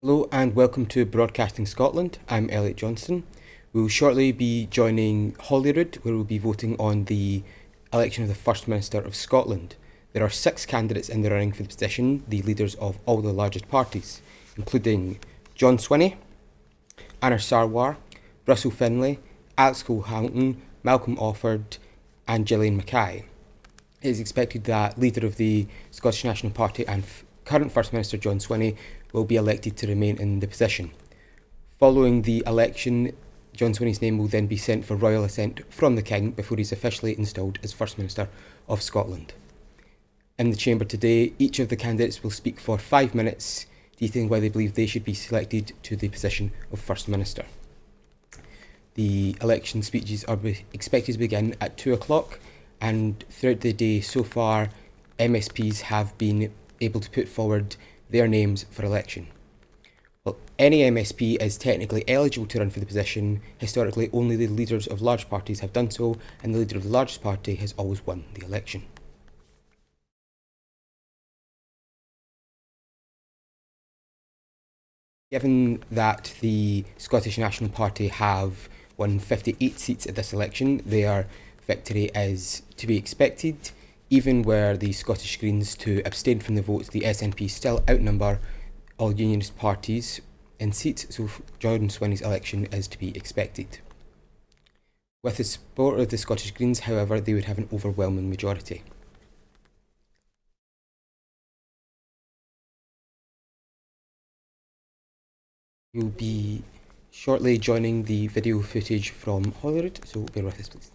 Hello and welcome to Broadcasting Scotland. I'm Elliot Johnston. We will shortly be joining Holyrood, where we'll be voting on the election of the First Minister of Scotland. There are 6 candidates in the running for the position, the leaders of all the largest parties, including John Swinney, Anna Sarwar, Russell Finlay, Alex Cole-Hamilton, Malcolm Offord and Gillian Mackay. It is expected that leader of the Scottish National Party and current First Minister John Swinney will be elected to remain in the position. Following the election, John Swinney's name will then be sent for royal assent from the King before he's officially installed as First Minister of Scotland. In the chamber today, each of the candidates will speak for 5 minutes, detailing why they believe they should be selected to the position of First Minister. The election speeches are expected to begin at 2 o'clock, and throughout the day so far, MSPs have been able to put forward their names for election. Well, any MSP is technically eligible to run for the position. Historically, only the leaders of large parties have done so, and the leader of the largest party has always won the election. Given that the Scottish National Party have won 58 seats at this election, their victory is to be expected. Even were the Scottish Greens to abstain from the votes, the SNP still outnumber all unionist parties in seats, so John Swinney's election is to be expected. With the support of the Scottish Greens, however, they would have an overwhelming majority. We'll be shortly joining the video footage from Holyrood, so bear with us please.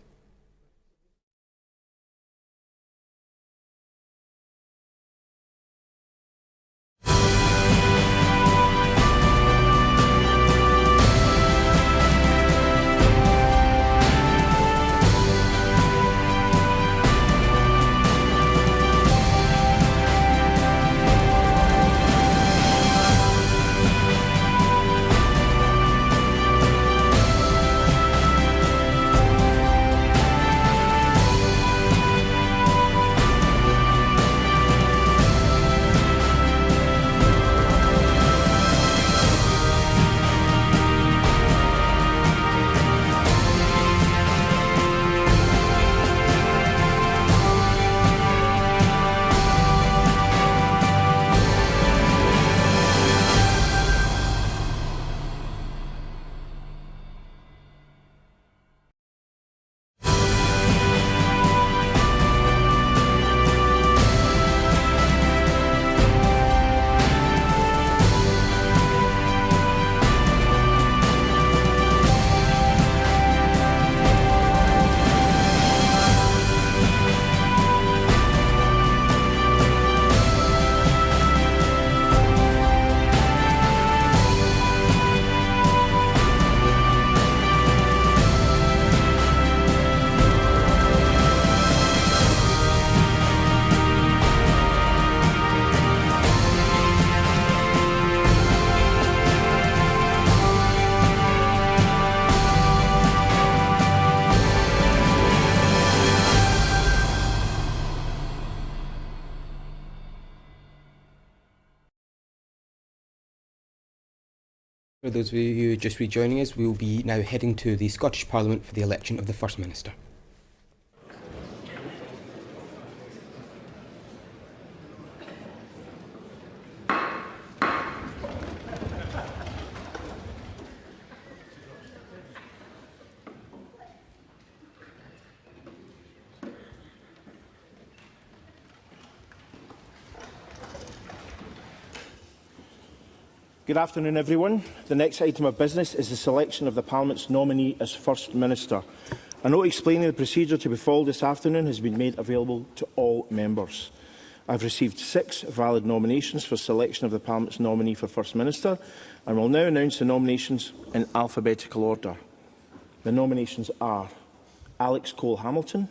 For those of you who are just rejoining us, we will be now heading to the Scottish Parliament for the election of the First Minister. Good afternoon, everyone. The next item of business is the selection of the Parliament's nominee as First Minister. A note explaining the procedure to be followed this afternoon has been made available to all members. I have received 6 valid nominations for selection of the Parliament's nominee for First Minister and will now announce the nominations in alphabetical order. The nominations are Alex Cole-Hamilton,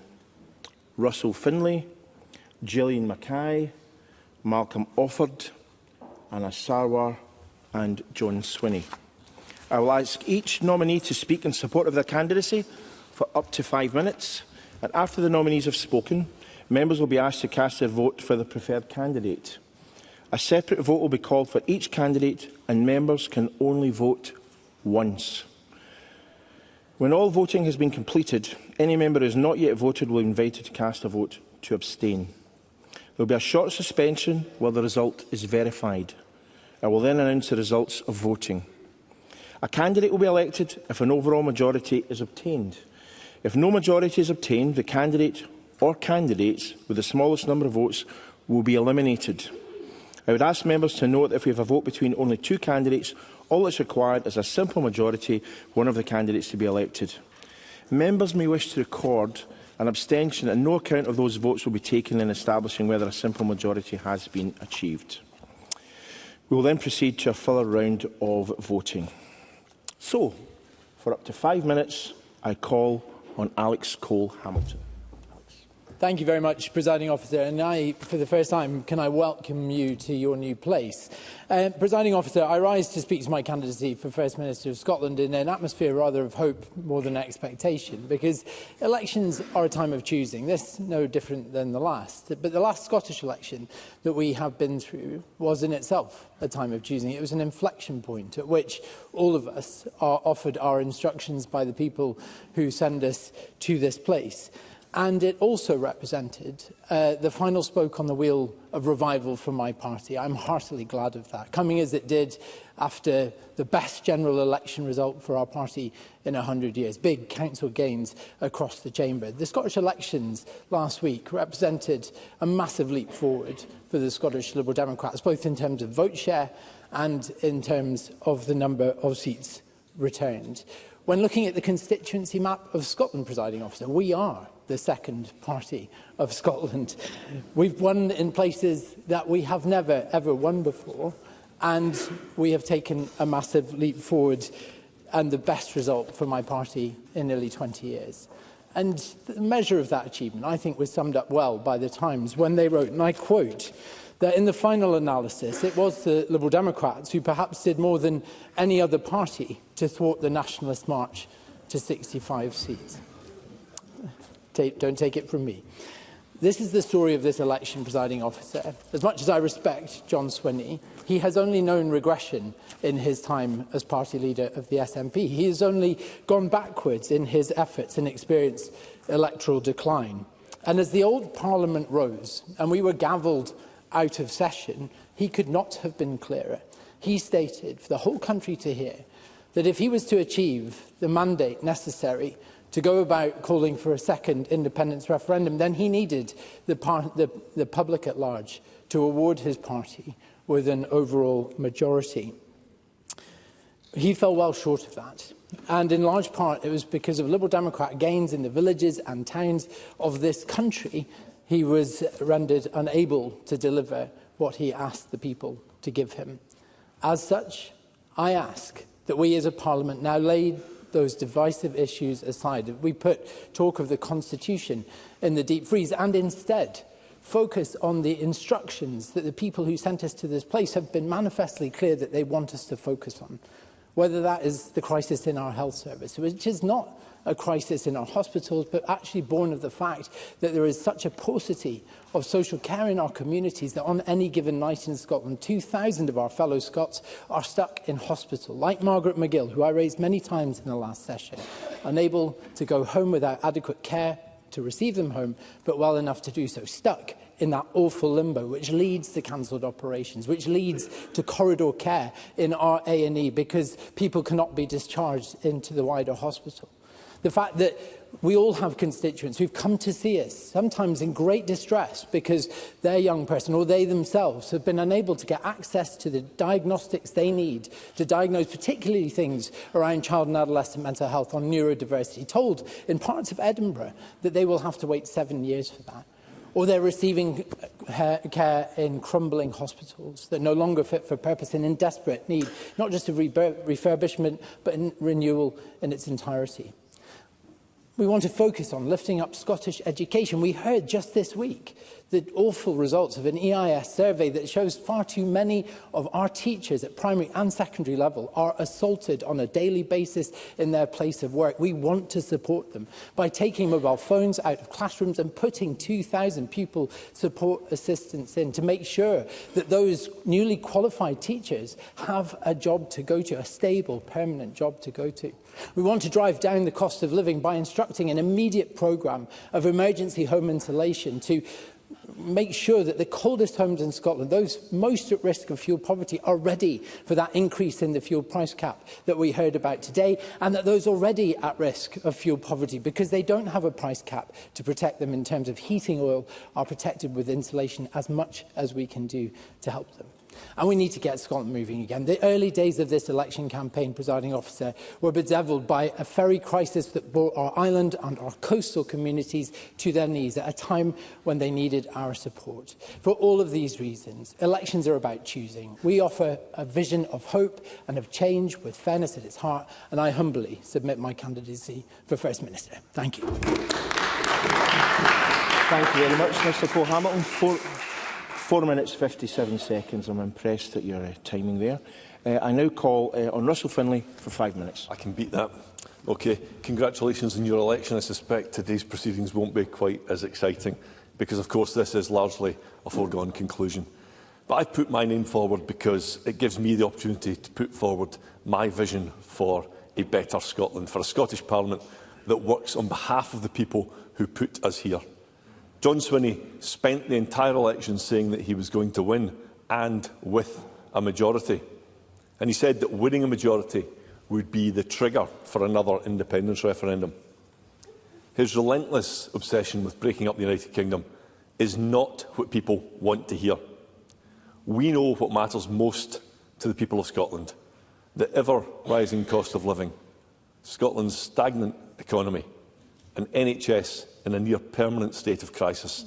Russell Finlay, Gillian Mackay, Malcolm Offord, Anna Sarwar and John Swinney. I will ask each nominee to speak in support of their candidacy for up to 5 minutes, and after the nominees have spoken, members will be asked to cast their vote for the preferred candidate. A separate vote will be called for each candidate, and members can only vote once. When all voting has been completed, any member who has not yet voted will be invited to cast a vote to abstain. There will be a short suspension while the result is verified. I will then announce the results of voting. A candidate will be elected if an overall majority is obtained. If no majority is obtained, the candidate or candidates with the smallest number of votes will be eliminated. I would ask members to note that if we have a vote between only two candidates, all that is required is a simple majority for one of the candidates to be elected. Members may wish to record an abstention, and no account of those votes will be taken in establishing whether a simple majority has been achieved. We will then proceed to a fuller round of voting. So, for up to 5 minutes, I call on Alex Cole-Hamilton. Thank you very much, Presiding Officer. And I, for the first time, can I welcome you to your new place. Presiding Officer, I rise to speak to my candidacy for First Minister of Scotland in an atmosphere rather of hope more than expectation, because elections are a time of choosing. This no different than the last. But the last Scottish election that we have been through was in itself a time of choosing. It was an inflection point at which all of us are offered our instructions by the people who send us to this place. And it also represented the final spoke on the wheel of revival for my party. I'm heartily glad of that, coming as it did after the best general election result for our party in 100 years. Big council gains across the chamber. The Scottish elections last week represented a massive leap forward for the Scottish Liberal Democrats, both in terms of vote share and in terms of the number of seats returned. When looking at the constituency map of Scotland, Presiding Officer, we are the second party of Scotland. We've won in places that we have never, ever won before, and we have taken a massive leap forward and the best result for my party in nearly 20 years. And the measure of that achievement, I think, was summed up well by the Times when they wrote, and I quote, that in the final analysis, it was the Liberal Democrats who perhaps did more than any other party to thwart the nationalist march to 65 seats. Don't take it from me. This is the story of this election, Presiding Officer. As much as I respect John Swinney, he has only known regression in his time as party leader of the SNP. He has only gone backwards in his efforts and experienced electoral decline. And as the old Parliament rose and we were gavelled out of session, he could not have been clearer. He stated for the whole country to hear that if he was to achieve the mandate necessary to go about calling for a second independence referendum, then he needed the public at large to award his party with an overall majority. He fell well short of that. And in large part, it was because of Liberal Democrat gains in the villages and towns of this country he was rendered unable to deliver what he asked the people to give him. As such, I ask that we as a Parliament now lay those divisive issues aside. We put talk of the Constitution in the deep freeze and instead focus on the instructions that the people who sent us to this place have been manifestly clear that they want us to focus on. Whether that is the crisis in our health service, which is not a crisis in our hospitals, but actually born of the fact that there is such a paucity of social care in our communities that on any given night in Scotland, 2,000 of our fellow Scots are stuck in hospital, like Margaret McGill, who I raised many times in the last session, unable to go home without adequate care to receive them home, but well enough to do so, stuck in that awful limbo, which leads to cancelled operations, which leads to corridor care in our A&E because people cannot be discharged into the wider hospital. The fact that we all have constituents who've come to see us, sometimes in great distress because their young person or they themselves have been unable to get access to the diagnostics they need to diagnose particularly things around child and adolescent mental health on neurodiversity, told in parts of Edinburgh that they will have to wait 7 years for that. Or they're receiving care in crumbling hospitals that are no longer fit for purpose and in desperate need, not just of refurbishment, but in renewal in its entirety. We want to focus on lifting up Scottish education. We heard just this week the awful results of an EIS survey that shows far too many of our teachers at primary and secondary level are assaulted on a daily basis in their place of work. We want to support them by taking mobile phones out of classrooms and putting 2,000 pupil support assistants in to make sure that those newly qualified teachers have a job to go to, a stable, permanent job to go to. We want to drive down the cost of living by instructing an immediate programme of emergency home insulation to make sure that the coldest homes in Scotland, those most at risk of fuel poverty, are ready for that increase in the fuel price cap that we heard about today, and that those already at risk of fuel poverty, because they don't have a price cap to protect them in terms of heating oil, are protected with insulation as much as we can do to help them. And we need to get Scotland moving again. The early days of this election campaign, presiding officer, were bedevilled by a ferry crisis that brought our island and our coastal communities to their knees at a time when they needed our support. For all of these reasons, elections are about choosing. We offer a vision of hope and of change with fairness at its heart, and I humbly submit my candidacy for First Minister. Thank you. Thank you very much, Mr Paul Hamilton. 4 minutes 57 seconds. I'm impressed at your timing there. I now call on Russell Finlay for 5 minutes. I can beat that. Okay, congratulations on your election. I suspect today's proceedings won't be quite as exciting because, of course, this is largely a foregone conclusion. But I've put my name forward because it gives me the opportunity to put forward my vision for a better Scotland, for a Scottish Parliament that works on behalf of the people who put us here. John Swinney spent the entire election saying that he was going to win, and with a majority. And he said that winning a majority would be the trigger for another independence referendum. His relentless obsession with breaking up the United Kingdom is not what people want to hear. We know what matters most to the people of Scotland: the ever-rising cost of living, Scotland's stagnant economy, an NHS in a near-permanent state of crisis,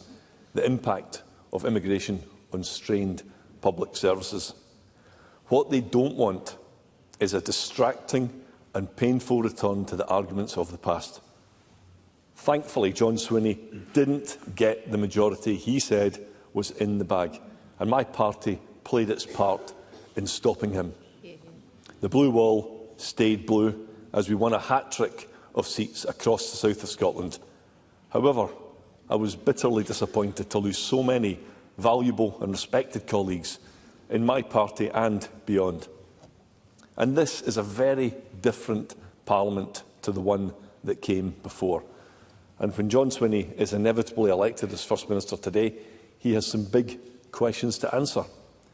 the impact of immigration on strained public services. What they don't want is a distracting and painful return to the arguments of the past. Thankfully, John Swinney didn't get the majority he said was in the bag, and my party played its part in stopping him. The blue wall stayed blue as we won a hat-trick of seats across the south of Scotland. However, I was bitterly disappointed to lose so many valuable and respected colleagues in my party and beyond. And this is a very different Parliament to the one that came before. And when John Swinney is inevitably elected as First Minister today, he has some big questions to answer.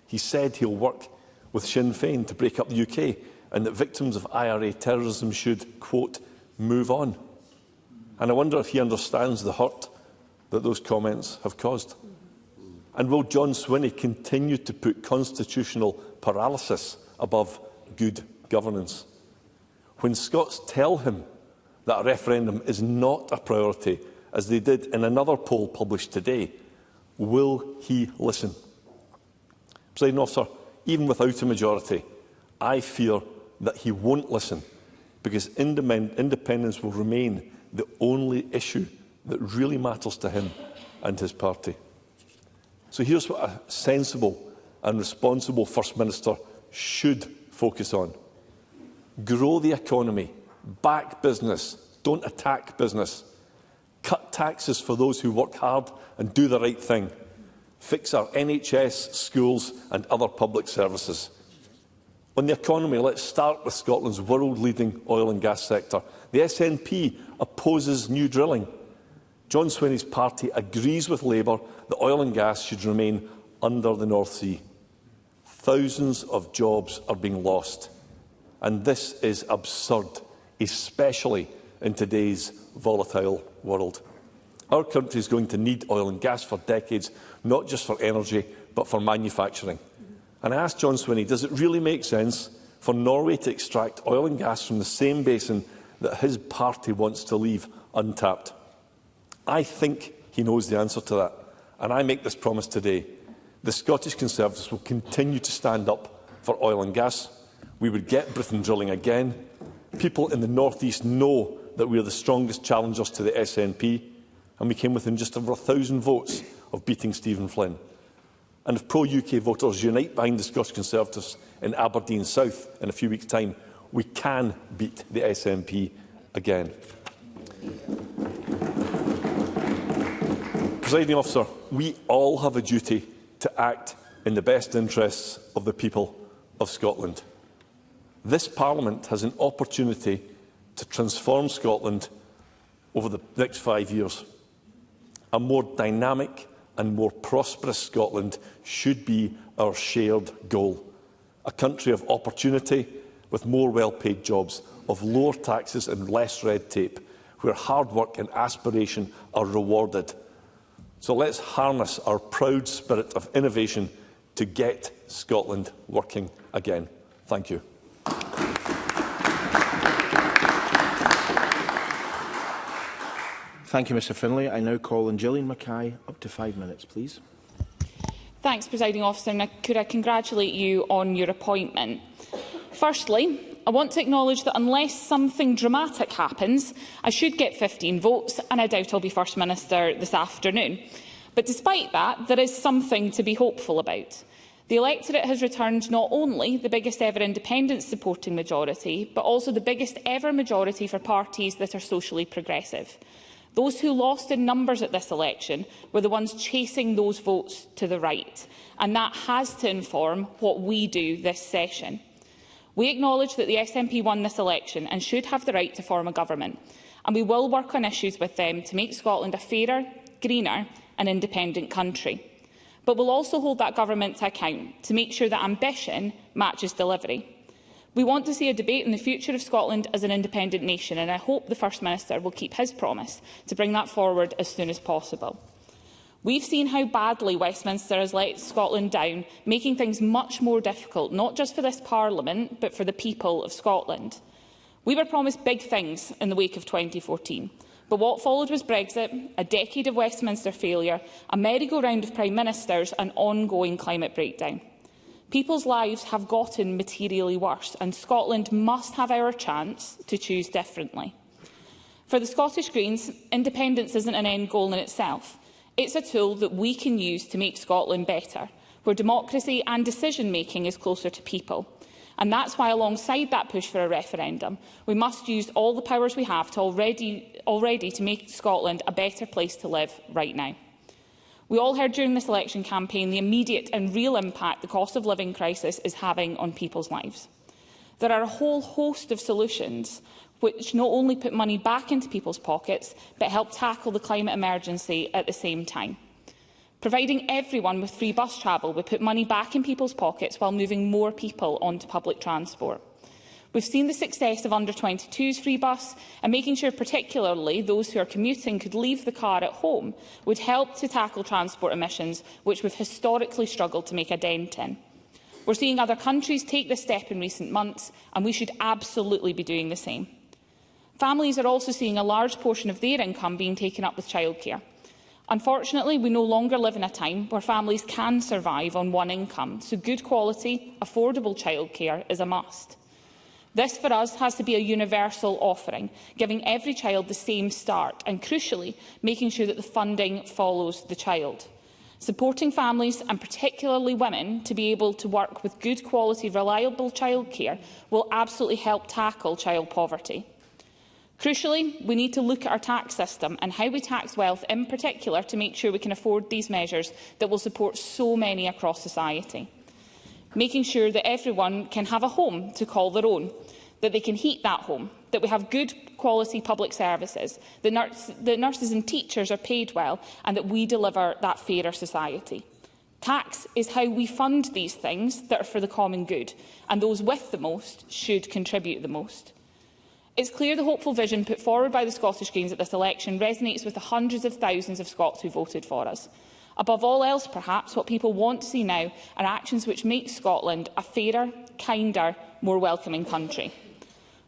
He said he'll work with Sinn Féin to break up the UK, and that victims of IRA terrorism should, quote, move on. And I wonder if he understands the hurt that those comments have caused. And will John Swinney continue to put constitutional paralysis above good governance? When Scots tell him that a referendum is not a priority, as they did in another poll published today, will he listen? Presiding Officer, even without a majority, I fear that he won't listen, because independence will remain the only issue that really matters to him and his party. So here's what a sensible and responsible First Minister should focus on. Grow the economy, back business, don't attack business. Cut taxes for those who work hard and do the right thing. Fix our NHS, schools and other public services. On the economy, let's start with Scotland's world-leading oil and gas sector. The SNP opposes new drilling. John Swinney's party agrees with Labour that oil and gas should remain under the North Sea. Thousands of jobs are being lost, and this is absurd, especially in today's volatile world. Our country is going to need oil and gas for decades, not just for energy, but for manufacturing. And I asked John Swinney, does it really make sense for Norway to extract oil and gas from the same basin that his party wants to leave untapped? I think he knows the answer to that, and I make this promise today. The Scottish Conservatives will continue to stand up for oil and gas. We would get Britain drilling again. People in the North East know that we are the strongest challengers to the SNP, and we came within just over 1,000 votes of beating Stephen Flynn. And if pro-UK voters unite behind the Scottish Conservatives in Aberdeen South in a few weeks' time, we can beat the SNP again. Presiding Officer, we all have a duty to act in the best interests of the people of Scotland. This Parliament has an opportunity to transform Scotland over the next 5 years. A more dynamic and more prosperous Scotland should be our shared goal. A country of opportunity with more well-paid jobs, of lower taxes and less red tape, where hard work and aspiration are rewarded. So let's harness our proud spirit of innovation to get Scotland working again. Thank you. Thank you, Mr Finlay. I now call on Gillian Mackay. Up to 5 minutes, please. Thanks, Presiding Officer. And could I congratulate you on your appointment? Firstly, I want to acknowledge that unless something dramatic happens, I should get 15 votes, and I doubt I'll be First Minister this afternoon. But despite that, there is something to be hopeful about. The electorate has returned not only the biggest ever independent supporting majority, but also the biggest ever majority for parties that are socially progressive. Those who lost in numbers at this election were the ones chasing those votes to the right, and that has to inform what we do this session. We acknowledge that the SNP won this election and should have the right to form a government, and we will work on issues with them to make Scotland a fairer, greener and independent country. But we'll also hold that government to account to make sure that ambition matches delivery. We want to see a debate in the future of Scotland as an independent nation, and I hope the First Minister will keep his promise to bring that forward as soon as possible. We've seen how badly Westminster has let Scotland down, making things much more difficult, not just for this Parliament, but for the people of Scotland. We were promised big things in the wake of 2014, but what followed was Brexit, a decade of Westminster failure, a merry-go-round of Prime Ministers, and ongoing climate breakdown. People's lives have gotten materially worse, and Scotland must have our chance to choose differently. For the Scottish Greens, independence isn't an end goal in itself. It's a tool that we can use to make Scotland better, where democracy and decision-making is closer to people. And that's why, alongside that push for a referendum, we must use all the powers we have to already to make Scotland a better place to live right now. We all heard during this election campaign the immediate and real impact the cost of living crisis is having on people's lives. There are a whole host of solutions which not only put money back into people's pockets, but help tackle the climate emergency at the same time. Providing everyone with free bus travel would put money back in people's pockets while moving more people onto public transport. We've seen the success of under-22s free bus, and making sure particularly those who are commuting could leave the car at home would help to tackle transport emissions, which we've historically struggled to make a dent in. We're seeing other countries take this step in recent months, and we should absolutely be doing the same. Families are also seeing a large portion of their income being taken up with childcare. Unfortunately, we no longer live in a time where families can survive on one income, so good quality, affordable childcare is a must. This, for us, has to be a universal offering, giving every child the same start and, crucially, making sure that the funding follows the child. Supporting families, and particularly women, to be able to work with good quality, reliable childcare will absolutely help tackle child poverty. Crucially, we need to look at our tax system and how we tax wealth in particular to make sure we can afford these measures that will support so many across society. Making sure that everyone can have a home to call their own, that they can heat that home, that we have good quality public services, that nurses and teachers are paid well, and that we deliver that fairer society. Tax is how we fund these things that are for the common good, and those with the most should contribute the most. It's clear the hopeful vision put forward by the Scottish Greens at this election resonates with the hundreds of thousands of Scots who voted for us. Above all else, perhaps, what people want to see now are actions which make Scotland a fairer, kinder, more welcoming country.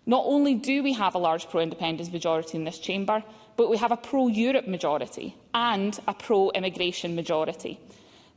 Not only do we have a large pro-independence majority in this chamber, but we have a pro-Europe majority and a pro-immigration majority.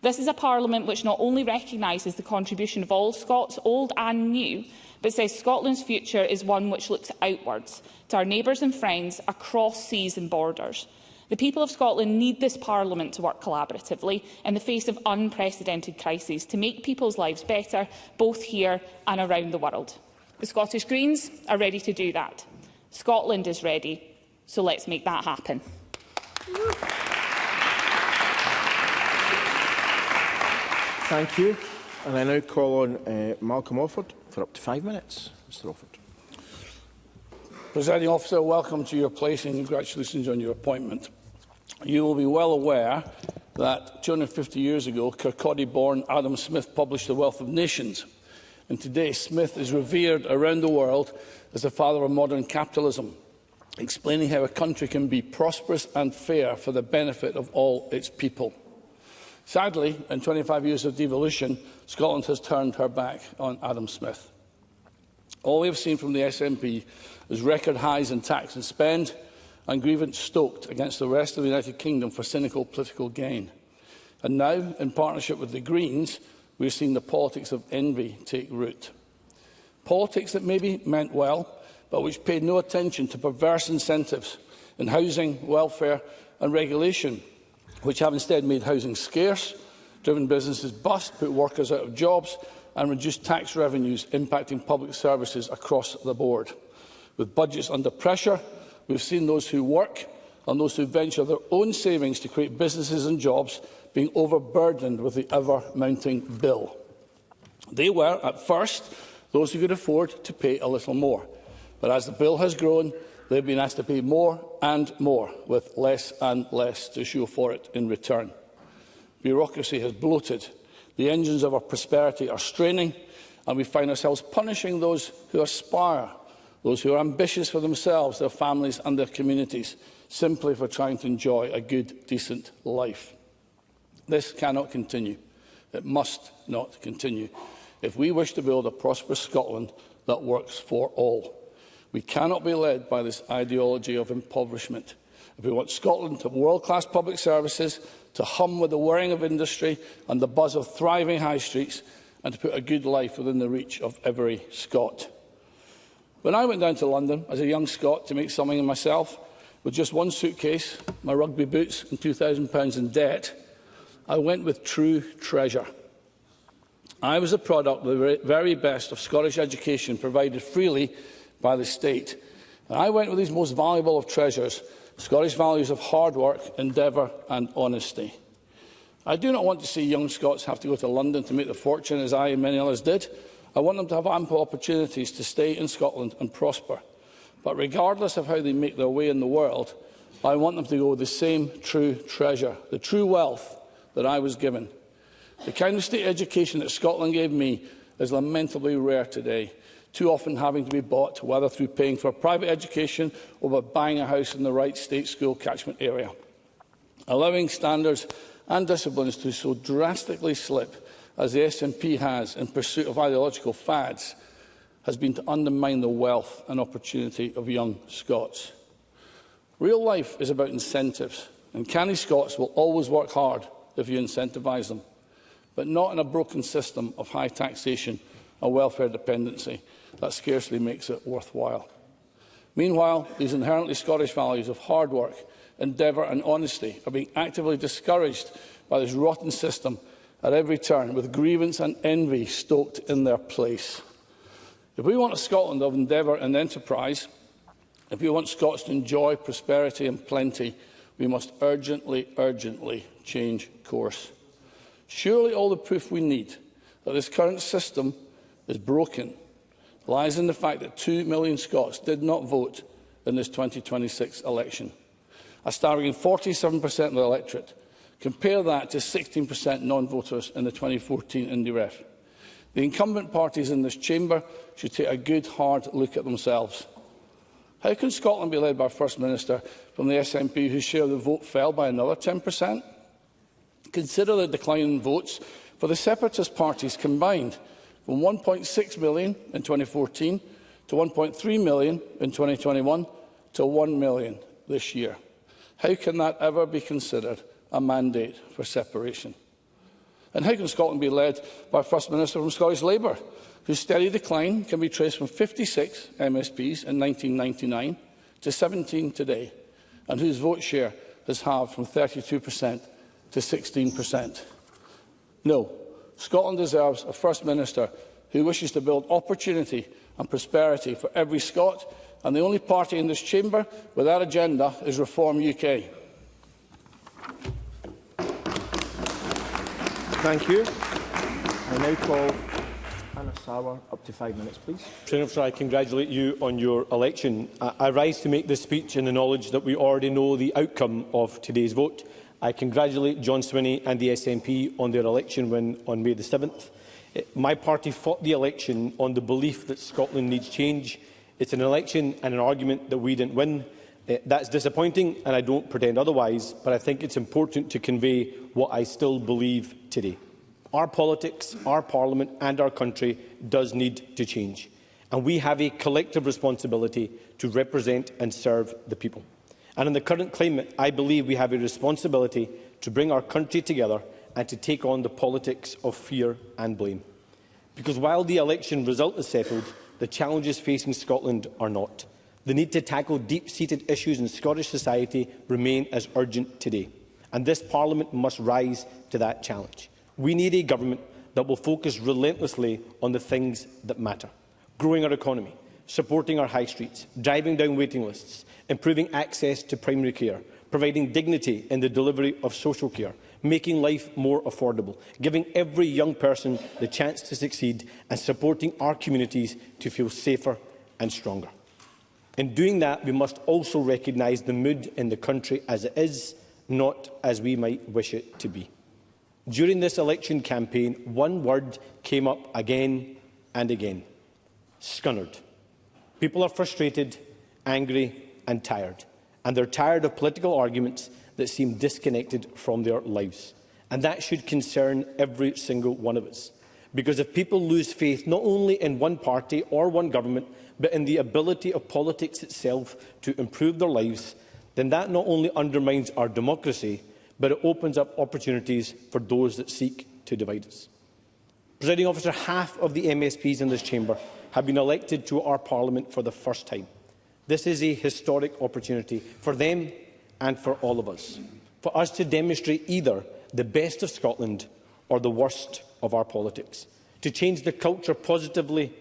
This is a Parliament which not only recognises the contribution of all Scots, old and new, but says Scotland's future is one which looks outwards, to our neighbours and friends across seas and borders. The people of Scotland need this Parliament to work collaboratively in the face of unprecedented crises to make people's lives better, both here and around the world. The Scottish Greens are ready to do that. Scotland is ready, so let's make that happen. Thank you. And I now call on Malcolm Offord for up to 5 minutes. Mr Offord. Presiding Officer, welcome to your place and congratulations on your appointment. You will be well aware that 250 years ago, Kirkcaldy-born Adam Smith published The Wealth of Nations. And today, Smith is revered around the world as the father of modern capitalism, explaining how a country can be prosperous and fair for the benefit of all its people. Sadly, in 25 years of devolution, Scotland has turned her back on Adam Smith. All we have seen from the SNP is record highs in tax and spend, and grievance stoked against the rest of the United Kingdom for cynical political gain. And now, in partnership with the Greens, we are seeing the politics of envy take root. Politics that maybe meant well, but which paid no attention to perverse incentives in housing, welfare and regulation, which have instead made housing scarce, driven businesses bust, put workers out of jobs and reduced tax revenues, impacting public services across the board. With budgets under pressure, we've seen those who work and those who venture their own savings to create businesses and jobs being overburdened with the ever-mounting bill. They were, at first, those who could afford to pay a little more. But as the bill has grown, they've been asked to pay more and more, with less and less to show for it in return. Bureaucracy has bloated. The engines of our prosperity are straining, and we find ourselves punishing those who aspire, those who are ambitious for themselves, their families and their communities, simply for trying to enjoy a good, decent life. This cannot continue. It must not continue if we wish to build a prosperous Scotland that works for all. We cannot be led by this ideology of impoverishment. If we want Scotland to have world-class public services, to hum with the whirring of industry and the buzz of thriving high streets, and to put a good life within the reach of every Scot. When I went down to London as a young Scot to make something of myself, with just one suitcase, my rugby boots and £2,000 in debt, I went with true treasure. I was a product of the very best of Scottish education provided freely by the state. And I went with these most valuable of treasures, Scottish values of hard work, endeavour and honesty. I do not want to see young Scots have to go to London to make their fortune as I and many others did. I want them to have ample opportunities to stay in Scotland and prosper. But regardless of how they make their way in the world, I want them to go with the same true treasure, the true wealth that I was given. The kind of state education that Scotland gave me is lamentably rare today, too often having to be bought, whether through paying for a private education or by buying a house in the right state school catchment area. Allowing standards and disciplines to so drastically slip as the SNP has in pursuit of ideological fads has been to undermine the wealth and opportunity of young Scots. Real life is about incentives, and canny Scots will always work hard if you incentivise them, but not in a broken system of high taxation and welfare dependency that scarcely makes it worthwhile. Meanwhile, these inherently Scottish values of hard work, endeavour and honesty are being actively discouraged by this rotten system at every turn, with grievance and envy stoked in their place. If we want a Scotland of endeavour and enterprise, if we want Scots to enjoy prosperity and plenty, we must urgently, urgently change course. Surely all the proof we need that this current system is broken lies in the fact that 2 million Scots did not vote in this 2026 election, a staggering 47% of the electorate. Compare that to 16% non-voters in the 2014 Indie Ref. The incumbent parties in this chamber should take a good, hard look at themselves. How can Scotland be led by a First Minister from the SNP whose share of the vote fell by another 10%? Consider the decline in votes for the separatist parties combined, from 1.6 million in 2014 to 1.3 million in 2021 to 1 million this year. How can that ever be considered a mandate for separation? And how can Scotland be led by a First Minister from Scottish Labour, whose steady decline can be traced from 56 MSPs in 1999 to 17 today, and whose vote share has halved from 32% to 16%. No, Scotland deserves a First Minister who wishes to build opportunity and prosperity for every Scot, and the only party in this chamber with that agenda is Reform UK. Thank you. I now call Anna Sauer, up to 5 minutes, please. Presiding Officer, I congratulate you on your election. I rise to make this speech in the knowledge that we already know the outcome of today's vote. I congratulate John Swinney and the SNP on their election win on May the 7th. My party fought the election on the belief that Scotland needs change. It's an election and an argument that we didn't win. That's disappointing, and I don't pretend otherwise, but I think it's important to convey what I still believe today. Our politics, our Parliament and our country does need to change, and we have a collective responsibility to represent and serve the people. And in the current climate, I believe we have a responsibility to bring our country together and to take on the politics of fear and blame. Because while the election result is settled, the challenges facing Scotland are not. The need to tackle deep-seated issues in Scottish society remain as urgent today, and this Parliament must rise to that challenge. We need a government that will focus relentlessly on the things that matter: growing our economy, supporting our high streets, driving down waiting lists, improving access to primary care, providing dignity in the delivery of social care, making life more affordable, giving every young person the chance to succeed, and supporting our communities to feel safer and stronger. In doing that, we must also recognise the mood in the country as it is, not as we might wish it to be. During this election campaign, one word came up again and again: scunnered. People are frustrated, angry and tired, and they're tired of political arguments that seem disconnected from their lives. And that should concern every single one of us. Because if people lose faith not only in one party or one government, but in the ability of politics itself to improve their lives, then that not only undermines our democracy, but it opens up opportunities for those that seek to divide us. Presiding Officer, half of the MSPs in this chamber have been elected to our Parliament for the first time. This is a historic opportunity for them and for all of us, for us to demonstrate either the best of Scotland or the worst of our politics, to change the culture positively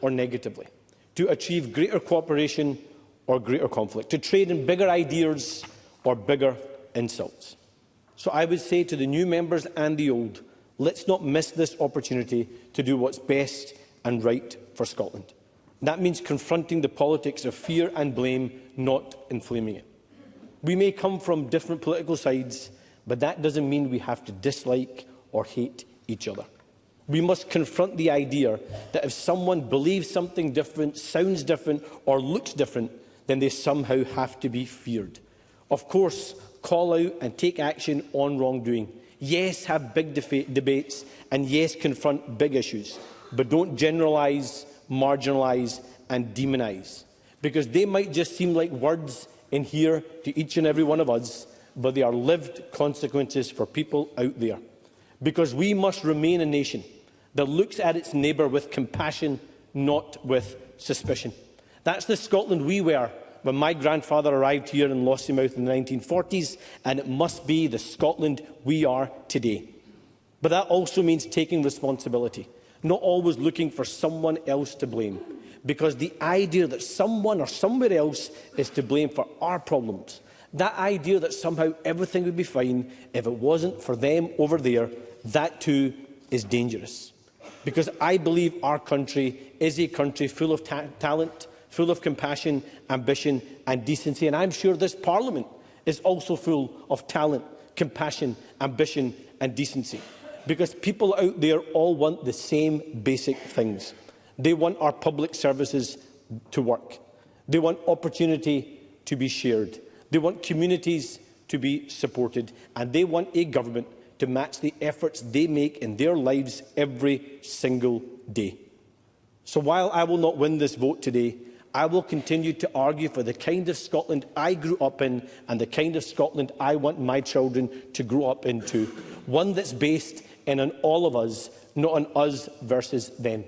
or negatively, to achieve greater cooperation or greater conflict, to trade in bigger ideas or bigger insults. So I would say to the new members and the old, let's not miss this opportunity to do what's best and right for Scotland. That means confronting the politics of fear and blame, not inflaming it. We may come from different political sides, but that doesn't mean we have to dislike or hate each other. We must confront the idea that if someone believes something different, sounds different or looks different, then they somehow have to be feared. Of course, call out and take action on wrongdoing. Yes, have big debates, and yes, confront big issues, but don't generalise, marginalise and demonise, because they might just seem like words in here to each and every one of us, but they are lived consequences for people out there. Because we must remain a nation that looks at its neighbour with compassion, not with suspicion. That's the Scotland we were when my grandfather arrived here in Lossiemouth in the 1940s, and it must be the Scotland we are today. But that also means taking responsibility, not always looking for someone else to blame, because the idea that someone or somewhere else is to blame for our problems, that idea that somehow everything would be fine if it wasn't for them over there, that too is dangerous. Because I believe our country is a country full of talent, full of compassion, ambition and decency. And I'm sure this Parliament is also full of talent, compassion, ambition and decency. Because people out there all want the same basic things. They want our public services to work. They want opportunity to be shared. They want communities to be supported. And they want a government to match the efforts they make in their lives every single day. So while I will not win this vote today, I will continue to argue for the kind of Scotland I grew up in and the kind of Scotland I want my children to grow up into. One that's based in an all of us, not an us versus them.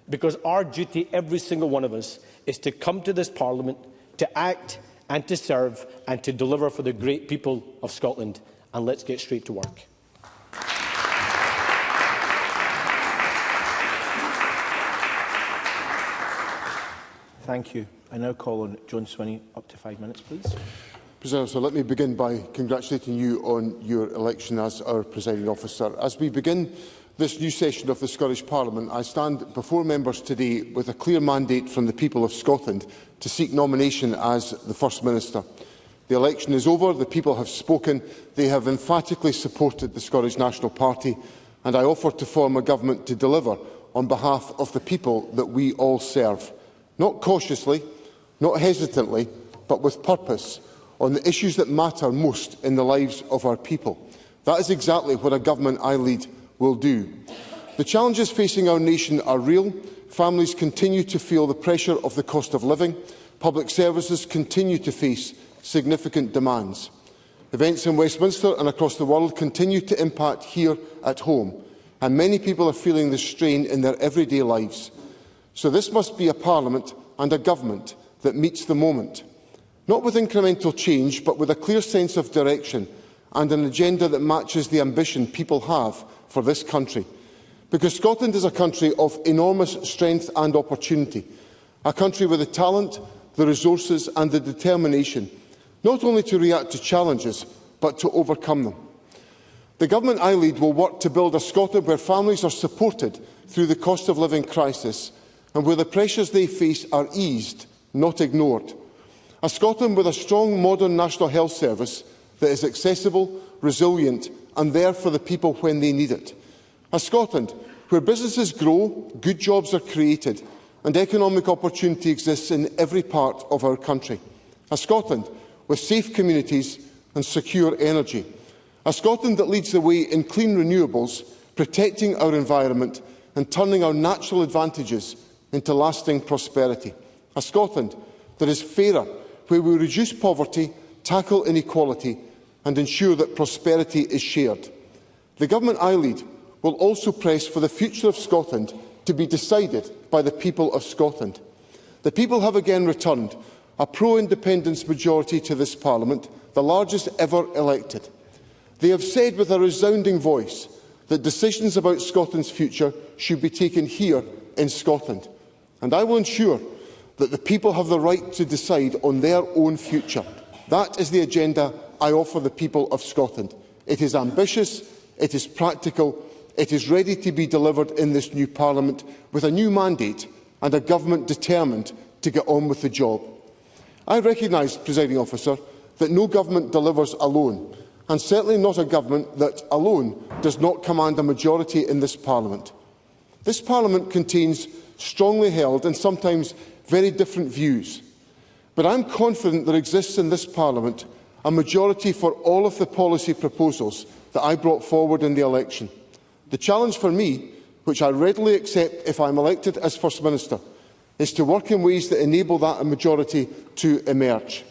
Because our duty, every single one of us, is to come to this Parliament, to act and to serve and to deliver for the great people of Scotland. And let's get straight to work. Thank you. I now call on John Swinney. Up to 5 minutes, please. President, so let me begin by congratulating you on your election as our presiding officer. As we begin this new session of the Scottish Parliament, I stand before members today with a clear mandate from the people of Scotland to seek nomination as the First Minister. The election is over, the people have spoken, they have emphatically supported the Scottish National Party, and I offer to form a government to deliver on behalf of the people that we all serve. Not cautiously, not hesitantly, but with purpose, on the issues that matter most in the lives of our people. That is exactly what a government I lead will do. The challenges facing our nation are real. Families continue to feel the pressure of the cost of living. Public services continue to face significant demands. Events in Westminster and across the world continue to impact here at home, and many people are feeling the strain in their everyday lives. So this must be a Parliament and a government that meets the moment, not with incremental change, but with a clear sense of direction and an agenda that matches the ambition people have for this country. Because Scotland is a country of enormous strength and opportunity, a country with the talent, the resources and the determination, not only to react to challenges, but to overcome them. The government I lead will work to build a Scotland where families are supported through the cost of living crisis and where the pressures they face are eased, not ignored. A Scotland with a strong modern National Health Service that is accessible, resilient and there for the people when they need it. A Scotland where businesses grow, good jobs are created and economic opportunity exists in every part of our country. A Scotland with safe communities and secure energy. A Scotland that leads the way in clean renewables, protecting our environment and turning our natural advantages into lasting prosperity. A Scotland that is fairer, where we reduce poverty, tackle inequality and ensure that prosperity is shared. The government I lead will also press for the future of Scotland to be decided by the people of Scotland. The people have again returned a pro-independence majority to this Parliament, the largest ever elected. They have said with a resounding voice that decisions about Scotland's future should be taken here in Scotland. And I will ensure that the people have the right to decide on their own future. That is the agenda I offer the people of Scotland. It is ambitious, it is practical, it is ready to be delivered in this new Parliament with a new mandate and a government determined to get on with the job. I recognise, Presiding Officer, that no government delivers alone, and certainly not a government that alone does not command a majority in this Parliament. This Parliament contains strongly held and sometimes very different views, but I am confident there exists in this Parliament a majority for all of the policy proposals that I brought forward in the election. The challenge for me, which I readily accept if I am elected as First Minister, is to work in ways that enable that majority to emerge.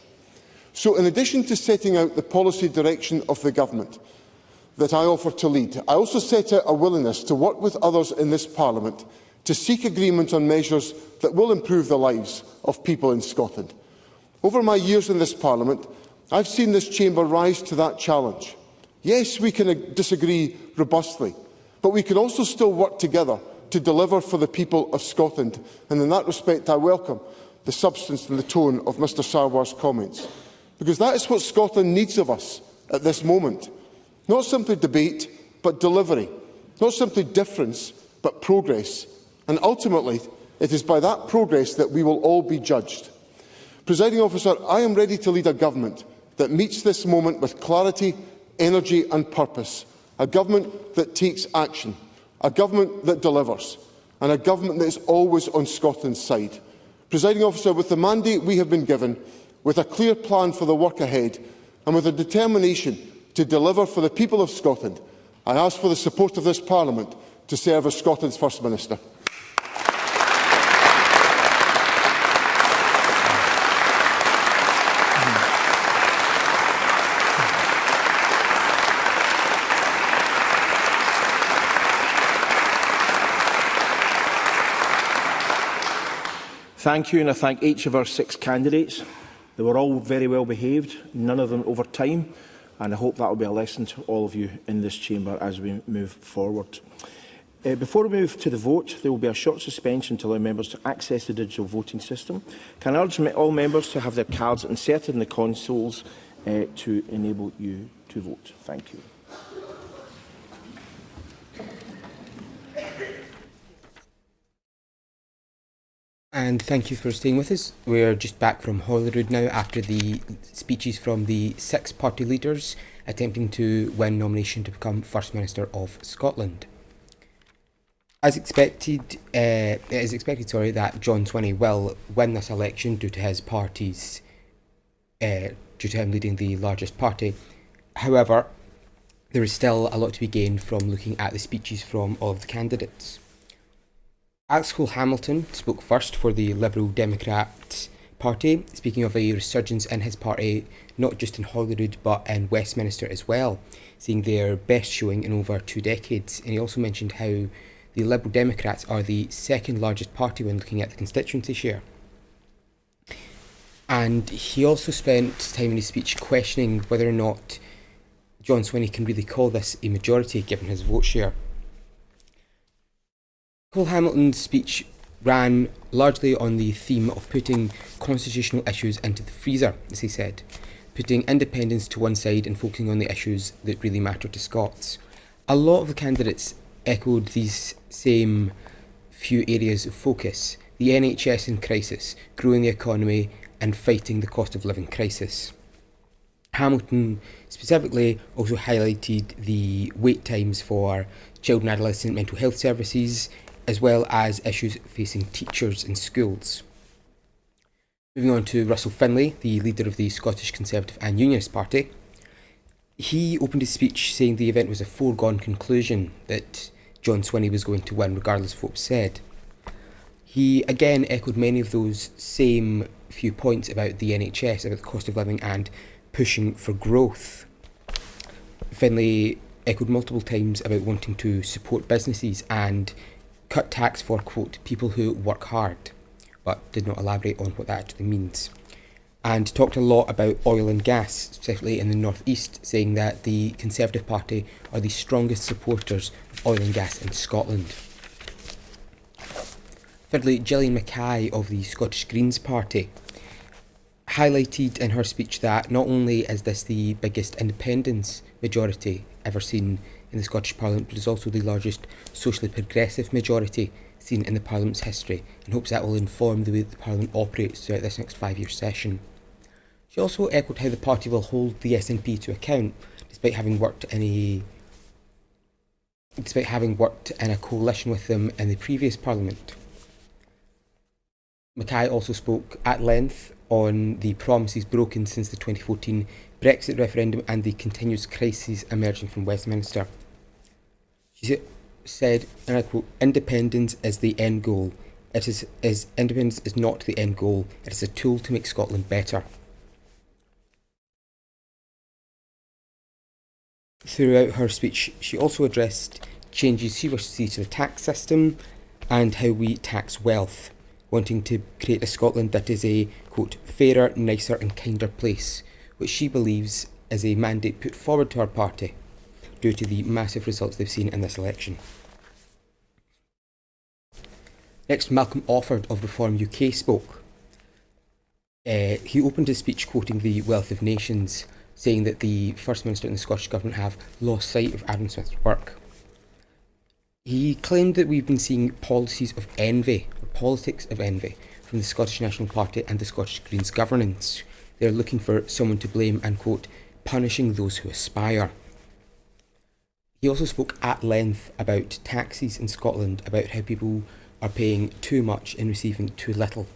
So, in addition to setting out the policy direction of the government that I offer to lead, I also set out a willingness to work with others in this Parliament to seek agreement on measures that will improve the lives of people in Scotland. Over my years in this Parliament, I have seen this chamber rise to that challenge. Yes, we can disagree robustly, but we can also still work together to deliver for the people of Scotland, and in that respect I welcome the substance and the tone of Mr Sarwar's comments, because that is what Scotland needs of us at this moment. Not simply debate, but delivery. Not simply difference, but progress. And ultimately, it is by that progress that we will all be judged. Presiding Officer, I am ready to lead a government that meets this moment with clarity, energy and purpose. A government that takes action. A government that delivers. And a government that is always on Scotland's side. Presiding Officer, with the mandate we have been given, with a clear plan for the work ahead, and with a determination to deliver for the people of Scotland, I ask for the support of this Parliament to serve as Scotland's First Minister. Thank you, and I thank each of our 6 candidates. They were all very well behaved, none of them over time, and I hope that will be a lesson to all of you in this chamber as we move forward. Before we move to the vote, there will be a short suspension to allow members to access the digital voting system. Can I urge all members to have their cards inserted in the consoles to enable you to vote? Thank you. And thank you for staying with us. We're just back from Holyrood now after the speeches from the 6 party leaders attempting to win nomination to become First Minister of Scotland. It is expected that John Swinney will win this election due to his party's, due to him leading the largest party. However, there is still a lot to be gained from looking at the speeches from all of the candidates. Alex Cole-Hamilton spoke first for the Liberal Democrat Party, speaking of a resurgence in his party, not just in Holyrood but in Westminster as well, seeing their best showing in over 2 decades. And he also mentioned how the Liberal Democrats are the second largest party when looking at the constituency share. And he also spent time in his speech questioning whether or not John Swinney can really call this a majority given his vote share. Cole-Hamilton's speech ran largely on the theme of putting constitutional issues into the freezer, as he said, putting independence to one side and focusing on the issues that really matter to Scots. A lot of the candidates echoed these same few areas of focus: the NHS in crisis, growing the economy and fighting the cost of living crisis. Hamilton specifically also highlighted the wait times for child and adolescent mental health services, as well as issues facing teachers in schools. Moving on to Russell Finlay, the leader of the Scottish Conservative and Unionist Party. He opened his speech saying the event was a foregone conclusion that John Swinney was going to win, regardless of what was said. He again echoed many of those same few points about the NHS, about the cost of living and pushing for growth. Finlay echoed multiple times about wanting to support businesses and cut tax for, quote, people who work hard, but did not elaborate on what that actually means. And talked a lot about oil and gas, specifically in the North East, saying that the Conservative Party are the strongest supporters of oil and gas in Scotland. Thirdly, Gillian Mackay of the Scottish Greens Party highlighted in her speech that not only is this the biggest independence majority ever seen in the Scottish Parliament, but it's also the largest socially progressive majority seen in the Parliament's history, and hopes that will inform the way that the Parliament operates throughout this next 5-year session. She also echoed how the party will hold the SNP to account, despite having worked in a coalition with them in the previous Parliament. Mackay also spoke at length on the promises broken since the 2014 Brexit referendum and the continuous crises emerging from Westminster. She said, and I quote, "Independence is the end goal. Independence is not the end goal. It is a tool to make Scotland better." Throughout her speech, she also addressed changes she wished to see to the tax system and how we tax wealth, wanting to create a Scotland that is a, quote, fairer, nicer and kinder place, which she believes is a mandate put forward to her party due to the massive results they've seen in this election. Next, Malcolm Offord of Reform UK spoke. He opened his speech quoting the Wealth of Nations, saying that the First Minister and the Scottish Government have lost sight of Adam Smith's work. He claimed that we've been seeing policies of envy, or politics of envy, from the Scottish National Party and the Scottish Greens governance. They're looking for someone to blame and, quote, punishing those who aspire. He also spoke at length about taxes in Scotland, about how people are paying too much and receiving too little.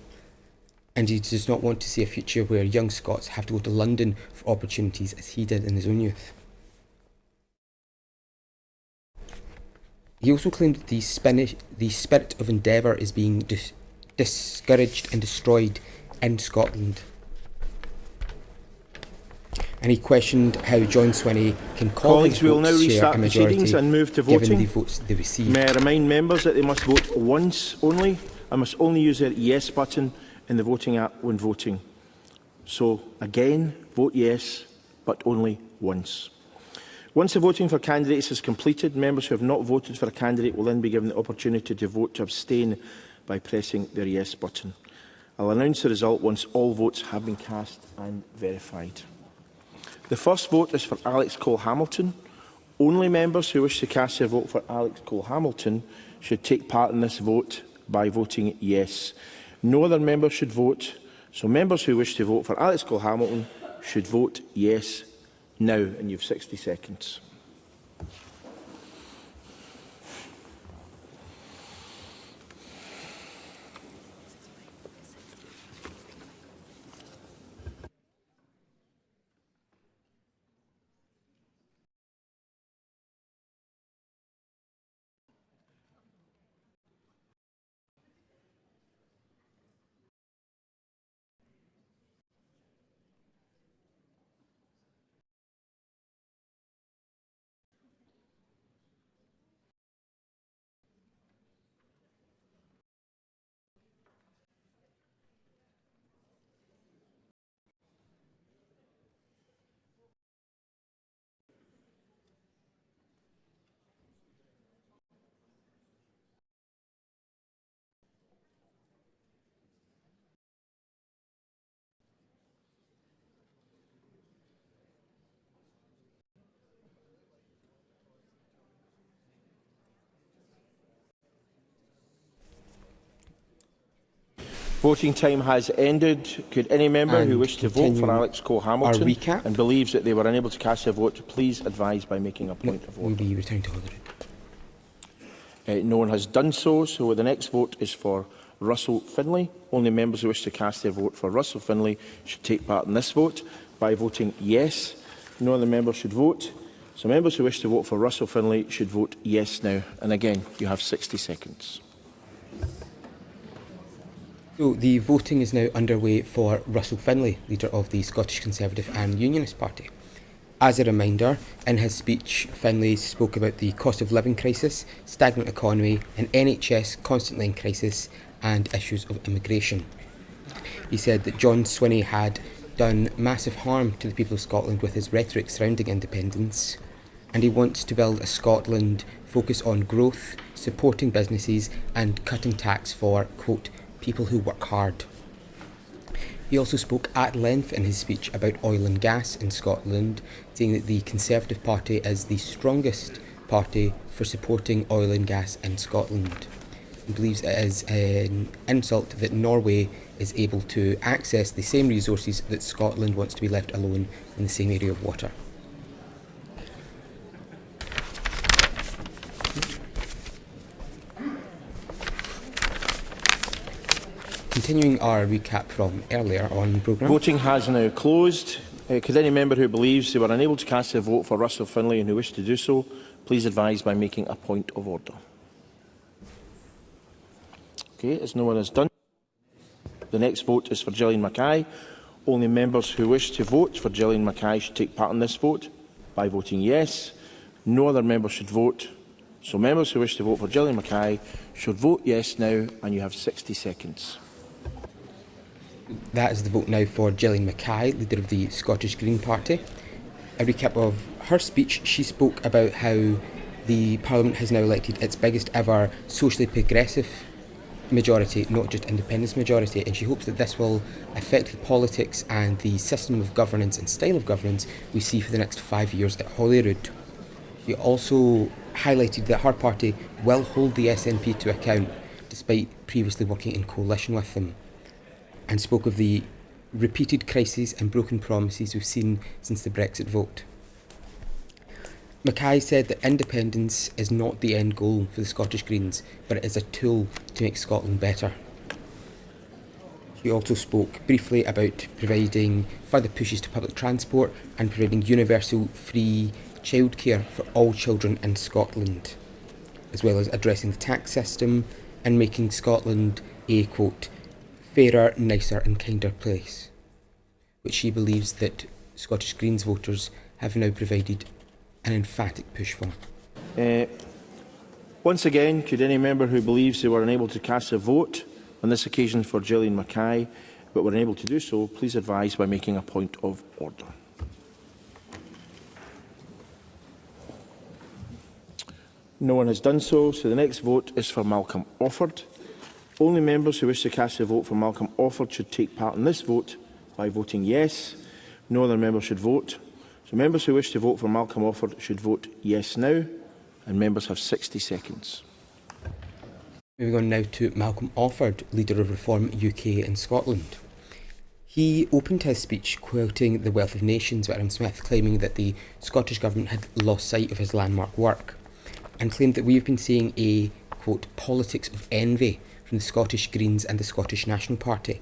And he does not want to see a future where young Scots have to go to London for opportunities as he did in his own youth. He also claimed that the spirit of endeavour is being discouraged and destroyed in Scotland. And he questioned how John Swinney can call his Colleagues, we will now votes share restart a majority proceedings and move to given voting. the votes they received. May I remind members that they must vote once only and must only use their yes button in the voting app when voting. So, again, vote yes, but only once. Once the voting for candidates is completed, members who have not voted for a candidate will then be given the opportunity to vote to abstain by pressing their yes button. I'll announce the result once all votes have been cast and verified. The first vote is for Alex Cole-Hamilton. Only members who wish to cast their vote for Alex Cole-Hamilton should take part in this vote by voting yes. No other member should vote, so members who wish to vote for Alex Cole-Hamilton should vote yes now, and you have 60 seconds. Voting time has ended. Could any member who wishes to vote for Alex Cole-Hamilton and believes that they were unable to cast their vote, please advise by making a point of order. Will be returned to Holyrood. No one has done so, so the next vote is for Russell Finlay. Only members who wish to cast their vote for Russell Finlay should take part in this vote by voting yes. No other member should vote. So members who wish to vote for Russell Finlay should vote yes now. And again, you have 60 seconds. So the voting is now underway for Russell Finlay, leader of the Scottish Conservative and Unionist Party. As a reminder, in his speech, Finlay spoke about the cost of living crisis, stagnant economy, an NHS constantly in crisis, and issues of immigration. He said that John Swinney had done massive harm to the people of Scotland with his rhetoric surrounding independence, and he wants to build a Scotland focused on growth, supporting businesses, and cutting tax for, quote, people who work hard. He also spoke at length in his speech about oil and gas in Scotland, saying that the Conservative Party is the strongest party for supporting oil and gas in Scotland. He believes it is an insult that Norway is able to access the same resources that Scotland wants to be left alone in the same area of water. Continuing our recap from earlier on the programme. Voting has now closed. Could any member who believes they were unable to cast their vote for Russell Finlay and who wish to do so, please advise by making a point of order. Okay, as no one has done, the next vote is for Gillian Mackay. Only members who wish to vote for Gillian Mackay should take part in this vote by voting yes. No other member should vote. So members who wish to vote for Gillian Mackay should vote yes now, and you have 60 seconds. That is the vote now for Gillian Mackay, leader of the Scottish Green Party. A recap of her speech, she spoke about how the Parliament has now elected its biggest ever socially progressive majority, not just independence majority, and she hopes that this will affect the politics and the system of governance and style of governance we see for the next 5 years at Holyrood. She also highlighted that her party will hold the SNP to account, despite previously working in coalition with them, and spoke of the repeated crises and broken promises we've seen since the Brexit vote. Mackay said that independence is not the end goal for the Scottish Greens, but it is a tool to make Scotland better. She also spoke briefly about providing further pushes to public transport and providing universal free childcare for all children in Scotland, as well as addressing the tax system and making Scotland a, quote, fairer, nicer and kinder place, which she believes that Scottish Greens voters have now provided an emphatic push for. Once again, could any member who believes they were unable to cast a vote on this occasion for Gillian Mackay but were unable to do so, please advise by making a point of order. No one has done so, so the next vote is for Malcolm Offord. Only members who wish to cast their vote for Malcolm Offord should take part in this vote by voting yes. No other member should vote. So members who wish to vote for Malcolm Offord should vote yes now, and members have 60 seconds. Moving on now to Malcolm Offord, leader of Reform UK and Scotland. He opened his speech quoting The Wealth of Nations by Adam Smith, claiming that the Scottish Government had lost sight of his landmark work, and claimed that we have been seeing a, quote, politics of envy from the Scottish Greens and the Scottish National Party,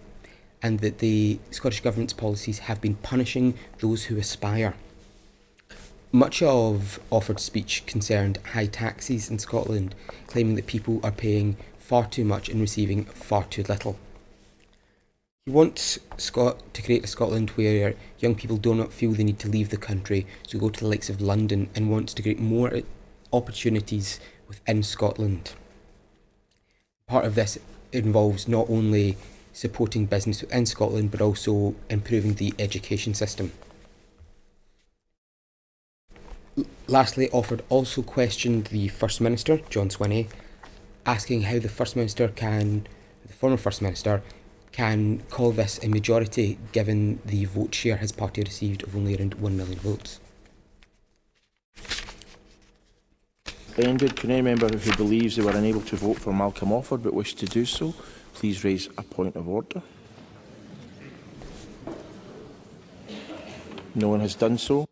and that the Scottish Government's policies have been punishing those who aspire. Much of Offord's speech concerned high taxes in Scotland, claiming that people are paying far too much and receiving far too little. He wants to create a Scotland where young people do not feel they need to leave the country to go to the likes of London, and wants to create more opportunities within Scotland. Part of this involves not only supporting business within Scotland, but also improving the education system. Lastly, Offord also questioned the First Minister, John Swinney, asking how the former First Minister, can call this a majority given the vote share his party received of only around 1 million votes. Ended. Can any member who believes they were unable to vote for Malcolm Offord but wish to do so, please raise a point of order. No one has done so.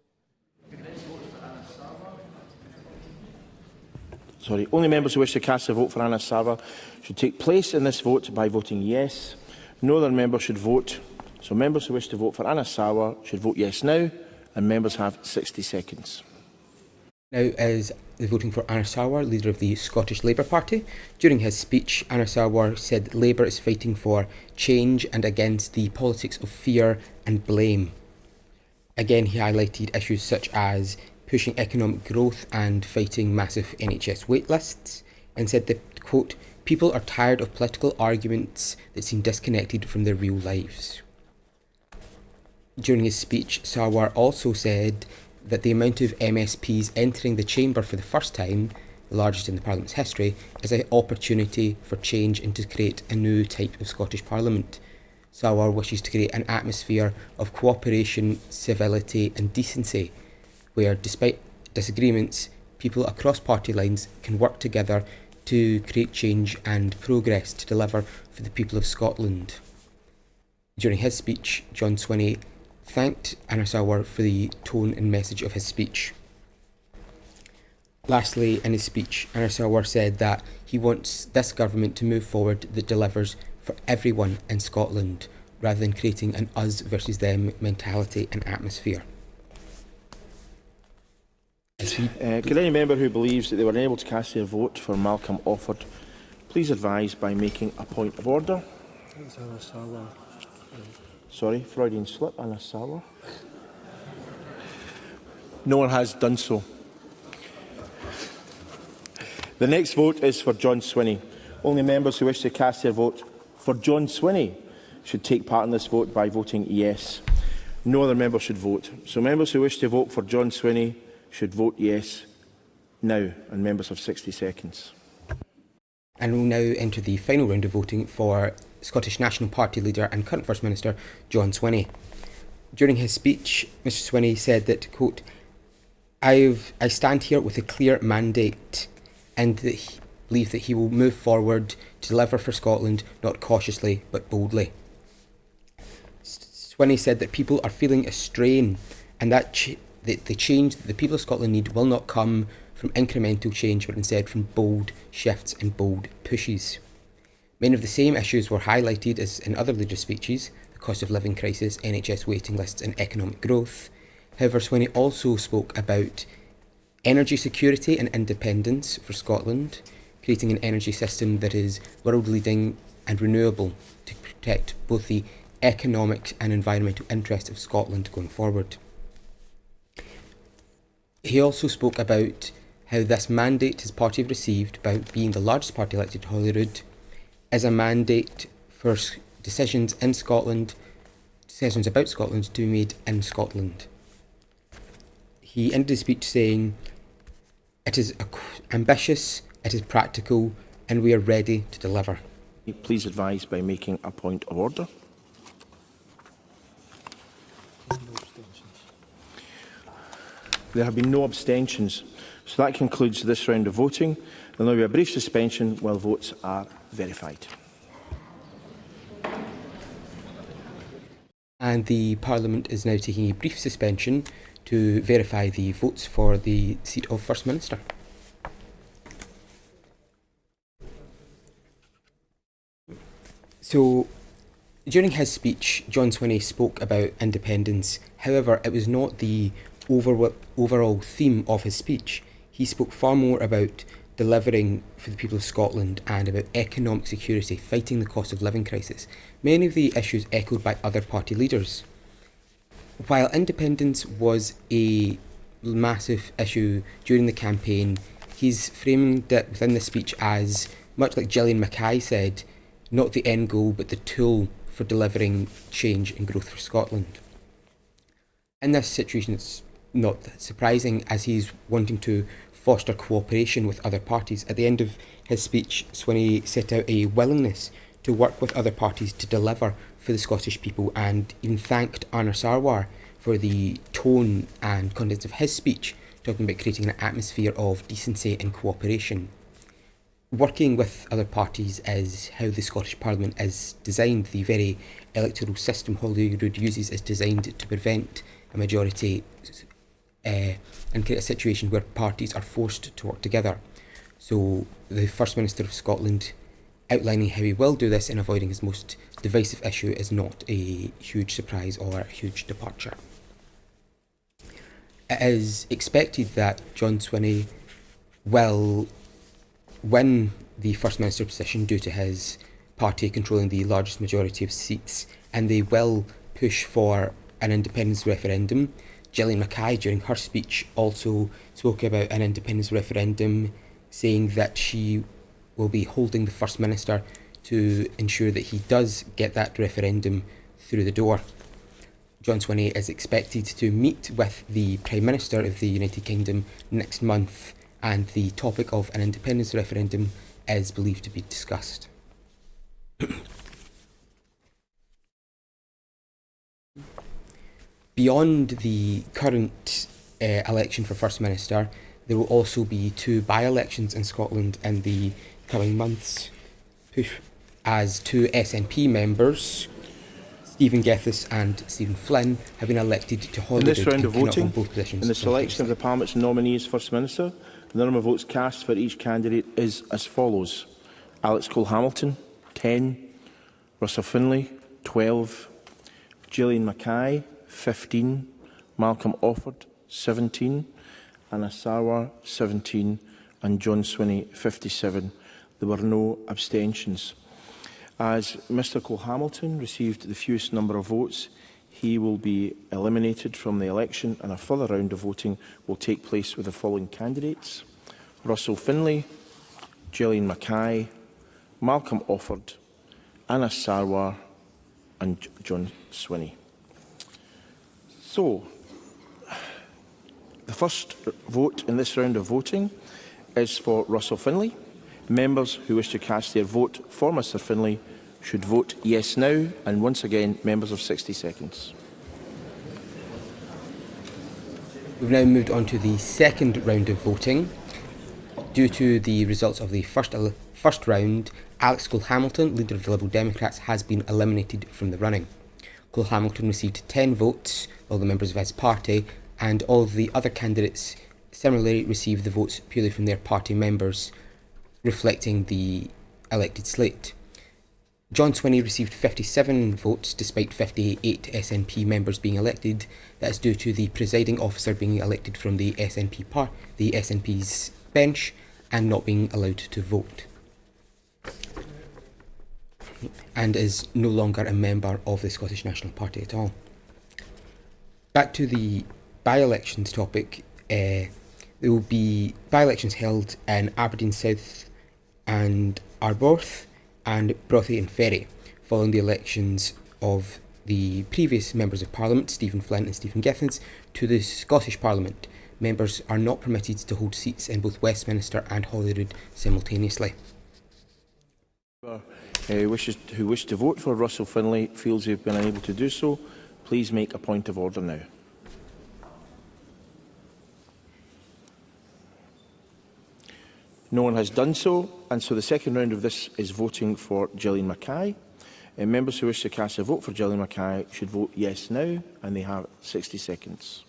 Only members who wish to cast a vote for Anna Sarwar should take place in this vote by voting yes. No other member should vote. So members who wish to vote for Anna Sarwar should vote yes now, and members have 60 seconds. Now is the voting for Anna Sarwar, leader of the Scottish Labour Party. During his speech, Anna Sarwar said that Labour is fighting for change and against the politics of fear and blame. Again, he highlighted issues such as pushing economic growth and fighting massive NHS wait lists, and said that, quote, people are tired of political arguments that seem disconnected from their real lives. During his speech, Sarwar also said that the amount of MSPs entering the chamber for the first time, the largest in the Parliament's history, is an opportunity for change and to create a new type of Scottish Parliament. Sarwar wishes to create an atmosphere of cooperation, civility and decency, where, despite disagreements, people across party lines can work together to create change and progress to deliver for the people of Scotland. During his speech, John Swinney thanked Anna Sarwar for the tone and message of his speech. Lastly, in his speech, Anna Sarwar said that he wants this government to move forward that delivers for everyone in Scotland, rather than creating an us versus them mentality and atmosphere. Could any member who believes that they were unable to cast their vote for Malcolm Offord please advise by making a point of order? Sorry, Freudian slip, Anna Sarwar. No one has done so. The next vote is for John Swinney. Only members who wish to cast their vote for John Swinney should take part in this vote by voting yes. No other member should vote. So members who wish to vote for John Swinney should vote yes now, and members have 60 seconds. And we'll now enter the final round of voting for Scottish National Party leader and current First Minister John Swinney. During his speech, Mr Swinney said that, quote, I stand here with a clear mandate, and that he believe that he will move forward to deliver for Scotland, not cautiously but boldly. Swinney said that people are feeling a strain, and that the change that the people of Scotland need will not come from incremental change, but instead from bold shifts and bold pushes. Many of the same issues were highlighted as in other leader speeches: the cost of living crisis, NHS waiting lists and economic growth. However, Swinney also spoke about energy security and independence for Scotland, creating an energy system that is world-leading and renewable to protect both the economic and environmental interests of Scotland going forward. He also spoke about how this mandate his party have received by being the largest party elected to Holyrood is a mandate for decisions in Scotland, decisions about Scotland to be made in Scotland. He ended his speech saying, "It is ambitious, it is practical, and we are ready to deliver." Please advise by making a point of order. There have been no abstentions, so that concludes this round of voting. There will now be a brief suspension while votes are verified. And the Parliament is now taking a brief suspension to verify the votes for the seat of First Minister. So, during his speech, John Swinney spoke about independence. However, it was not the overall theme of his speech. He spoke far more about delivering for the people of Scotland and about economic security, fighting the cost of living crisis, many of the issues echoed by other party leaders. While independence was a massive issue during the campaign, he's framed it within the speech as, much like Gillian Mackay said, not the end goal but the tool for delivering change and growth for Scotland. In this situation, it's not surprising, as he's wanting to foster cooperation with other parties. At the end of his speech, Swinney set out a willingness to work with other parties to deliver for the Scottish people, and even thanked Arna Sarwar for the tone and contents of his speech, talking about creating an atmosphere of decency and cooperation. Working with other parties is how the Scottish Parliament is designed. The very electoral system Holyrood uses is designed to prevent a majority and create a situation where parties are forced to work together. So the First Minister of Scotland outlining how he will do this and avoiding his most divisive issue is not a huge surprise or a huge departure. It is expected that John Swinney will win the First Minister position due to his party controlling the largest majority of seats, and they will push for an independence referendum. Gillian Mackay, during her speech, also spoke about an independence referendum, saying that she will be holding the First Minister to ensure that he does get that referendum through the door. John Swinney is expected to meet with the Prime Minister of the United Kingdom next month, and the topic of an independence referendum is believed to be discussed. Beyond the current election for First Minister, there will also be two by-elections in Scotland in the coming months, as two SNP members, Stephen Gethis and Stephen Flynn, have been elected to Holyrood. In this round of voting, both positions in the selection of the Parliament's nominee as First Minister, the number of votes cast for each candidate is as follows: Alex Cole-Hamilton, 10; Russell Finlay, 12; Gillian Mackay, 15; Malcolm Offord, 17; Anna Sarwar, 17; and John Swinney, 57. There were no abstentions. As Mr Cole-Hamilton received the fewest number of votes, he will be eliminated from the election, and a further round of voting will take place with the following candidates: Russell Finlay, Gillian Mackay, Malcolm Offord, Anna Sarwar and John Swinney. So, the first vote in this round of voting is for Russell Finlay. Members who wish to cast their vote for Mr Finlay should vote yes now, and once again, members of 60 seconds. We've now moved on to the second round of voting. Due to the results of the first round, Alex Cole-Hamilton, leader of the Liberal Democrats, has been eliminated from the running. Cole-Hamilton received 10 votes, all the members of his party, and all of the other candidates similarly received the votes purely from their party members, reflecting the elected slate. John Swinney received 57 votes despite 58 SNP members being elected. That is due to the presiding officer being elected from the SNP's bench and not being allowed to vote, and is no longer a member of the Scottish National Party at all. Back to the by-elections topic, there will be by-elections held in Aberdeen South and Arbroath, and Brothy and Ferry. following the elections of the previous members of Parliament, Stephen Flint and Stephen Giffens, to the Scottish Parliament. Members are not permitted to hold seats in both Westminster and Holyrood simultaneously. Who wish to vote for Russell Finlay feels they have been unable to do so, please make a point of order now. No one has done so, and so the second round of this is voting for Gillian Mackay. Members who wish to cast a vote for Gillian Mackay should vote yes now, and they have 60 seconds.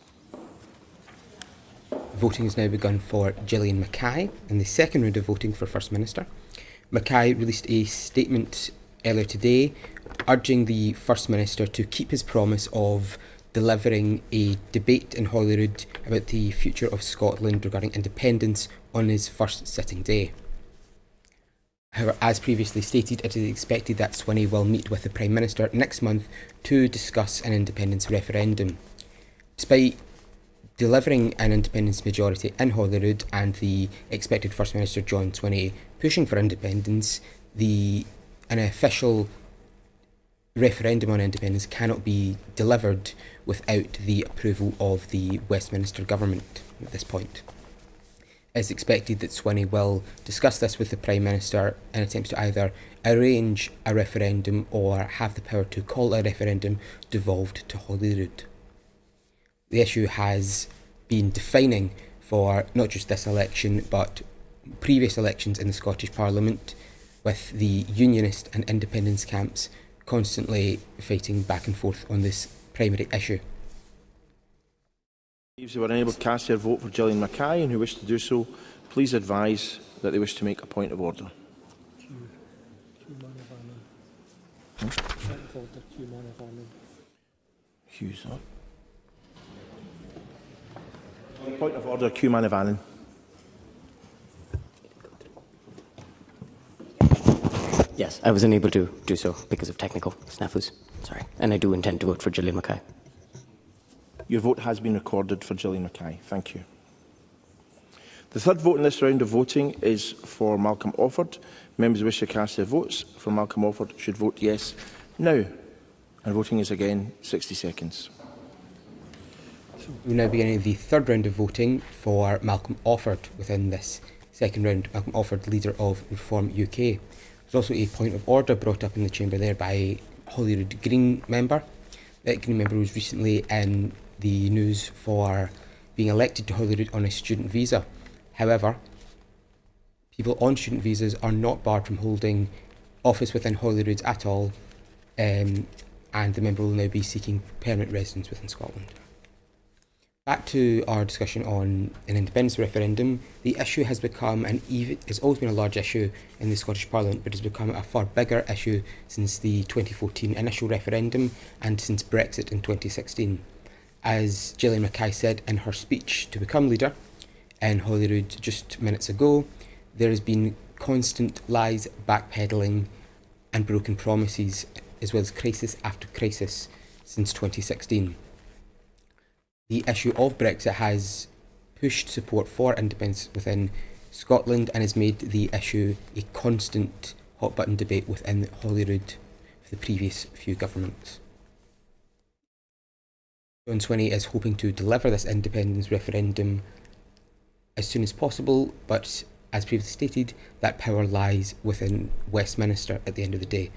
Voting has now begun for Gillian Mackay in the second round of voting for First Minister. Mackay released a statement earlier today urging the First Minister to keep his promise of delivering a debate in Holyrood about the future of Scotland regarding independence on his first sitting day. However, as previously stated, it is expected that Swinney will meet with the Prime Minister next month to discuss an independence referendum. Despite delivering an independence majority in Holyrood and the expected First Minister John Swinney pushing for independence, an official referendum on independence cannot be delivered without the approval of the Westminster government at this point. It is expected that Swinney will discuss this with the Prime Minister in attempts to either arrange a referendum or have the power to call a referendum devolved to Holyrood. The issue has been defining for not just this election but previous elections in the Scottish Parliament, with the Unionist and Independence camps constantly fighting back and forth on this primary issue. Those who are unable to cast their vote for Gillian Mackay and who wish to do so, please advise that they wish to make a point of order. Hughes. Point of order, Q Manavanan. Yes, I was unable to do so because of technical snafus. Sorry. And I do intend to vote for Gillian Mackay. Your vote has been recorded for Gillian Mackay. Thank you. The third vote in this round of voting is for Malcolm Offord. Members who wish to cast their votes for Malcolm Offord should vote yes now. And voting is again 60 seconds. We're now beginning the third round of voting for Malcolm Offord within this second round. Malcolm Offord, leader of Reform UK. There's also a point of order brought up in the chamber there by a Holyrood Green member. That Green member was recently in the news for being elected to Holyrood on a student visa. However, people on student visas are not barred from holding office within Holyrood at all, and the member will now be seeking permanent residence within Scotland. Back to our discussion on an independence referendum. The issue has become it's always been a large issue in the Scottish Parliament, but has become a far bigger issue since the 2014 initial referendum and since Brexit in 2016. As Gillian Mackay said in her speech to become leader in Holyrood just minutes ago, there has been constant lies, backpedalling and broken promises, as well as crisis after crisis since 2016. The issue of Brexit has pushed support for independence within Scotland and has made the issue a constant hot-button debate within Holyrood for the previous few governments. John Swinney is hoping to deliver this independence referendum as soon as possible, but as previously stated, that power lies within Westminster at the end of the day.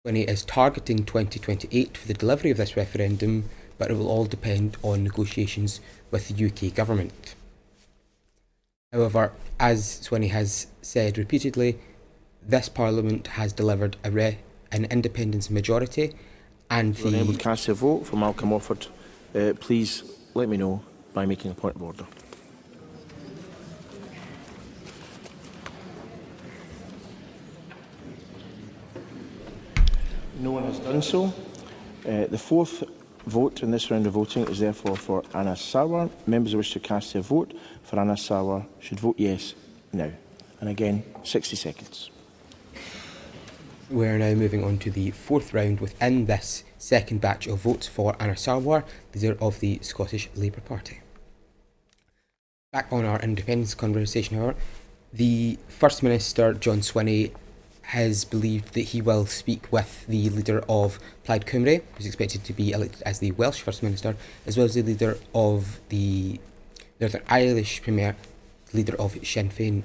Swinney is targeting 2028 for the delivery of this referendum, but it will all depend on negotiations with the UK government. However, as Swinney has said repeatedly, this Parliament has delivered an independence majority, and the... Unable to cast a vote for Malcolm Offord, please let me know by making a point of order. No one has done so. The fourth vote in this round of voting is therefore for Anna Sarwar. Members who wish to cast their vote for Anna Sarwar should vote yes now. And again, 60 seconds. We're now moving on to the fourth round within this second batch of votes for Anna Sarwar, leader of the Scottish Labour Party. Back on our independence conversation, however, the First Minister, John Swinney, has believed that he will speak with the leader of Plaid Cymru, who's expected to be elected as the Welsh First Minister, as well as the leader of the Northern Irish Premier, leader of Sinn Féin.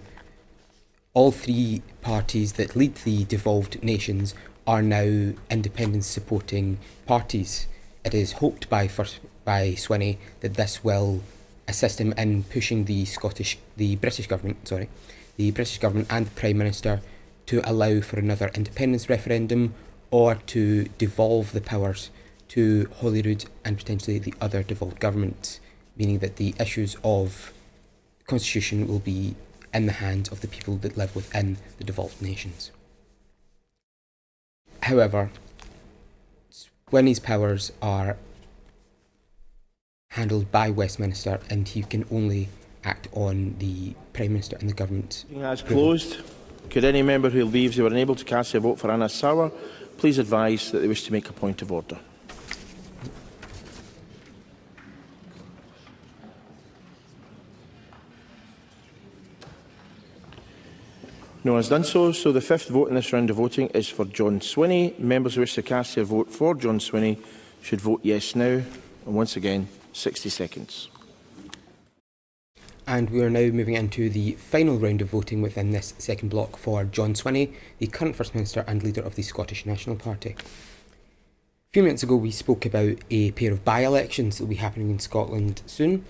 All three parties that lead the devolved nations are now independence-supporting parties. It is hoped by Swinney that this will assist him in pushing the British government and the Prime Minister to allow for another independence referendum, or to devolve the powers to Holyrood and potentially the other devolved governments, meaning that the issues of constitution will be in the hands of the people that live within the devolved nations. However, Swinney's powers are handled by Westminster, and he can only act on the Prime Minister and the government. That's closed. Could any member who leaves who are unable to cast their vote for Anna Sauer please advise that they wish to make a point of order? No one has done so, so the fifth vote in this round of voting is for John Swinney. Members who wish to cast their vote for John Swinney should vote yes now. And once again, 60 seconds. And we are now moving into the final round of voting within this second block for John Swinney, the current First Minister and leader of the Scottish National Party. A few minutes ago we spoke about a pair of by-elections that will be happening in Scotland soon,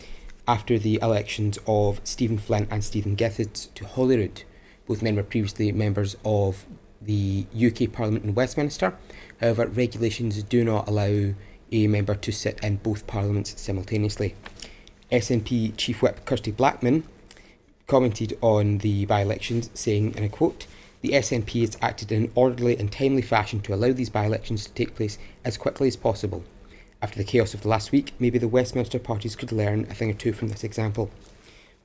after the elections of Stephen Flint and Stephen Githens to Holyrood. Both men were previously members of the UK Parliament in Westminster. However, regulations do not allow a member to sit in both parliaments simultaneously. SNP Chief Whip Kirsty Blackman commented on the by-elections, saying, and I quote, "The SNP has acted in an orderly and timely fashion to allow these by-elections to take place as quickly as possible. After the chaos of the last week, maybe the Westminster parties could learn a thing or two from this example.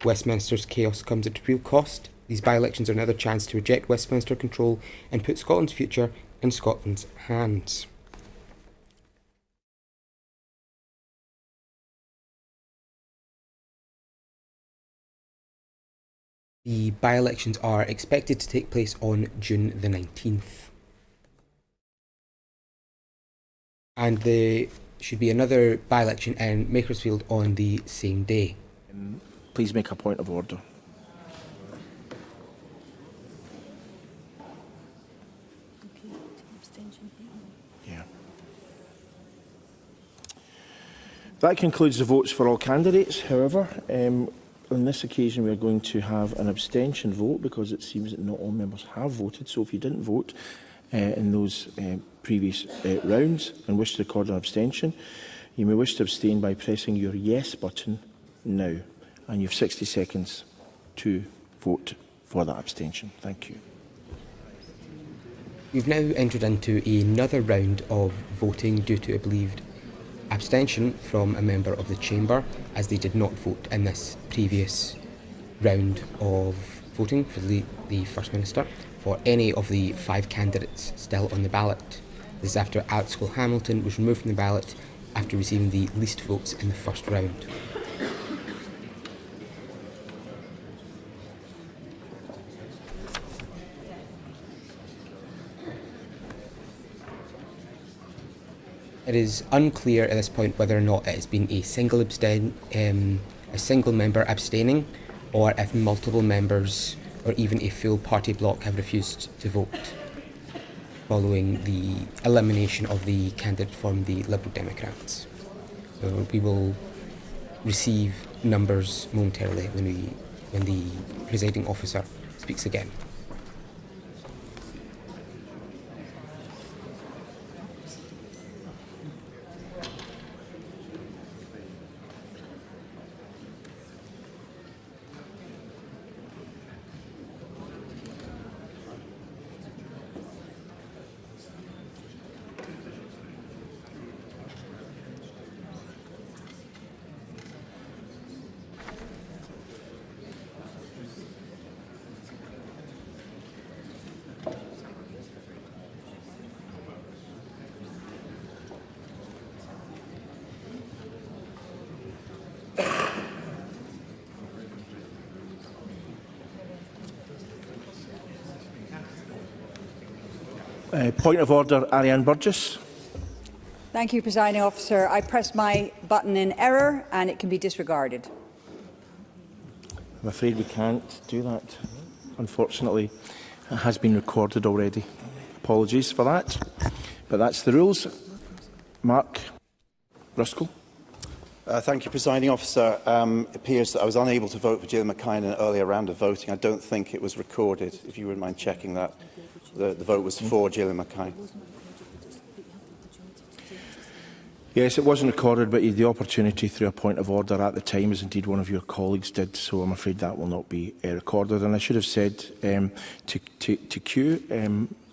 Westminster's chaos comes at real cost. These by-elections are another chance to reject Westminster control and put Scotland's future in Scotland's hands." The by-elections are expected to take place on June the 19th. And there should be another by-election in Makersfield on the same day. Please make a point of order. Yeah. That concludes the votes for all candidates. However, on this occasion we are going to have an abstention vote, because it seems that not all members have voted. So if you didn't vote in those previous rounds and wish to record an abstention, you may wish to abstain by pressing your yes button now. And you have 60 seconds to vote for that abstention. Thank you. We've now entered into another round of voting due to a believed abstention from a member of the Chamber, as they did not vote in this previous round of voting for the First Minister for any of the 5 candidates still on the ballot. This is after Alex Cole-Hamilton was removed from the ballot after receiving the least votes in the first round. It is unclear at this point whether or not it has been a single member abstaining, or if multiple members or even a full party bloc have refused to vote following the elimination of the candidate from the Liberal Democrats. So we will receive numbers momentarily when the presiding officer speaks again. Point of order, Ariane Burgess. Thank you, Presiding Officer. I pressed my button in error and it can be disregarded. I'm afraid we can't do that. Unfortunately, it has been recorded already. Apologies for that. But that's the rules. Mark Ruskell. Thank you, Presiding Officer. It appears that I was unable to vote for Gillian Mackay in an earlier round of voting. I don't think it was recorded, if you wouldn't mind checking that. The vote was for Gillian Mackay. Yes, it wasn't recorded, but you had the opportunity through a point of order at the time, as indeed one of your colleagues did, so I'm afraid that will not be recorded. And I should have said to Q,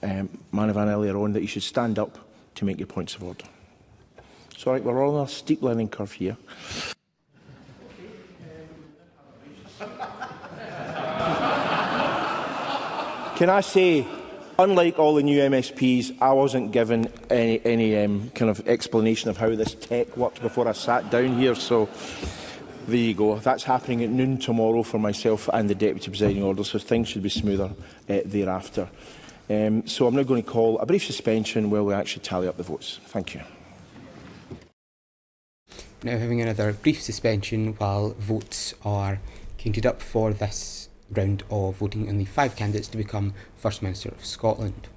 Manavan earlier on, that you should stand up to make your points of order. So, right, we're all on a steep learning curve here. Can I say, unlike all the new MSPs, I wasn't given any kind of explanation of how this tech worked before I sat down here, so there you go. That's happening at noon tomorrow for myself and the Deputy Presiding Officer, so things should be smoother thereafter. So I'm now going to call a brief suspension while we actually tally up the votes. Thank you. Now having another brief suspension while votes are counted up for this round of voting on the 5 candidates to become First Minister of Scotland.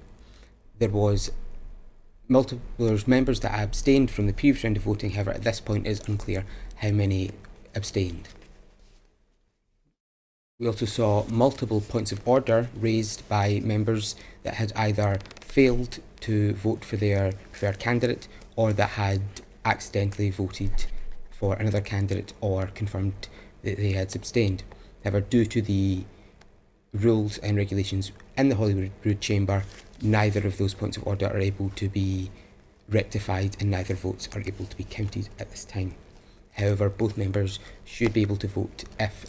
There was members that abstained from the previous round of voting, however at this point it is unclear how many abstained. We also saw multiple points of order raised by members that had either failed to vote for their preferred candidate or that had accidentally voted for another candidate or confirmed that they had abstained. However, due to the rules and regulations in the Holyrood Chamber, neither of those points of order are able to be rectified and neither votes are able to be counted at this time. However, both members should be able to vote if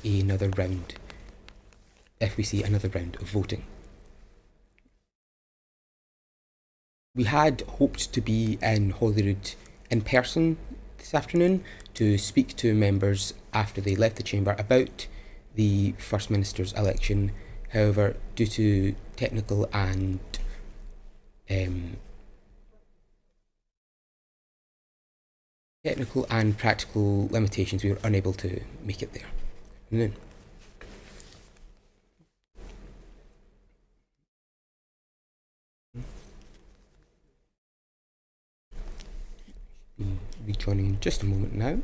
we see another round of voting. We had hoped to be in Holyrood in person this afternoon to speak to members after they left the chamber about the First Minister's election. However, due to technical and practical limitations, we were unable to make it there. And then rejoining in just a moment now.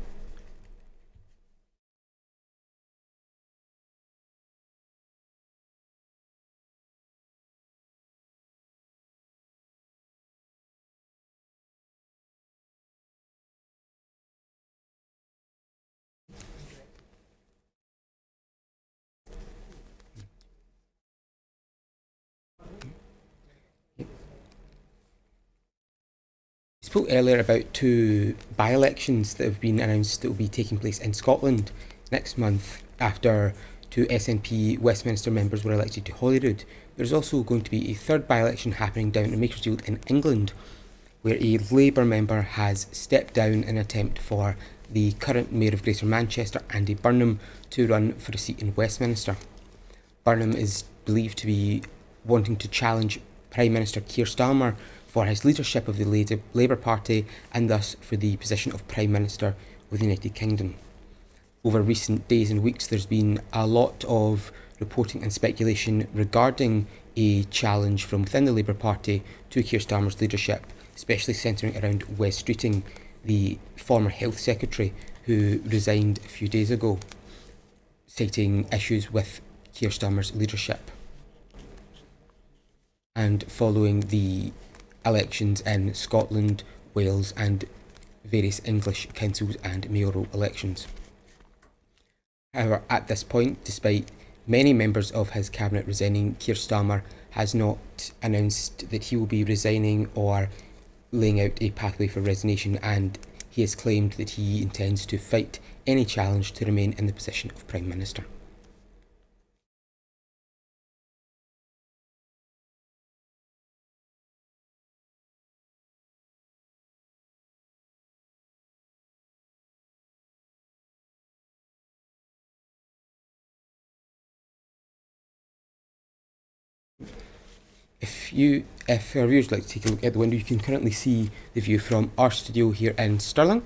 We spoke earlier about 2 by-elections that have been announced that will be taking place in Scotland next month after 2 SNP Westminster members were elected to Holyrood. There's also going to be a 3rd by-election happening down in Makersfield in England, where a Labour member has stepped down in an attempt for the current Mayor of Greater Manchester, Andy Burnham, to run for a seat in Westminster. Burnham is believed to be wanting to challenge Prime Minister Keir Starmer for his leadership of the Labour Party and thus for the position of Prime Minister of the United Kingdom. Over recent days and weeks there's been a lot of reporting and speculation regarding a challenge from within the Labour Party to Keir Starmer's leadership, especially centring around Wes Streeting, the former Health Secretary who resigned a few days ago, citing issues with Keir Starmer's leadership. And following the elections in Scotland, Wales and various English councils and mayoral elections. However, at this point, despite many members of his cabinet resigning, Keir Starmer has not announced that he will be resigning or laying out a pathway for resignation, and he has claimed that he intends to fight any challenge to remain in the position of Prime Minister. If our viewers would like to take a look at the window, you can currently see the view from our studio here in Stirling.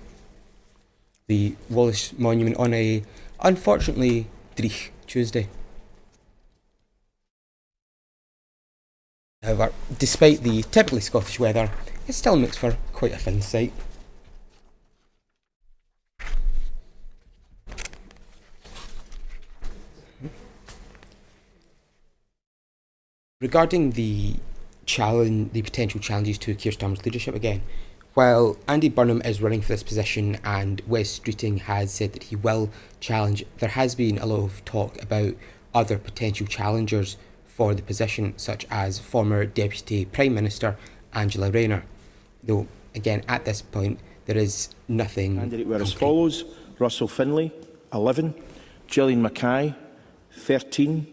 The Wallace Monument on a, unfortunately, dreich Tuesday. However, despite the typically Scottish weather, it still makes for quite a fine sight. Regarding the potential challenges to Keir Starmer's leadership again, while Andy Burnham is running for this position and Wes Streeting has said that he will challenge, there has been a lot of talk about other potential challengers for the position, such as former Deputy Prime Minister Angela Rayner. Though, again, at this point, there is nothing. Candidate were as follows: Russell Finlay, 11; Gillian Mackay, 13;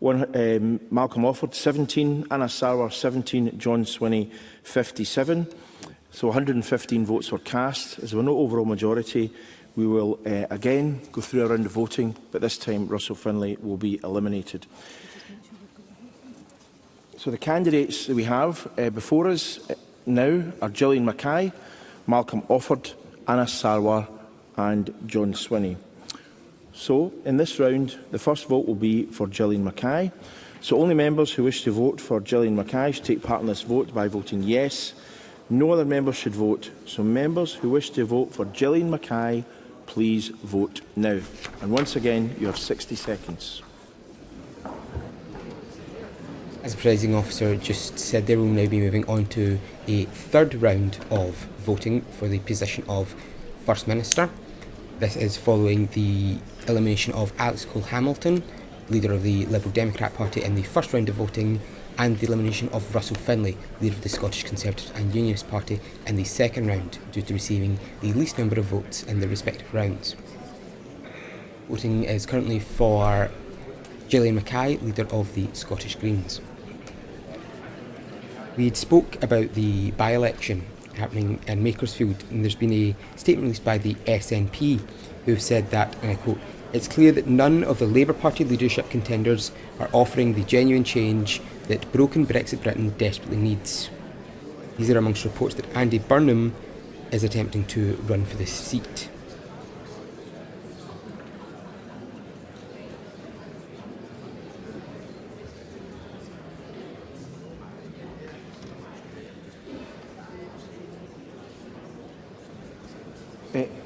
Malcolm Offord, 17; Anna Sarwar, 17; John Swinney, 57. So 115 votes were cast. As there were no overall majority, we will again go through a round of voting, but this time Russell Finlay will be eliminated. So the candidates that we have before us now are Gillian Mackay, Malcolm Offord, Anna Sarwar and John Swinney. So in this round, the first vote will be for Gillian Mackay. So only members who wish to vote for Gillian Mackay should take part in this vote by voting yes. No other members should vote. So members who wish to vote for Gillian Mackay, please vote now. And once again, you have 60 seconds. As the presiding officer just said, they will now be moving on to a third round of voting for the position of First Minister. This is following the elimination of Alex Cole-Hamilton, leader of the Liberal Democrat Party, in the first round of voting, and the elimination of Russell Finlay, leader of the Scottish Conservative and Unionist Party, in the second round, due to receiving the least number of votes in the respective rounds. Voting is currently for Gillian Mackay, leader of the Scottish Greens. We had spoke about the by-election happening in Makersfield, and there's been a statement released by the SNP who have said that, and I quote, "It's clear that none of the Labour Party leadership contenders are offering the genuine change that broken Brexit Britain desperately needs." These are amongst reports that Andy Burnham is attempting to run for this seat.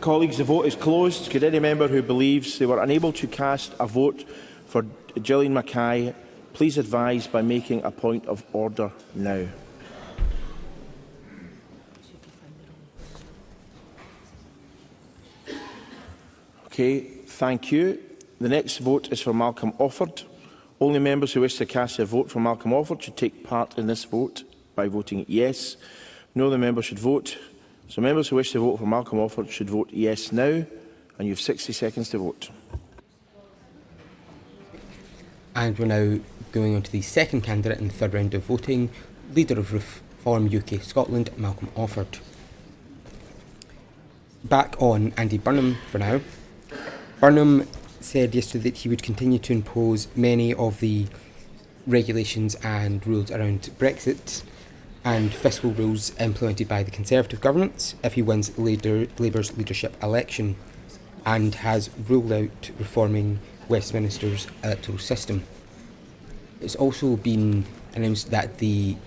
Colleagues, the vote is closed. Could any member who believes they were unable to cast a vote for Gillian Mackay please advise by making a point of order now? Okay, thank you. The next vote is for Malcolm Offord. Only members who wish to cast a vote for Malcolm Offord should take part in this vote by voting yes. No other member should vote. So members who wish to vote for Malcolm Offord should vote yes now, and you have 60 seconds to vote. And we're now going on to the second candidate in the third round of voting, leader of Reform UK Scotland, Malcolm Offord. Back on Andy Burnham for now. Burnham said yesterday that he would continue to impose many of the regulations and rules around Brexit and fiscal rules implemented by the Conservative governments if he wins Labour's leadership election, and has ruled out reforming Westminster's electoral system. It's also been announced that the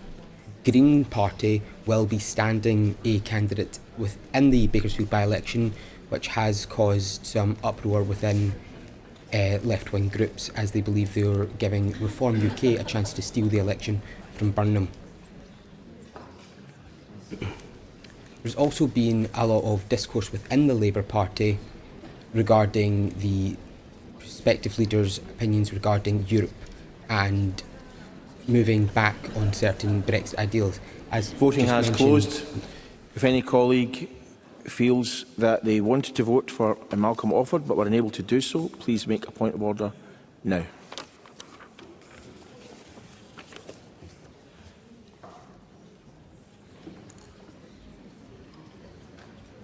Green Party will be standing a candidate within the Bakersfield by-election, which has caused some uproar within left-wing groups, as they believe they are giving Reform UK a chance to steal the election from Burnham. There's also been a lot of discourse within the Labour Party regarding the prospective leaders' opinions regarding Europe and moving back on certain Brexit ideals. As voting has closed. If any colleague feels that they wanted to vote for Malcolm Offord but were unable to do so, please make a point of order now.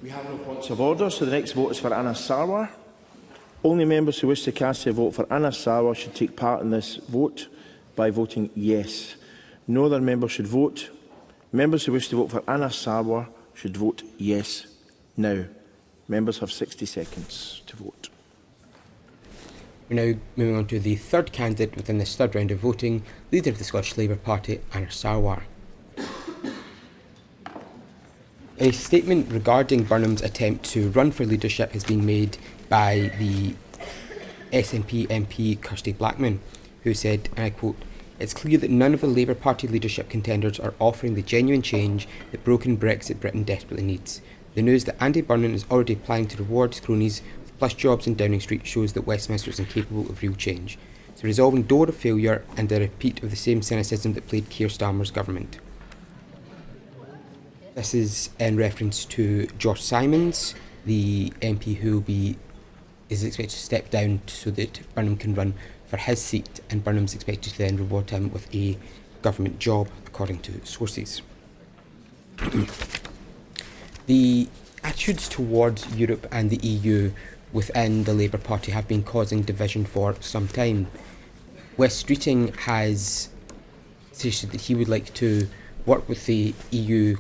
We have no points of order, so the next vote is for Anna Sarwar. Only members who wish to cast their vote for Anna Sarwar should take part in this vote by voting yes. No other member should vote. Members who wish to vote for Anna Sarwar should vote yes now. Members have 60 seconds to vote. We're now moving on to the third candidate within this third round of voting, leader of the Scottish Labour Party, Anna Sarwar. A statement regarding Burnham's attempt to run for leadership has been made by the SNP MP Kirsty Blackman, who said, and I quote, "It's clear that none of the Labour Party leadership contenders are offering the genuine change that broken Brexit Britain desperately needs. The news that Andy Burnham is already planning to reward his cronies with plush jobs in Downing Street shows that Westminster is incapable of real change. It's a resolving door of failure and a repeat of the same cynicism that plagued Keir Starmer's government." This is in reference to George Simons, the MP who is expected to step down so that Burnham can run for his seat, and Burnham's expected to then reward him with a government job, according to sources. The attitudes towards Europe and the EU within the Labour Party have been causing division for some time. Wes Streeting has suggested that he would like to work with the EU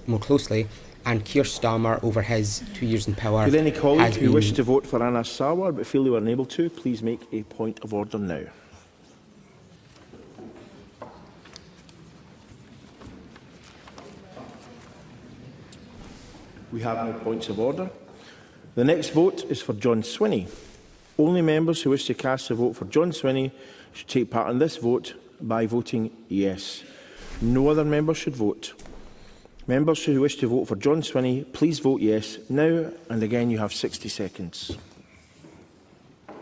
more closely, and Keir Starmer, over his 2 years in power, Could any colleague who wish to vote for Anna Sarwar but feel they were unable to, please make a point of order now. We have no points of order. The next vote is for John Swinney. Only members who wish to cast a vote for John Swinney should take part in this vote by voting yes. No other member should vote. Members who wish to vote for John Swinney, please vote yes now, and again you have 60 seconds.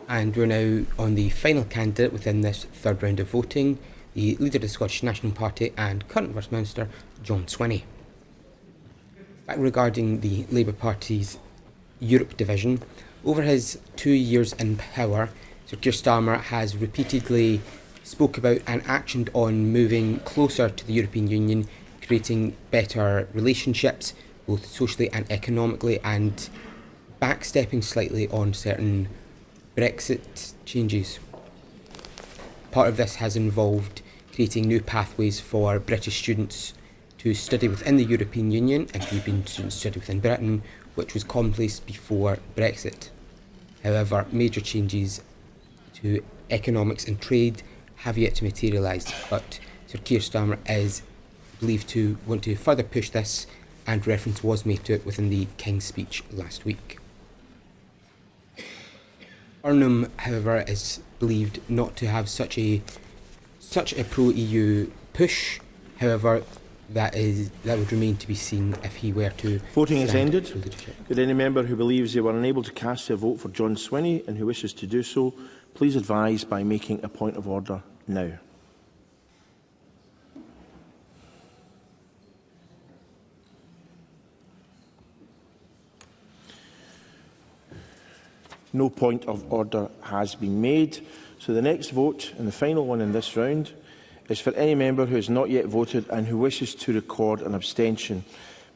And we're now on the final candidate within this third round of voting, the leader of the Scottish National Party and current First Minister, John Swinney. Back regarding the Labour Party's Europe division, over his 2 years in power, Sir Keir Starmer has repeatedly spoke about and actioned on moving closer to the European Union, creating better relationships, both socially and economically, and backstepping slightly on certain Brexit changes. Part of this has involved creating new pathways for British students to study within the European Union and European students study within Britain, which was commonplace before Brexit. However, major changes to economics and trade have yet to materialise, but Sir Keir Starmer is believed to want to further push this, and reference was made to it within the King's speech last week. Burnham, however, is believed not to have such a pro-EU push. However, that would remain to be seen if he were to. Voting is ended. Could any member who believes they were unable to cast their vote for John Swinney and who wishes to do so, please advise by making a point of order now. No point of order has been made. So the next vote, and the final one in this round, is for any member who has not yet voted and who wishes to record an abstention.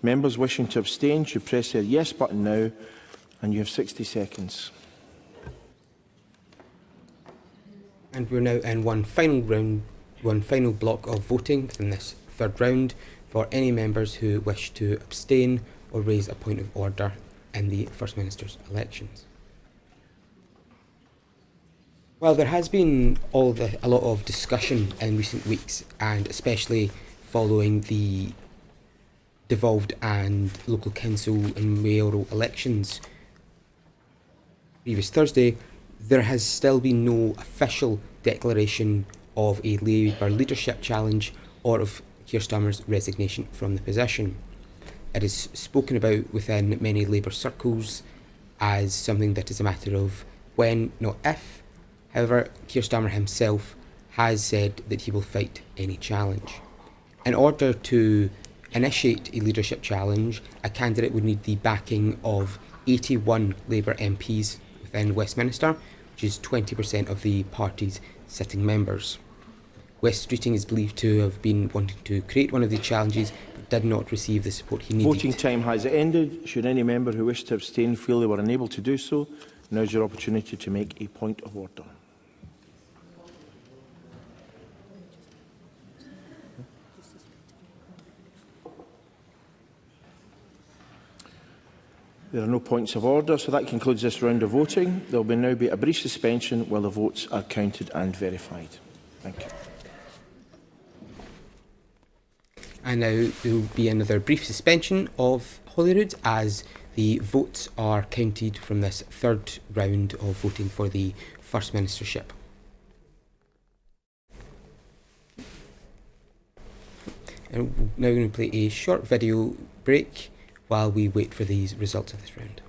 Members wishing to abstain should press their yes button now, and you have 60 seconds. And we're now in one final block of voting within this third round for any members who wish to abstain or raise a point of order in the First Minister's elections. Well, there has been a lot of discussion in recent weeks, and especially following the devolved and local council and mayoral elections previous Thursday. There has still been no official declaration of a Labour leadership challenge or of Keir Starmer's resignation from the position. It is spoken about within many Labour circles as something that is a matter of when, not if. However, Keir Starmer himself has said that he will fight any challenge. In order to initiate a leadership challenge, a candidate would need the backing of 81 Labour MPs within Westminster, which is 20% of the party's sitting members. Wes Streeting is believed to have been wanting to create one of these challenges, but did not receive the support he needed. Voting time has ended. Should any member who wished to abstain feel they were unable to do so, now is your opportunity to make a point of order. There are no points of order, so that concludes this round of voting. There will now be a brief suspension while the votes are counted and verified. Thank you. And now there will be another brief suspension of Holyrood as the votes are counted from this third round of voting for the First Ministership. And we're now going to play a short video break while we wait for these results of this round.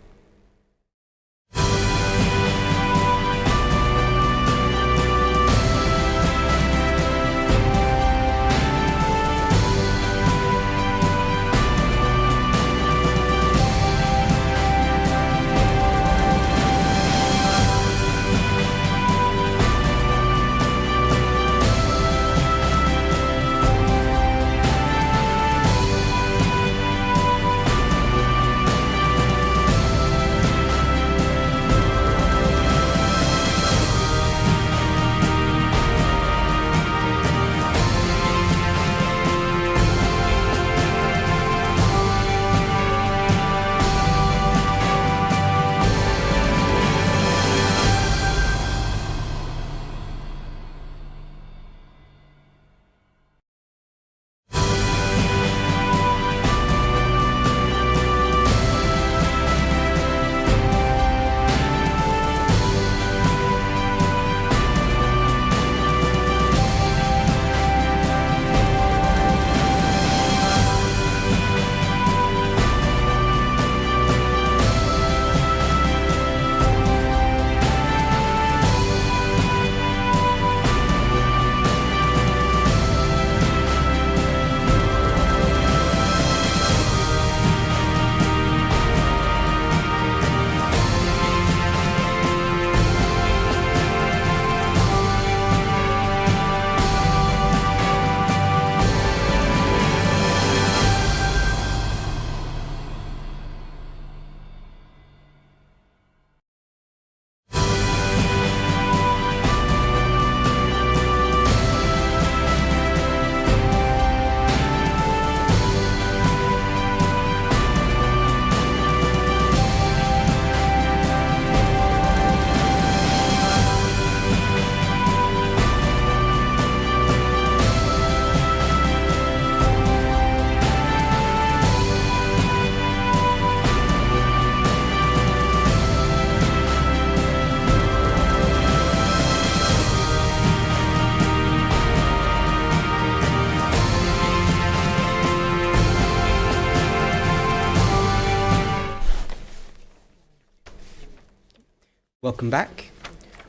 Welcome back.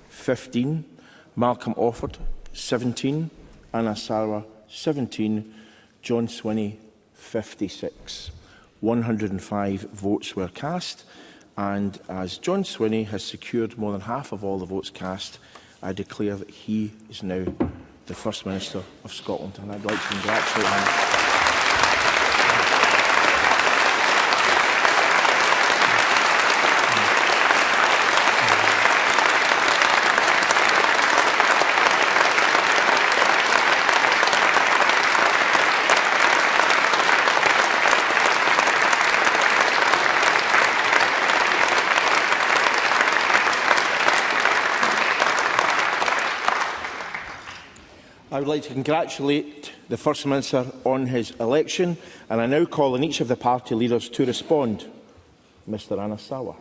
15. Malcolm Offord, 17. Anna Sarwar, 17. John Swinney, 56. 105 votes were cast, and as John Swinney has secured more than half of all the votes cast, I declare that he is now the First Minister of Scotland, and I'd like to congratulate him. I would like to congratulate the First Minister on his election, and I now call on each of the party leaders to respond. Mr Anas Sarwar.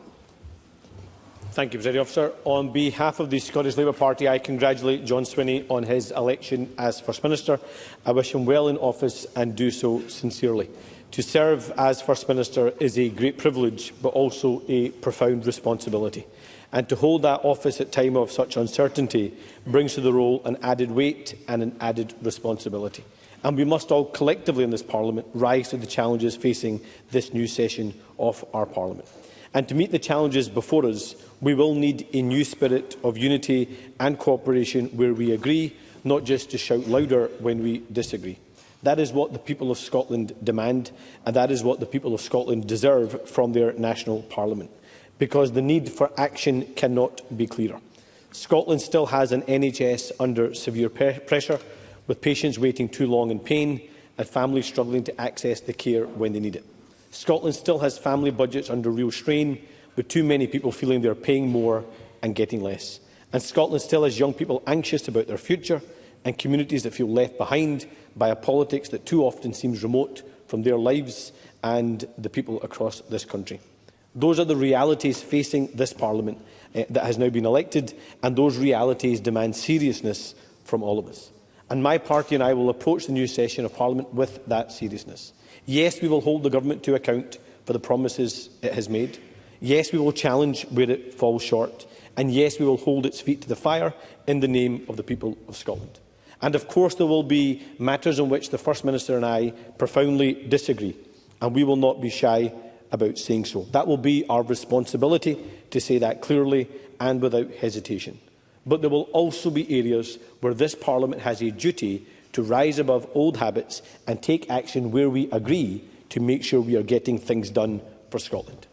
Thank you, Presiding Officer. On behalf of the Scottish Labour Party, I congratulate John Swinney on his election as First Minister. I wish him well in office and do so sincerely. To serve as First Minister is a great privilege, but also a profound responsibility. And to hold that office at a time of such uncertainty brings to the role an added weight and an added responsibility. And we must all collectively in this Parliament rise to the challenges facing this new session of our Parliament. And to meet the challenges before us, we will need a new spirit of unity and cooperation where we agree, not just to shout louder when we disagree. That is what the people of Scotland demand, and that is what the people of Scotland deserve from their national Parliament. Because the need for action cannot be clearer. Scotland still has an NHS under severe pressure, with patients waiting too long in pain and families struggling to access the care when they need it. Scotland still has family budgets under real strain, with too many people feeling they are paying more and getting less. And Scotland still has young people anxious about their future and communities that feel left behind by a politics that too often seems remote from their lives and the people across this country. Those are the realities facing this Parliament that has now been elected, and those realities demand seriousness from all of us. And my party and I will approach the new session of Parliament with that seriousness. Yes, we will hold the Government to account for the promises it has made. Yes, we will challenge where it falls short. And yes, we will hold its feet to the fire in the name of the people of Scotland. And of course there will be matters on which the First Minister and I profoundly disagree, and we will not be shy about saying so. That will be our responsibility to say that clearly and without hesitation. But there will also be areas where this Parliament has a duty to rise above old habits and take action where we agree to make sure we are getting things done for Scotland.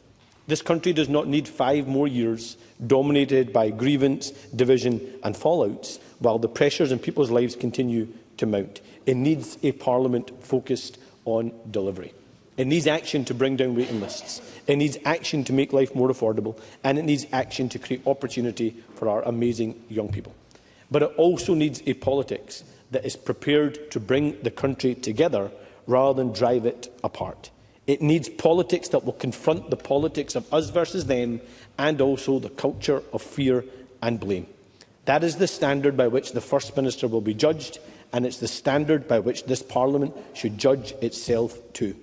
This country does not need 5 more years dominated by grievance, division and fallouts, while the pressures in people's lives continue to mount. It needs a Parliament focused on delivery. It needs action to bring down waiting lists. It needs action to make life more affordable, and it needs action to create opportunity for our amazing young people. But it also needs a politics that is prepared to bring the country together rather than drive it apart. It needs politics that will confront the politics of us versus them, and also the culture of fear and blame. That is the standard by which the First Minister will be judged, and it's the standard by which this Parliament should judge itself too.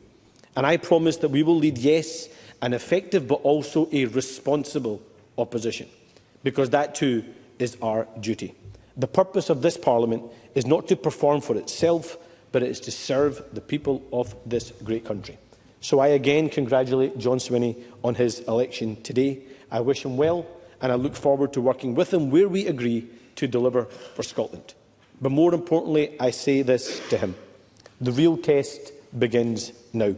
And I promise that we will lead, yes, an effective but also a responsible opposition, because that too is our duty. The purpose of this Parliament is not to perform for itself, but it is to serve the people of this great country. So I again congratulate John Swinney on his election today. I wish him well, and I look forward to working with him where we agree to deliver for Scotland. But more importantly, I say this to him: the real test begins now.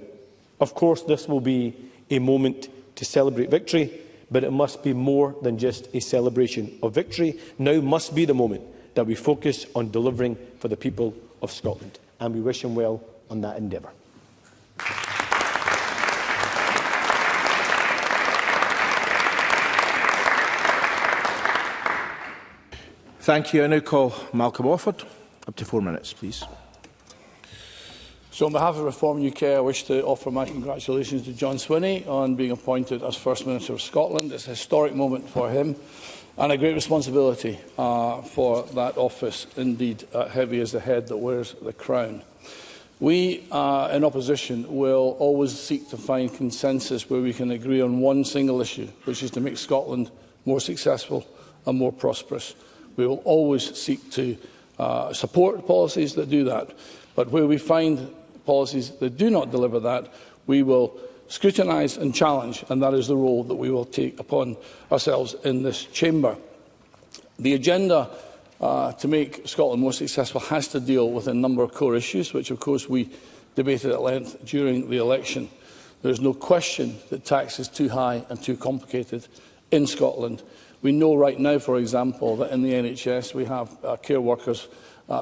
Of course, this will be a moment to celebrate victory, but it must be more than just a celebration of victory. Now must be the moment that we focus on delivering for the people of Scotland, and we wish him well on that endeavour. Thank you. I now call Malcolm Offord. Up to 4 minutes, please. So on behalf of Reform UK, I wish to offer my congratulations to John Swinney on being appointed as First Minister of Scotland. It's a historic moment for him and a great responsibility for that office. Indeed, heavy is the head that wears the crown. We in opposition will always seek to find consensus where we can agree on one single issue, which is to make Scotland more successful and more prosperous. We will always seek to support policies that do that. But where we find policies that do not deliver that, we will scrutinise and challenge, and that is the role that we will take upon ourselves in this chamber. The agenda to make Scotland more successful has to deal with a number of core issues, which of course we debated at length during the election. There is no question that tax is too high and too complicated in Scotland. We know right now, for example, that in the NHS we have care workers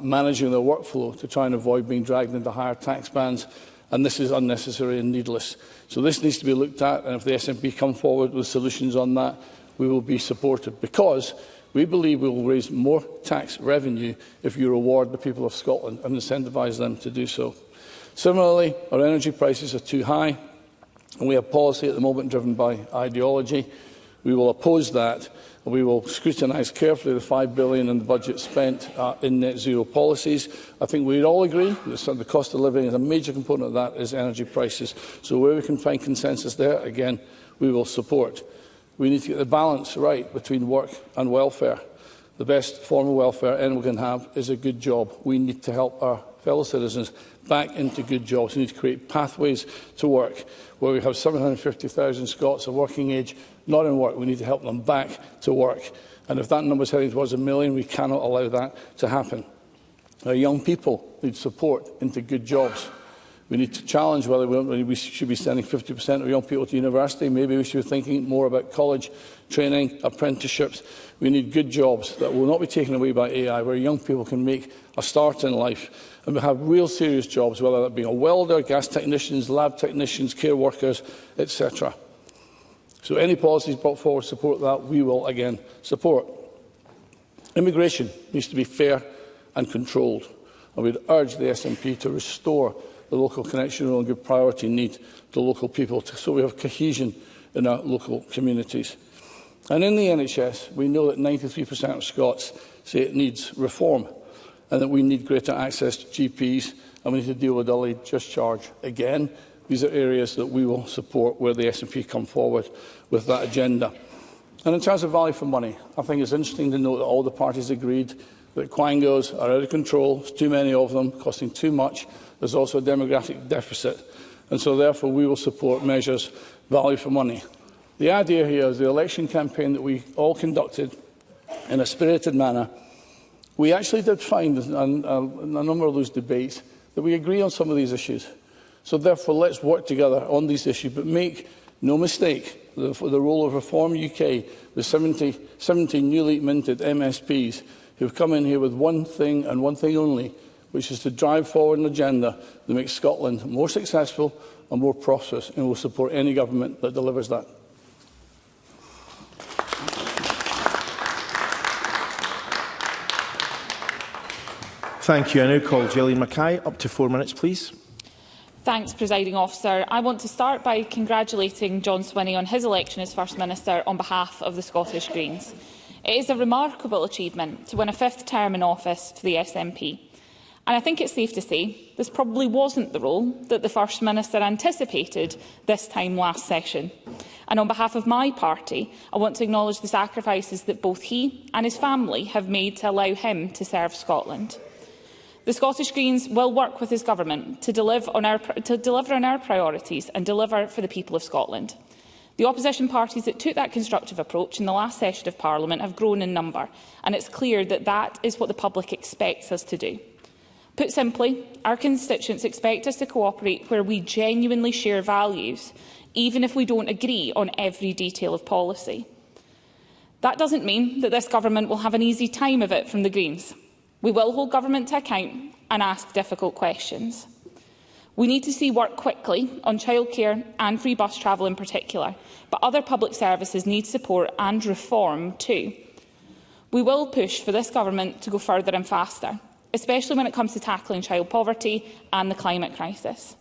managing their workflow to try and avoid being dragged into higher tax bands, and this is unnecessary and needless. So this needs to be looked at, and if the SNP come forward with solutions on that, we will be supportive, because we believe we will raise more tax revenue if you reward the people of Scotland and incentivise them to do so. Similarly, our energy prices are too high, and we have policy at the moment driven by ideology. We will oppose that. We will scrutinise carefully the £5 billion in the budget spent in net zero policies. I think we'd all agree that the cost of living is a major component of that is energy prices. So where we can find consensus there, again, we will support. We need to get the balance right between work and welfare. The best form of welfare anyone can have is a good job. We need to help our fellow citizens back into good jobs. We need to create pathways to work. Where we have 750,000 Scots of working age not in work, we need to help them back to work. And if that number is heading towards 1 million, we cannot allow that to happen. Our young people need support into good jobs. We need to challenge whether we should be sending 50% of young people to university. Maybe we should be thinking more about college training, apprenticeships. We need good jobs that will not be taken away by AI, where young people can make a start in life and we have real serious jobs, whether that be a welder, gas technicians, lab technicians, care workers, etc. So any policies brought forward to support that, we will again support. Immigration needs to be fair and controlled. I would urge the SNP to restore the local connection rule and give priority need to local people so we have cohesion in our local communities. And in the NHS, we know that 93% of Scots say it needs reform and that we need greater access to GPs and we need to deal with early discharge again. These are areas that we will support where the SNP come forward with that agenda. And in terms of value for money, I think it's interesting to note that all the parties agreed that quangos are out of control, there's too many of them, costing too much. There's also a demographic deficit, and so therefore we will support measures value for money. The idea here is the election campaign that we all conducted in a spirited manner. We actually did find in a number of those debates that we agree on some of these issues. So therefore let's work together on these issues, but make no mistake, the role of Reform UK, the 70 newly minted MSPs who have come in here with one thing and one thing only, which is to drive forward an agenda that makes Scotland more successful and more prosperous, and will support any government that delivers that. Thank you. I now call Gillian Mackay. Up to 4 minutes, please. Thanks, Presiding Officer. I want to start by congratulating John Swinney on his election as First Minister on behalf of the Scottish Greens. It is a remarkable achievement to win a fifth term in office for the SNP. And I think it's safe to say this probably wasn't the role that the First Minister anticipated this time last session. And on behalf of my party, I want to acknowledge the sacrifices that both he and his family have made to allow him to serve Scotland. The Scottish Greens will work with his government to deliver on our priorities and deliver for the people of Scotland. The opposition parties that took that constructive approach in the last session of Parliament have grown in number, and it's clear that that is what the public expects us to do. Put simply, our constituents expect us to cooperate where we genuinely share values, even if we don't agree on every detail of policy. That doesn't mean that this government will have an easy time of it from the Greens. We will hold government to account and ask difficult questions. We need to see work quickly on childcare and free bus travel in particular, but other public services need support and reform too. We will push for this government to go further and faster, especially when it comes to tackling child poverty and the climate crisis.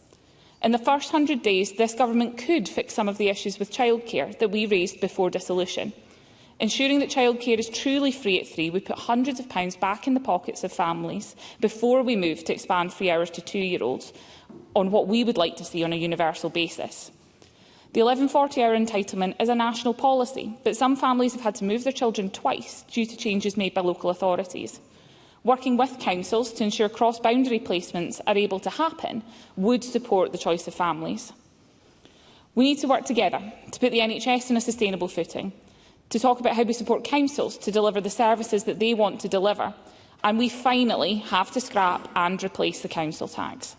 In the first 100 days, this government could fix some of the issues with childcare that we raised before dissolution. Ensuring that childcare is truly free at 3 would put hundreds of pounds back in the pockets of families before we move to expand free hours to 2-year-olds on what we would like to see on a universal basis. The 1140-hour entitlement is a national policy, but some families have had to move their children twice due to changes made by local authorities. Working with councils to ensure cross-boundary placements are able to happen would support the choice of families. We need to work together to put the NHS on a sustainable footing, to talk about how we support councils to deliver the services that they want to deliver, and we finally have to scrap and replace the council tax.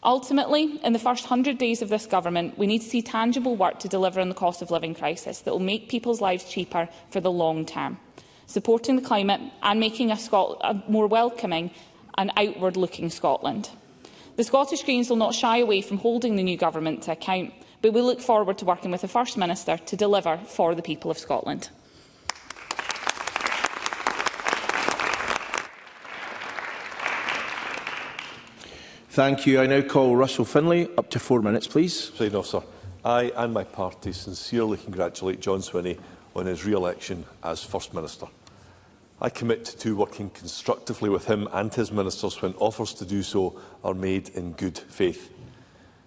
Ultimately, in the first 100 days of this government, we need to see tangible work to deliver on the cost of living crisis that will make people's lives cheaper for the long term, supporting the climate and making a more welcoming and outward-looking Scotland. The Scottish Greens will not shy away from holding the new government to account, but we look forward to working with the First Minister to deliver for the people of Scotland. Thank you. I now call Russell Finlay. Up to 4 minutes, please. Presiding Officer, I and my party sincerely congratulate John Swinney on his re-election as First Minister. I commit to working constructively with him and his ministers when offers to do so are made in good faith.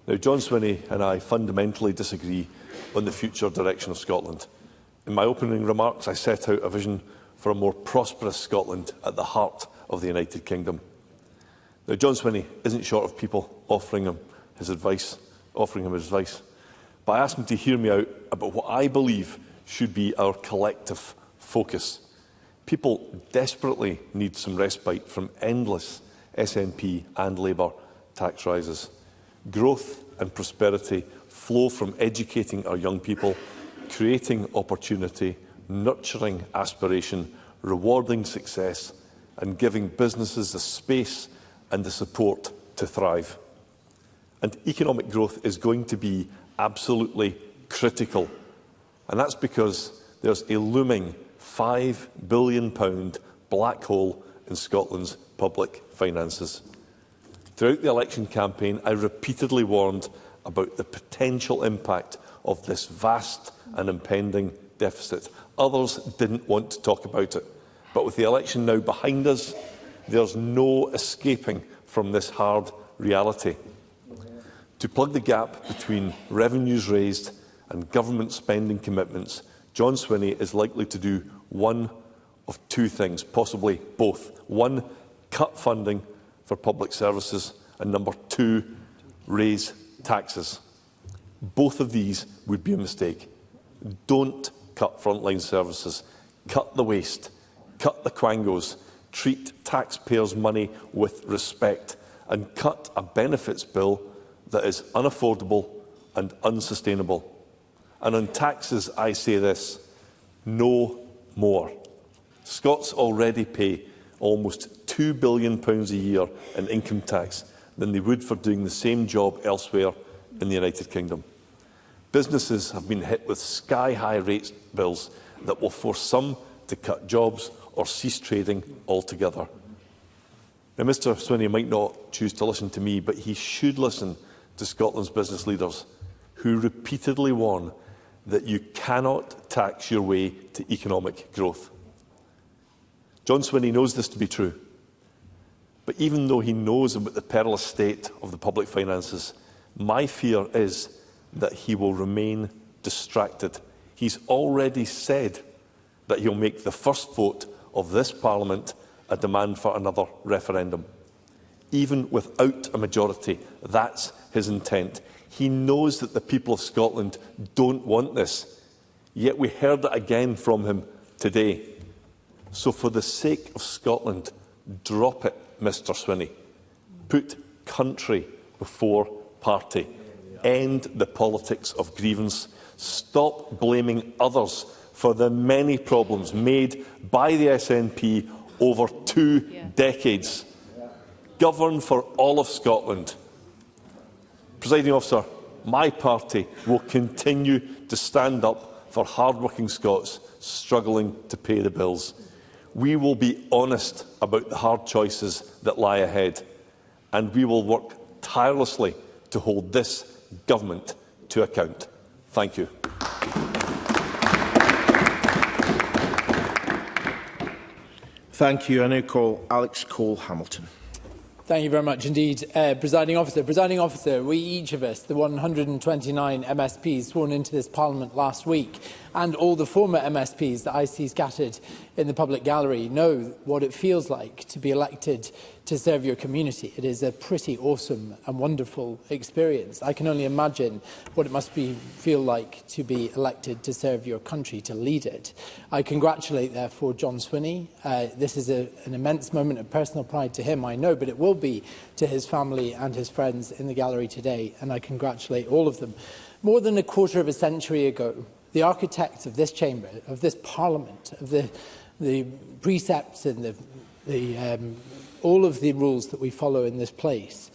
Now, John Swinney and I fundamentally disagree on the future direction of Scotland. In my opening remarks, I set out a vision for a more prosperous Scotland at the heart of the United Kingdom. Now, John Swinney isn't short of people offering him his advice, but I asked him to hear me out about what I believe should be our collective focus. People desperately need some respite from endless SNP and Labour tax rises. Growth and prosperity flow from educating our young people, creating opportunity, nurturing aspiration, rewarding success, and giving businesses the space and the support to thrive. And economic growth is going to be absolutely critical. And that's because there's a looming £5 billion black hole in Scotland's public finances. Throughout the election campaign, I repeatedly warned about the potential impact of this vast and impending deficit. Others didn't want to talk about it. But with the election now behind us, there's no escaping from this hard reality. To plug the gap between revenues raised and government spending commitments, John Swinney is likely to do one of two things, possibly both. One, cut funding for public services, and number two, raise taxes. Both of these would be a mistake. Don't cut frontline services. Cut the waste. Cut the quangos. Treat taxpayers' money with respect. And cut a benefits bill that is unaffordable and unsustainable. And on taxes, I say this: no more. Scots already pay almost £2 billion a year in income tax than they would for doing the same job elsewhere in the United Kingdom. Businesses have been hit with sky-high rates bills that will force some to cut jobs or cease trading altogether. Now, Mr Swinney might not choose to listen to me, but he should listen to Scotland's business leaders, who repeatedly warn that you cannot tax your way to economic growth. John Swinney knows this to be true. But even though he knows about the perilous state of the public finances, my fear is that he will remain distracted. He's already said that he'll make the first vote of this Parliament a demand for another referendum. Even without a majority, that's his intent. He knows that the people of Scotland don't want this, yet we heard it again from him today. So for the sake of Scotland, drop it, Mr Swinney. Put country before party. End the politics of grievance. Stop blaming others for the many problems made by the SNP over 2 decades. Govern for all of Scotland. Presiding Officer, my party will continue to stand up for hard-working Scots struggling to pay the bills. We will be honest about the hard choices that lie ahead, and we will work tirelessly to hold this government to account. Thank you. Thank you. I now call Alex Cole-Hamilton. Thank you very much indeed, Presiding Officer. Presiding Officer, we each of us, the 129 MSPs sworn into this Parliament last week, and all the former MSPs that I see scattered in the public gallery, know what it feels like to be elected to serve your community. It is a pretty awesome and wonderful experience. I can only imagine what it must feel like to be elected to serve your country, to lead it. I congratulate, therefore, John Swinney. This is an immense moment of personal pride to him, I know, but it will be to his family and his friends in the gallery today, and I congratulate all of them. More than a quarter of a century ago, the architects of this chamber, of this Parliament, of the precepts and all of the rules that we follow in this place,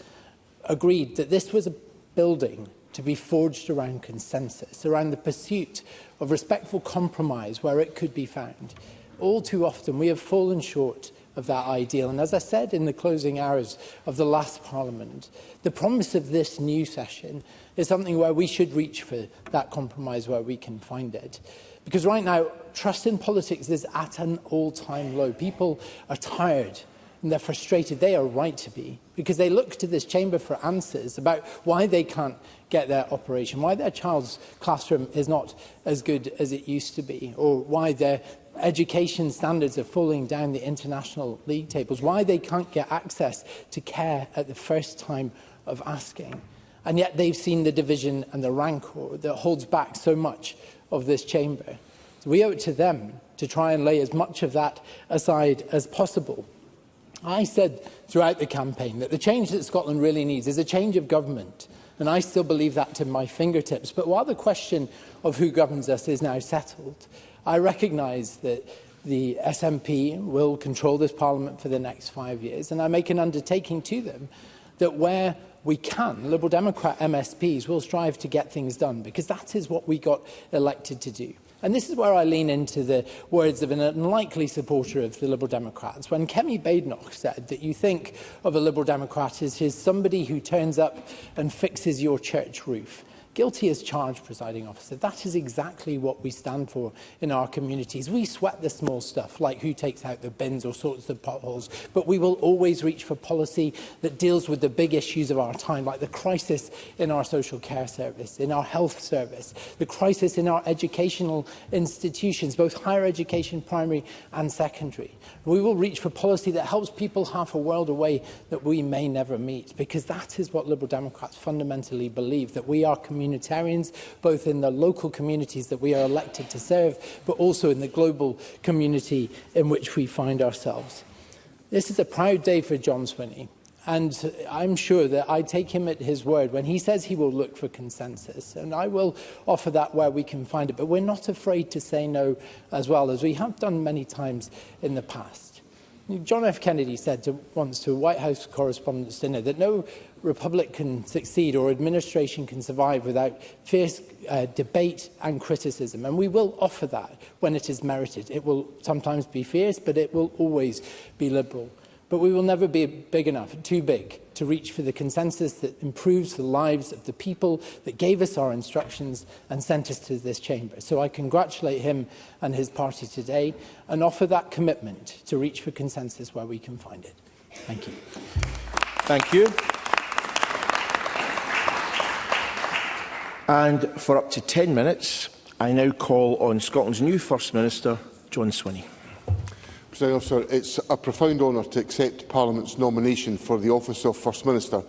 agreed that this was a building to be forged around consensus, around the pursuit of respectful compromise where it could be found. All too often we have fallen short of that ideal, and as I said in the closing hours of the last Parliament, the promise of this new session is something where we should reach for that compromise where we can find it. Because right now, trust in politics is at an all-time low. People are tired and they're frustrated. They are right to be, because they look to this chamber for answers about why they can't get their operation, why their child's classroom is not as good as it used to be, or why their education standards are falling down the international league tables, why they can't get access to care at the first time of asking. And yet they've seen the division and the rancour that holds back so much of this chamber. So we owe it to them to try and lay as much of that aside as possible. I said throughout the campaign that the change that Scotland really needs is a change of government, and I still believe that to my fingertips. But while the question of who governs us is now settled, I recognise that the SNP will control this Parliament for the next 5 years, and I make an undertaking to them that where we can, Liberal Democrat MSPs will strive to get things done, because that is what we got elected to do. And this is where I lean into the words of an unlikely supporter of the Liberal Democrats. When Kemi Badenoch said that you think of a Liberal Democrat as somebody who turns up and fixes your church roof. Guilty as charged, presiding officer. That is exactly what we stand for in our communities. We sweat the small stuff, like who takes out the bins or sorts the potholes, but we will always reach for policy that deals with the big issues of our time, like the crisis in our social care service, in our health service, the crisis in our educational institutions, both higher education, primary and secondary. We will reach for policy that helps people half a world away that we may never meet, because that is what Liberal Democrats fundamentally believe, that we are communitarians, both in the local communities that we are elected to serve, but also in the global community in which we find ourselves. This is a proud day for John Swinney, and I'm sure that I take him at his word when he says he will look for consensus, and I will offer that where we can find it, but we're not afraid to say no as well, as we have done many times in the past. John F. Kennedy said once to a White House Correspondents' Dinner that no republic can succeed or administration can survive without fierce debate and criticism. And we will offer that when it is merited. It will sometimes be fierce, but it will always be liberal. But we will never be big enough, too big, to reach for the consensus that improves the lives of the people that gave us our instructions and sent us to this chamber. So I congratulate him and his party today and offer that commitment to reach for consensus where we can find it. Thank you. Thank you. And for up to 10 minutes, I now call on Scotland's new First Minister, John Swinney. Presiding Officer, it's a profound honour to accept Parliament's nomination for the office of First Minister,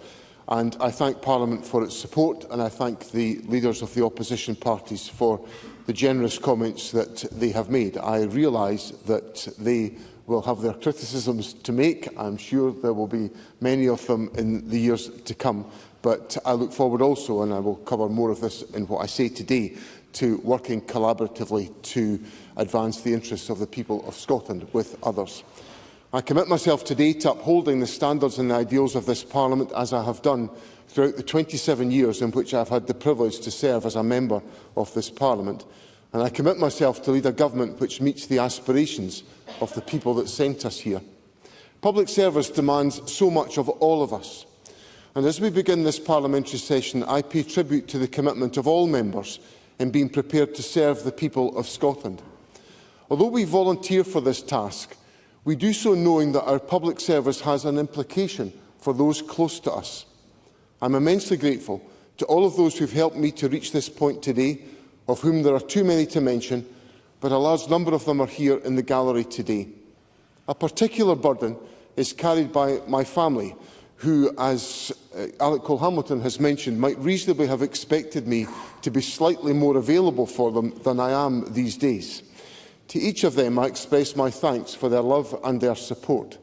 and I thank Parliament for its support, and I thank the leaders of the opposition parties for the generous comments that they have made. I realise that they will have their criticisms to make. I'm sure there will be many of them in the years to come, but I look forward also, and I will cover more of this in what I say today, to working collaboratively to advance the interests of the people of Scotland with others. I commit myself today to upholding the standards and the ideals of this Parliament, as I have done throughout the 27 years in which I have had the privilege to serve as a member of this Parliament. And I commit myself to lead a government which meets the aspirations of the people that sent us here. Public service demands so much of all of us. And as we begin this parliamentary session, I pay tribute to the commitment of all members in being prepared to serve the people of Scotland. Although we volunteer for this task, we do so knowing that our public service has an implication for those close to us. I'm immensely grateful to all of those who have helped me to reach this point today, of whom there are too many to mention, but a large number of them are here in the gallery today. A particular burden is carried by my family, who, as Alec Cole-Hamilton has mentioned, might reasonably have expected me to be slightly more available for them than I am these days. To each of them, I express my thanks for their love and their support.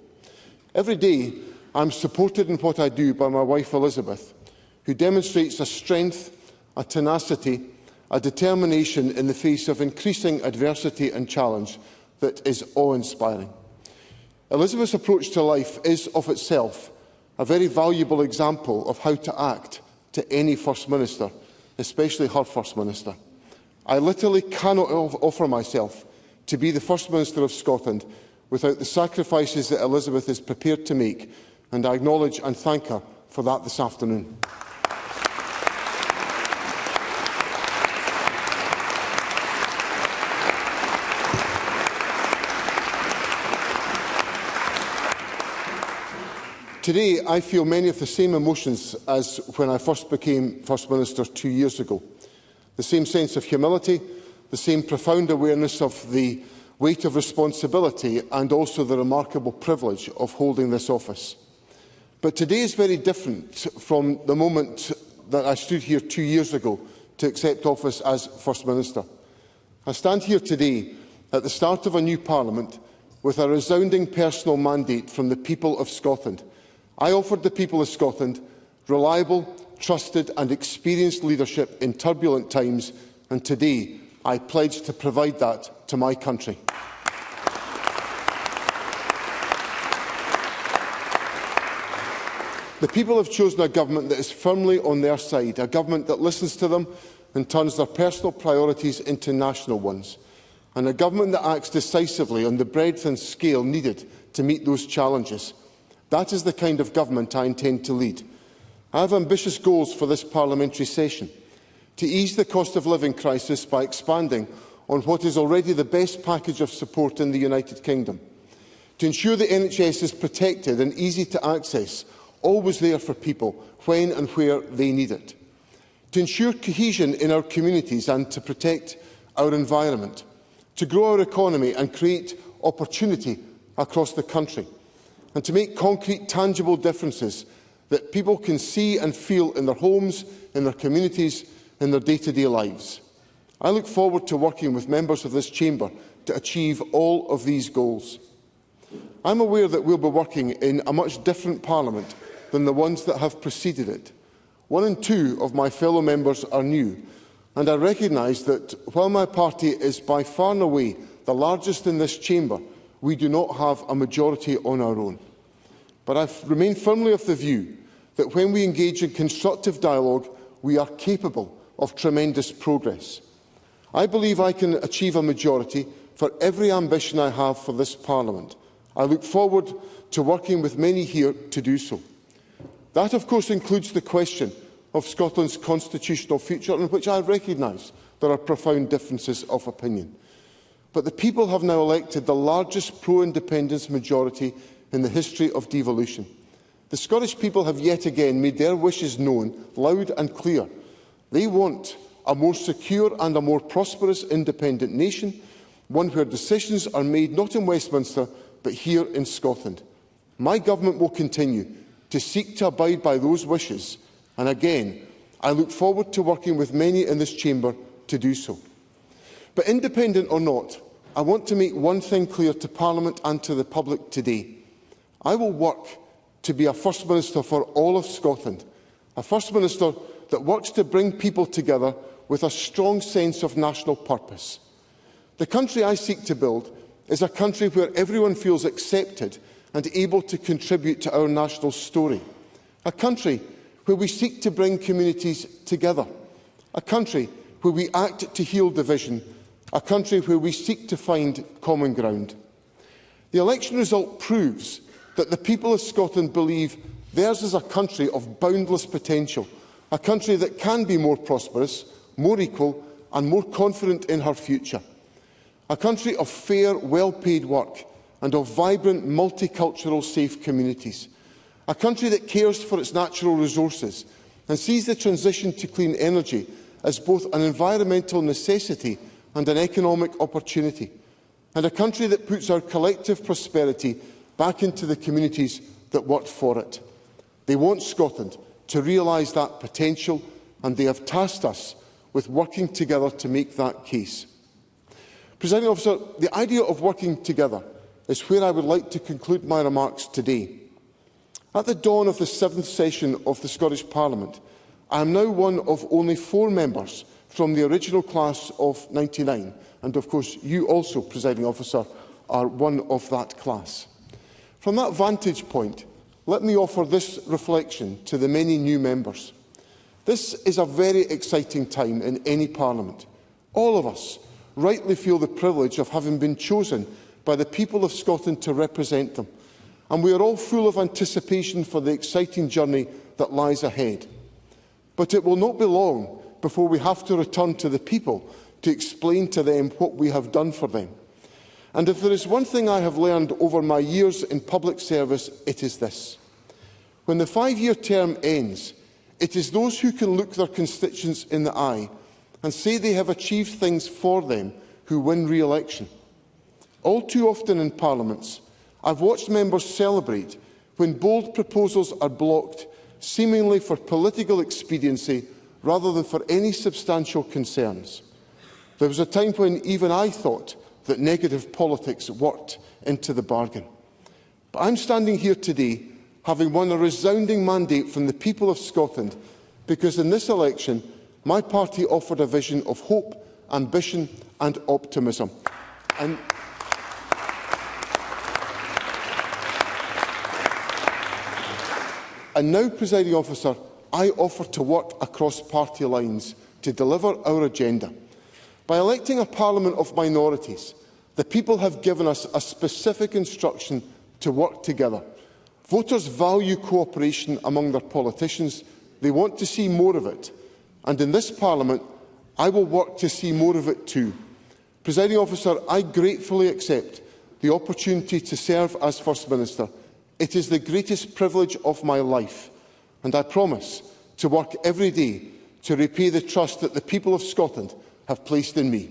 Every day, I am supported in what I do by my wife Elizabeth, who demonstrates a strength, a tenacity, a determination in the face of increasing adversity and challenge that is awe-inspiring. Elizabeth's approach to life is, of itself, a very valuable example of how to act to any First Minister, especially her First Minister. I literally cannot offer myself to be the First Minister of Scotland without the sacrifices that Elizabeth is prepared to make, and I acknowledge and thank her for that this afternoon. Today, I feel many of the same emotions as when I first became First Minister 2 years ago. The same sense of humility, the same profound awareness of the weight of responsibility, and also the remarkable privilege of holding this office. But today is very different from the moment that I stood here 2 years ago to accept office as First Minister. I stand here today at the start of a new Parliament, with a resounding personal mandate from the people of Scotland. I offered the people of Scotland reliable, trusted and experienced leadership in turbulent times, and today I pledge to provide that to my country. The people have chosen a government that is firmly on their side, a government that listens to them and turns their personal priorities into national ones, and a government that acts decisively on the breadth and scale needed to meet those challenges. That is the kind of government I intend to lead. I have ambitious goals for this parliamentary session: to ease the cost of living crisis by expanding on what is already the best package of support in the United Kingdom, to ensure the NHS is protected and easy to access, always there for people when and where they need it, to ensure cohesion in our communities and to protect our environment, to grow our economy and create opportunity across the country, and to make concrete, tangible differences that people can see and feel in their homes, in their communities, in their day-to-day lives. I look forward to working with members of this chamber to achieve all of these goals. I'm aware that we'll be working in a much different Parliament than the ones that have preceded it. 1 and 2 of my fellow members are new, and I recognise that while my party is by far and away the largest in this chamber, we do not have a majority on our own. But I remain firmly of the view that when we engage in constructive dialogue, we are capable of tremendous progress. I believe I can achieve a majority for every ambition I have for this Parliament. I look forward to working with many here to do so. That, of course, includes the question of Scotland's constitutional future, on which I recognise there are profound differences of opinion. But the people have now elected the largest pro-independence majority in the history of devolution. The Scottish people have yet again made their wishes known loud and clear. They want a more secure and a more prosperous independent nation, one where decisions are made not in Westminster but here in Scotland. My government will continue to seek to abide by those wishes, and again, I look forward to working with many in this chamber to do so. But independent or not, I want to make one thing clear to Parliament and to the public today. I will work to be a First Minister for all of Scotland, a First Minister that works to bring people together with a strong sense of national purpose. The country I seek to build is a country where everyone feels accepted and able to contribute to our national story, a country where we seek to bring communities together, a country where we act to heal division, a country where we seek to find common ground. The election result proves that the people of Scotland believe theirs is a country of boundless potential, a country that can be more prosperous, more equal and more confident in her future, a country of fair, well-paid work and of vibrant, multicultural, safe communities, a country that cares for its natural resources and sees the transition to clean energy as both an environmental necessity and an economic opportunity, and a country that puts our collective prosperity back into the communities that work for it. They want Scotland to realise that potential, and they have tasked us with working together to make that case. Presiding Officer, the idea of working together is where I would like to conclude my remarks today. At the dawn of the 7th session of the Scottish Parliament, I am now one of only 4 members from the original class of '99, and of course you also, Presiding Officer, are one of that class. From that vantage point, let me offer this reflection to the many new members. This is a very exciting time in any Parliament. All of us rightly feel the privilege of having been chosen by the people of Scotland to represent them, and we are all full of anticipation for the exciting journey that lies ahead. But it will not be long before we have to return to the people to explain to them what we have done for them. And if there is one thing I have learned over my years in public service, it is this. When the 5-year term ends, it is those who can look their constituents in the eye and say they have achieved things for them who win re-election. All too often in parliaments, I've watched members celebrate when bold proposals are blocked, seemingly for political expediency rather than for any substantial concerns. There was a time when even I thought that negative politics worked into the bargain. But I'm standing here today having won a resounding mandate from the people of Scotland, because in this election my party offered a vision of hope, ambition and optimism. And now, Presiding Officer, I offer to work across party lines to deliver our agenda. By electing a Parliament of minorities, the people have given us a specific instruction to work together. Voters value cooperation among their politicians. They want to see more of it. And in this Parliament, I will work to see more of it too. Presiding Officer, I gratefully accept the opportunity to serve as First Minister. It is the greatest privilege of my life, and I promise to work every day to repay the trust that the people of Scotland have placed in me.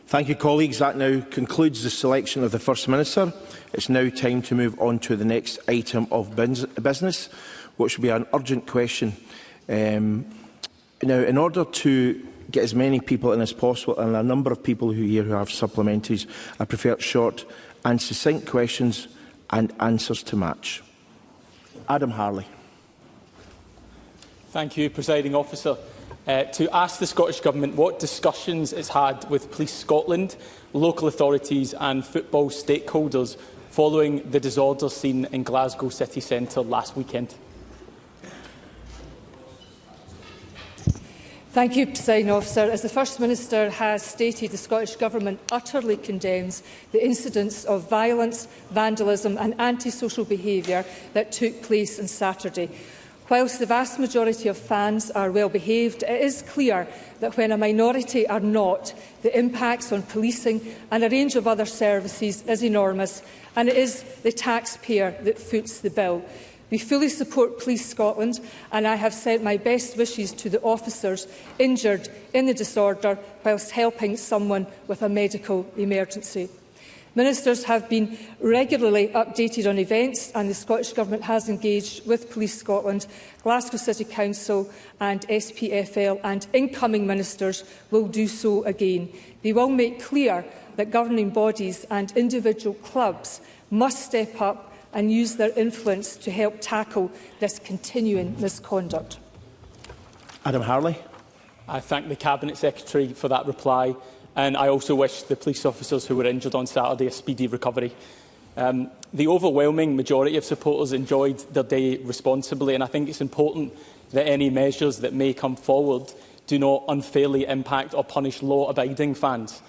Thank you, colleagues. That now concludes the selection of the First Minister. It's now time to move on to the next item of business, which will be an urgent question. Now, in order to get as many people in as possible, and a number of people here who have supplementaries, I prefer short and succinct questions and answers to match. Adam Harley. Thank you, Presiding Officer. To ask the Scottish Government what discussions it's had with Police Scotland, local authorities and football stakeholders following the disorder seen in Glasgow city centre last weekend. Thank you, Presiding Officer. As the First Minister has stated, the Scottish Government utterly condemns the incidents of violence, vandalism and antisocial behaviour that took place on Saturday. Whilst the vast majority of fans are well behaved, it is clear that when a minority are not, the impacts on policing and a range of other services is enormous, and it is the taxpayer that foots the bill. We fully support Police Scotland, and I have sent my best wishes to the officers injured in the disorder whilst helping someone with a medical emergency. Ministers have been regularly updated on events, and the Scottish Government has engaged with Police Scotland, Glasgow City Council and SPFL, and incoming ministers will do so again. They will make clear that governing bodies and individual clubs must step up and use their influence to help tackle this continuing misconduct. Adam Harley. I thank the Cabinet Secretary for that reply. And I also wish the police officers who were injured on Saturday a speedy recovery. The overwhelming majority of supporters enjoyed their day responsibly, and I think it's important that any measures that may come forward do not unfairly impact or punish law-abiding fans.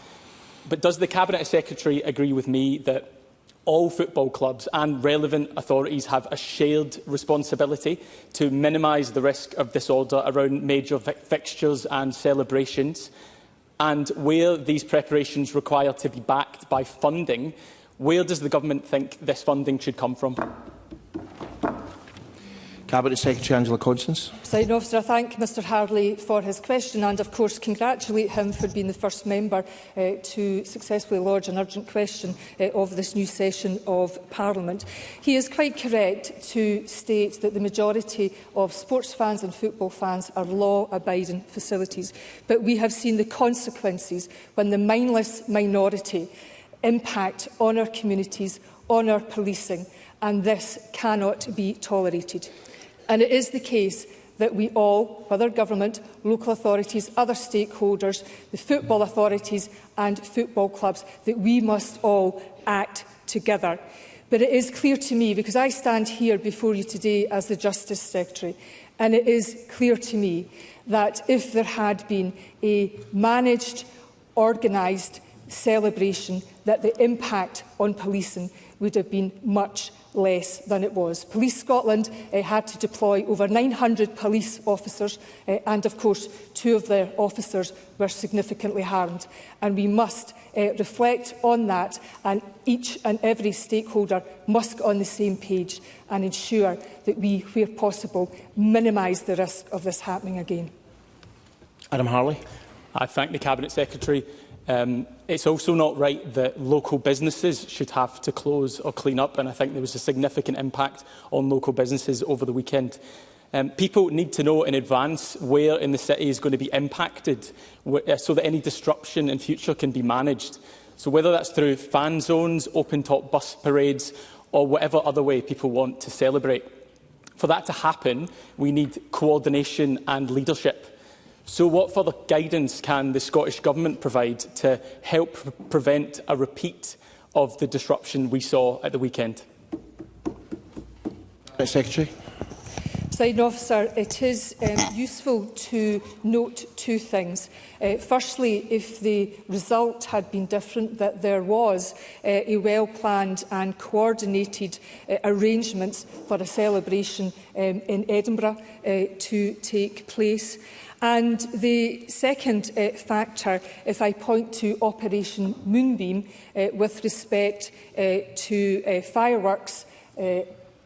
But does the Cabinet Secretary agree with me that all football clubs and relevant authorities have a shared responsibility to minimise the risk of disorder around major fixtures and celebrations? And where these preparations require to be backed by funding, where does the Government think this funding should come from? Cabinet Secretary Angela Constance. Presiding Officer, I thank Mr Harley for his question and, of course, congratulate him for being the first member to successfully lodge an urgent question of this new session of Parliament. He is quite correct to state that the majority of sports fans and football fans are law-abiding facilities, but we have seen the consequences when the mindless minority impact on our communities, on our policing, and this cannot be tolerated. And it is the case that we all, whether government, local authorities, other stakeholders, the football authorities and football clubs, that we must all act together. But it is clear to me, because I stand here before you today as the Justice Secretary, and it is clear to me that if there had been a managed, organised celebration, that the impact on policing would have been much less than it was. Police Scotland had to deploy over 900 police officers and, of course, 2 of their officers were significantly harmed. And we must reflect on that, and each and every stakeholder must get on the same page and ensure that we, where possible, minimise the risk of this happening again. Adam Harley. I thank the Cabinet Secretary. It's also not right that local businesses should have to close or clean up, and I think there was a significant impact on local businesses over the weekend. People need to know in advance where in the city is going to be impacted so that any disruption in future can be managed. So whether that's through fan zones, open-top bus parades, or whatever other way people want to celebrate. For that to happen, we need coordination and leadership. So what further guidance can the Scottish Government provide to help prevent a repeat of the disruption we saw at the weekend? Secretary. Presiding Officer, it is useful to note 2 things. Firstly, if the result had been different, that there was a well-planned and coordinated arrangements for a celebration in Edinburgh to take place. And the second factor, if I point to Operation Moonbeam with respect to fireworks,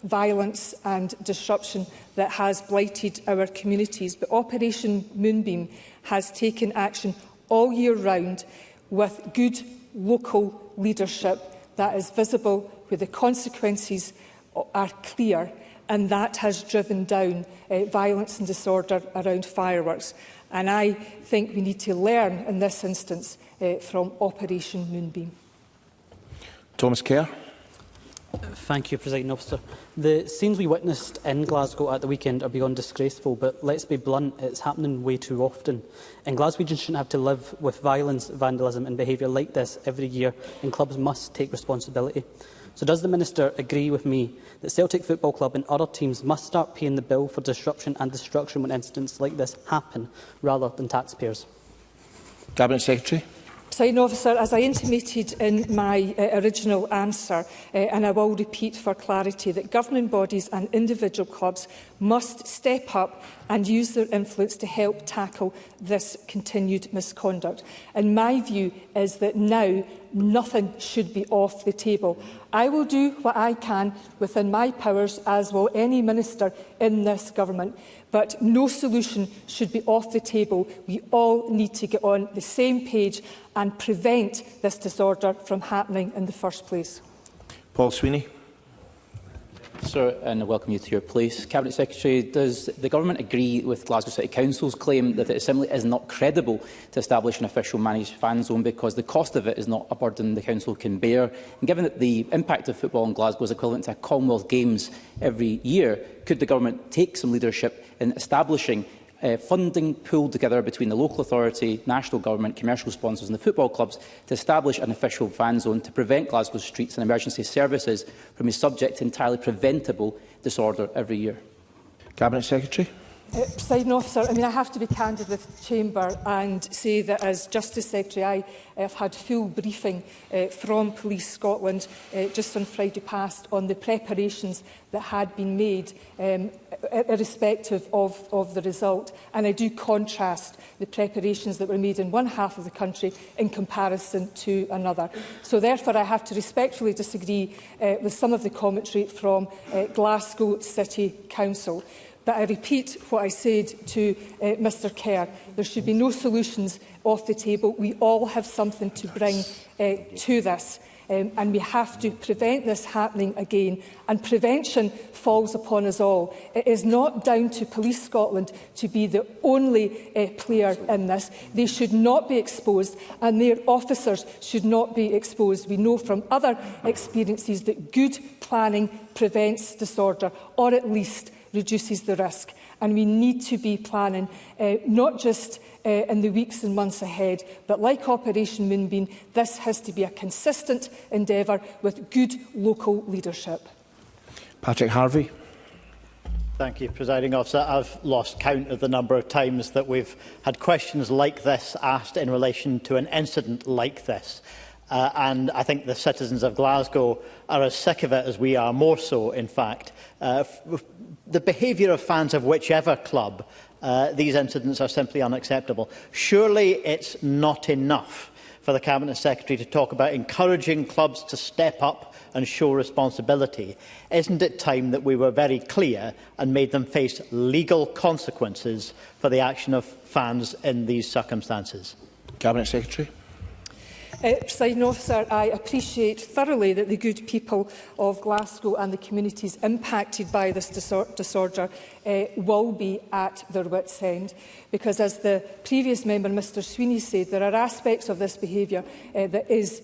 violence and disruption that has blighted our communities. But Operation Moonbeam has taken action all year round with good local leadership that is visible, where the consequences are clear, and that has driven down violence and disorder around fireworks. And I think we need to learn in this instance from Operation Moonbeam. Thomas Kerr. Thank you, Presiding Officer. The scenes we witnessed in Glasgow at the weekend are beyond disgraceful, but let's be blunt, it's happening way too often. And Glaswegians shouldn't have to live with violence, vandalism and behaviour like this every year, and clubs must take responsibility. So does the Minister agree with me that Celtic Football Club and other teams must start paying the bill for disruption and destruction when incidents like this happen, rather than taxpayers? Cabinet Secretary. Presiding Officer, as I intimated in my original answer, and I will repeat for clarity, that governing bodies and individual clubs must step up and use their influence to help tackle this continued misconduct. And my view is that now nothing should be off the table. I will do what I can within my powers, as will any minister in this government. But no solution should be off the table. We all need to get on the same page and prevent this disorder from happening in the first place. Paul Sweeney. Sir, and I welcome you to your place. Cabinet Secretary, does the Government agree with Glasgow City Council's claim that it simply is not credible to establish an official managed fan zone because the cost of it is not a burden the Council can bear? And given that the impact of football in Glasgow is equivalent to a Commonwealth Games every year, could the Government take some leadership in establishing funding pooled together between the local authority, national government, commercial sponsors and the football clubs to establish an official fan zone to prevent Glasgow's streets and emergency services from being subject to entirely preventable disorder every year? Cabinet Secretary. Presiding Officer, I have to be candid with the Chamber and say that as Justice Secretary I have had full briefing from Police Scotland just on Friday past on the preparations that had been made irrespective of the result, and I do contrast the preparations that were made in one half of the country in comparison to another. So therefore I have to respectfully disagree with some of the commentary from Glasgow City Council. But I repeat what I said to Mr Kerr. There should be no solutions off the table. We all have something to bring to this. And we have to prevent this happening again. And prevention falls upon us all. It is not down to Police Scotland to be the only player in this. They should not be exposed, and their officers should not be exposed. We know from other experiences that good planning prevents disorder, or at least reduces the risk. And we need to be planning not just in the weeks and months ahead, but like Operation Moonbeam, this has to be a consistent endeavour with good local leadership. Patrick Harvey. Thank you, Presiding Officer. I've lost count of the number of times that we've had questions like this asked in relation to an incident like this. And I think the citizens of Glasgow are as sick of it as we are, more so, in fact. The behaviour of fans of whichever club, these incidents are simply unacceptable. Surely it's not enough for the Cabinet Secretary to talk about encouraging clubs to step up and show responsibility. Isn't it time that we were very clear and made them face legal consequences for the action of fans in these circumstances? Cabinet Secretary. Presiding Officer, I appreciate thoroughly that the good people of Glasgow and the communities impacted by this disorder will be at their wits' end. Because, as the previous member, Mr Sweeney, said, there are aspects of this behaviour that is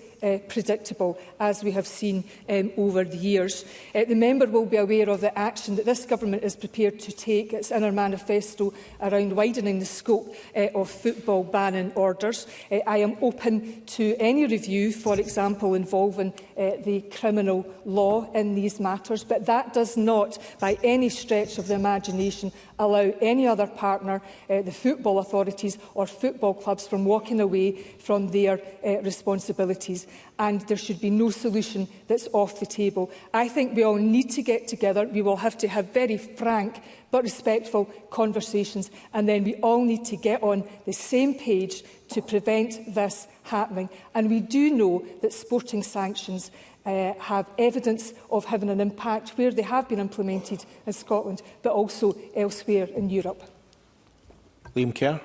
predictable, as we have seen over the years. The member will be aware of the action that this government is prepared to take, its inner manifesto, around widening the scope of football banning orders. I am open to any review, for example, involving the criminal law in these matters, but that does not, by any stretch of the imagination, allow any other partner, the football authorities or football clubs, from walking away from their responsibilities. And there should be no solution that's off the table. I think we all need to get together. We will have to have very frank but respectful conversations, and then we all need to get on the same page to prevent this happening. And we do know that sporting sanctions have evidence of having an impact where they have been implemented in Scotland, but also elsewhere in Europe. Liam Kerr.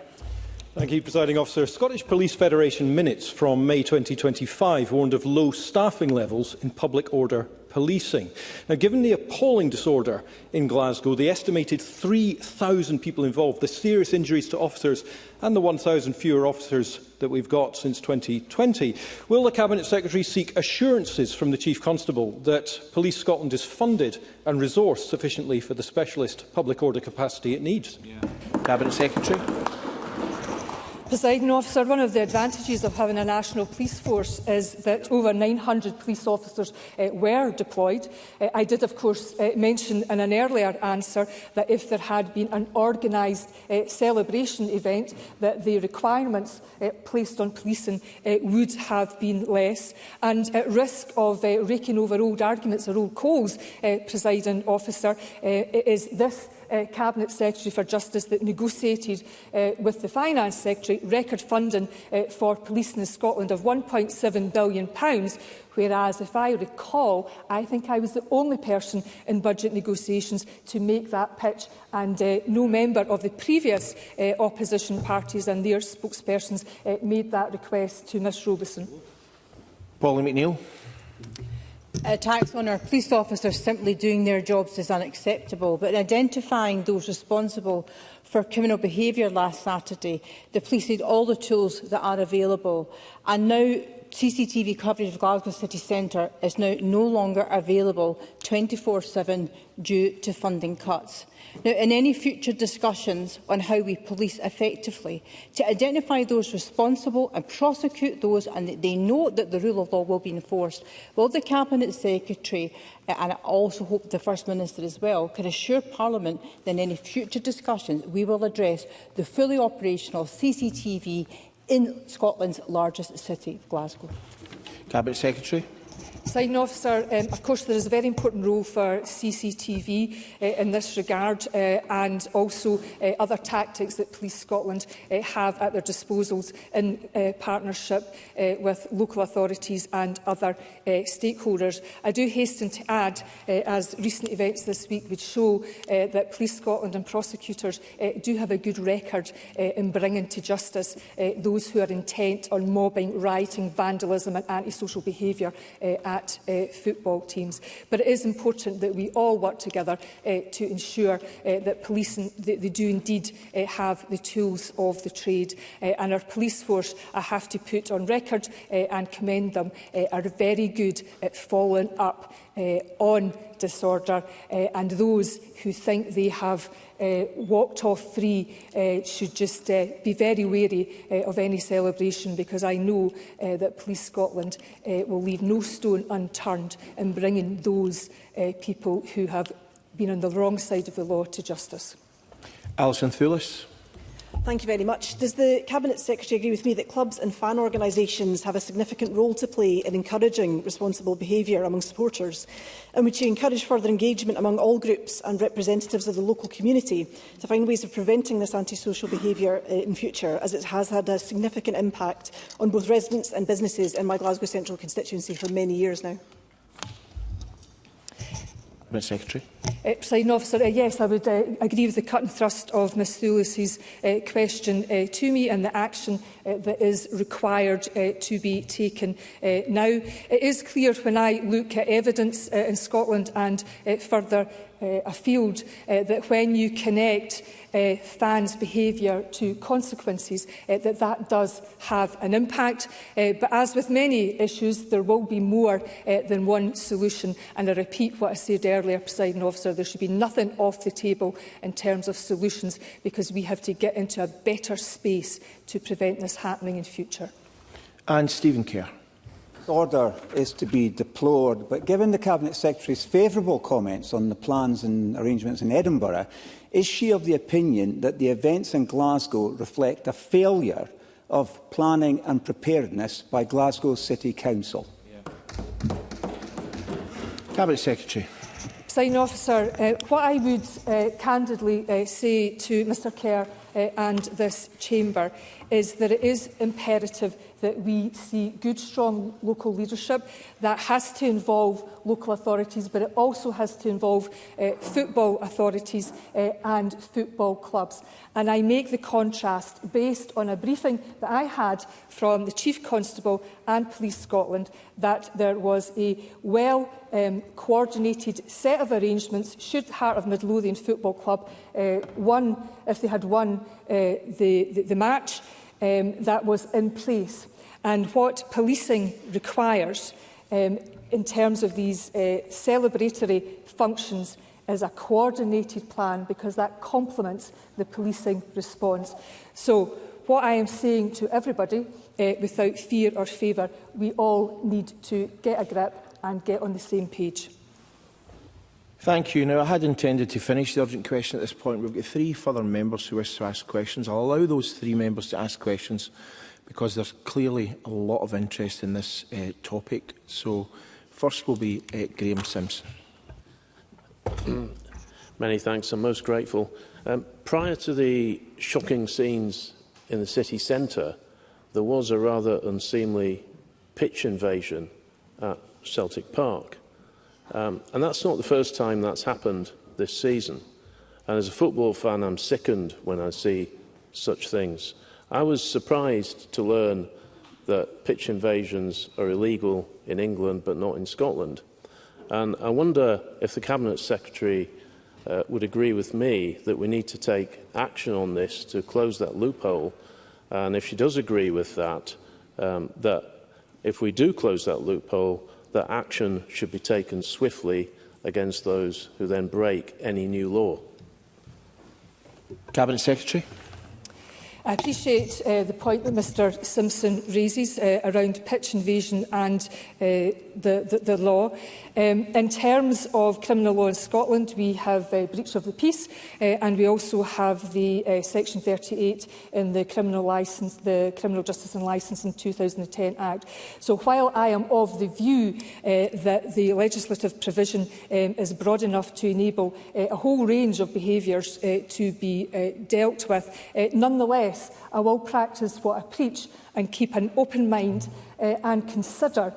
Thank you, Presiding Officer. Scottish Police Federation minutes from May 2025 warned of low staffing levels in public order policing. Now, given the appalling disorder in Glasgow, the estimated 3,000 people involved, the serious injuries to officers and the 1,000 fewer officers that we've got since 2020, will the Cabinet Secretary seek assurances from the Chief Constable that Police Scotland is funded and resourced sufficiently for the specialist public order capacity it needs? Cabinet Secretary. Presiding Officer, one of the advantages of having a national police force is that over 900 police officers were deployed. I did, of course, mention in an earlier answer that if there had been an organised celebration event, that the requirements placed on policing would have been less. And at risk of raking over old arguments or old coals, Presiding Officer, it is this Cabinet Secretary for Justice that negotiated with the Finance Secretary record funding for policing in Scotland of £1.7 billion, whereas, if I recall, I think I was the only person in budget negotiations to make that pitch, and no member of the previous opposition parties and their spokespersons made that request to Ms Robeson. Pauline McNeill. Attacks on our police officers simply doing their jobs is unacceptable, but identifying those responsible for criminal behaviour last Saturday, the police need all the tools that are available. And now CCTV coverage of Glasgow City Centre is now no longer available 24/7 due to funding cuts. Now, in any future discussions on how we police effectively, to identify those responsible and prosecute those, and that they know that the rule of law will be enforced, will the Cabinet Secretary, and I also hope the First Minister as well, can assure Parliament that in any future discussions we will address the fully operational CCTV in Scotland's largest city, Glasgow? Cabinet Secretary. Presiding Officer, of course there is a very important role for CCTV in this regard, and also other tactics that Police Scotland have at their disposals in partnership with local authorities and other stakeholders. I do hasten to add, as recent events this week would show, that Police Scotland and prosecutors do have a good record in bringing to justice those who are intent on mobbing, rioting, vandalism and antisocial behaviour at football teams. But it is important that we all work together to ensure that policing they do indeed have the tools of the trade. And our police force, I have to put on record and commend them, are very good at following up on disorder, and those who think they have walked off free should just be very wary of any celebration, because I know that Police Scotland will leave no stone unturned in bringing those people who have been on the wrong side of the law to justice. Alison Thewlis. Thank you very much. Does the Cabinet Secretary agree with me that clubs and fan organisations have a significant role to play in encouraging responsible behaviour among supporters? And would she encourage further engagement among all groups and representatives of the local community to find ways of preventing this antisocial behaviour in future, as it has had a significant impact on both residents and businesses in my Glasgow Central constituency for many years now? Secretary. Presiding Officer, yes, I would agree with the cut and thrust of Ms Thulis's question to me and the action that is required to be taken now. It is clear when I look at evidence in Scotland and further afield that when you connect fans' behaviour to consequences, that does have an impact. But as with many issues, there will be more than one solution. And I repeat what I said earlier, Presiding Officer, there should be nothing off the table in terms of solutions, because we have to get into a better space to prevent this happening in future. And Stephen Kerr. Order is to be deplored, but given the Cabinet Secretary's favourable comments on the plans and arrangements in Edinburgh, is she of the opinion that the events in Glasgow reflect a failure of planning and preparedness by Glasgow City Council? Cabinet Secretary. Presiding Officer, what I would candidly say to Mr Kerr and this chamber is that it is imperative that we see good, strong local leadership. That has to involve local authorities, but it also has to involve football authorities and football clubs. And I make the contrast based on a briefing that I had from the Chief Constable and Police Scotland that there was a well-coordinated set of arrangements should Heart of Midlothian Football Club if they had won the match, that was in place. And what policing requires in terms of these celebratory functions is a coordinated plan, because that complements the policing response. So what I am saying to everybody, without fear or favour, we all need to get a grip and get on the same page. Thank you. Now, I had intended to finish the urgent question at this point. We've got 3 further members who wish to ask questions. I'll allow those 3 members to ask questions because there's clearly a lot of interest in this topic. So, first will be Graham Simpson. Many thanks. I'm most grateful. Prior to the shocking scenes in the city centre, there was a rather unseemly pitch invasion at Celtic Park. And that's not the first time that's happened this season. And as a football fan, I'm sickened when I see such things. I was surprised to learn that pitch invasions are illegal in England but not in Scotland. And I wonder if the Cabinet Secretary would agree with me that we need to take action on this to close that loophole. And if she does agree with that, that if we do close that loophole, that action should be taken swiftly against those who then break any new law. Cabinet Secretary. I appreciate the point that Mr Simpson raises around pitch invasion and the law. In terms of criminal law in Scotland, we have breach of the peace, and we also have the Section 38 in the Criminal Justice and Licensing 2010 Act. So while I am of the view that the legislative provision is broad enough to enable a whole range of behaviours to be dealt with, nonetheless, I will practice what I preach and keep an open mind and consider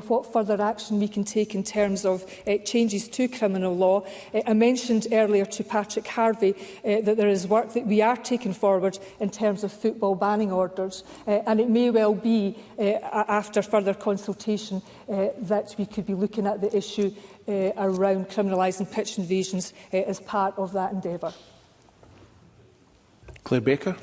what further action we can take in terms of changes to criminal law. I mentioned earlier to Patrick Harvey that there is work that we are taking forward in terms of football banning orders, and it may well be, after further consultation, that we could be looking at the issue around criminalising pitch invasions as part of that endeavour. Claire Baker.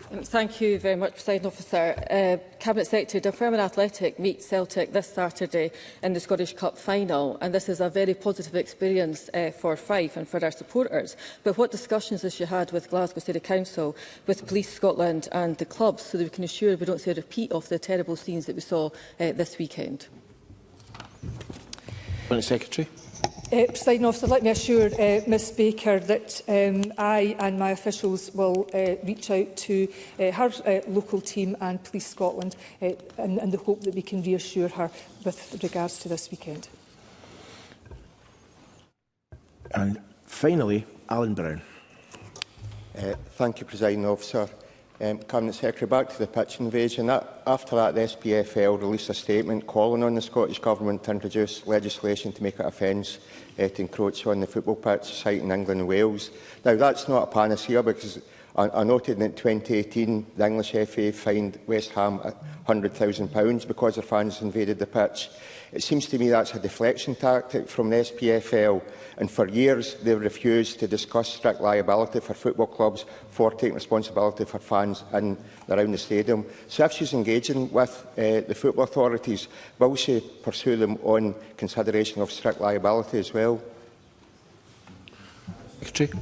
Thank you very much, Presiding Officer. Cabinet Secretary, Dunfermline Athletic meet Celtic this Saturday in the Scottish Cup final, and this is a very positive experience for Fife and for our supporters. But what discussions has she had with Glasgow City Council, with Police Scotland and the clubs, so that we can ensure we don't see a repeat of the terrible scenes that we saw this weekend? Cabinet Secretary. Presiding Officer, let me assure Ms Baker that I and my officials will reach out to her local team and Police Scotland in the hope that we can reassure her with regards to this weekend. And finally, Alan Brown. Thank you, Presiding Officer. Cabinet Secretary, back to the pitch invasion. After that, the SPFL released a statement calling on the Scottish Government to introduce legislation to make it offence to encroach on the football pitch site in England and Wales. Now, that's not a panacea, because I noted that in 2018 the English FA fined West Ham £100,000 because their fans invaded the pitch. It seems to me that's a deflection tactic from the SPFL, and for years they've refused to discuss strict liability for football clubs for taking responsibility for fans in and around the stadium. So if she's engaging with the football authorities, will she pursue them on consideration of strict liability as well? Secretary.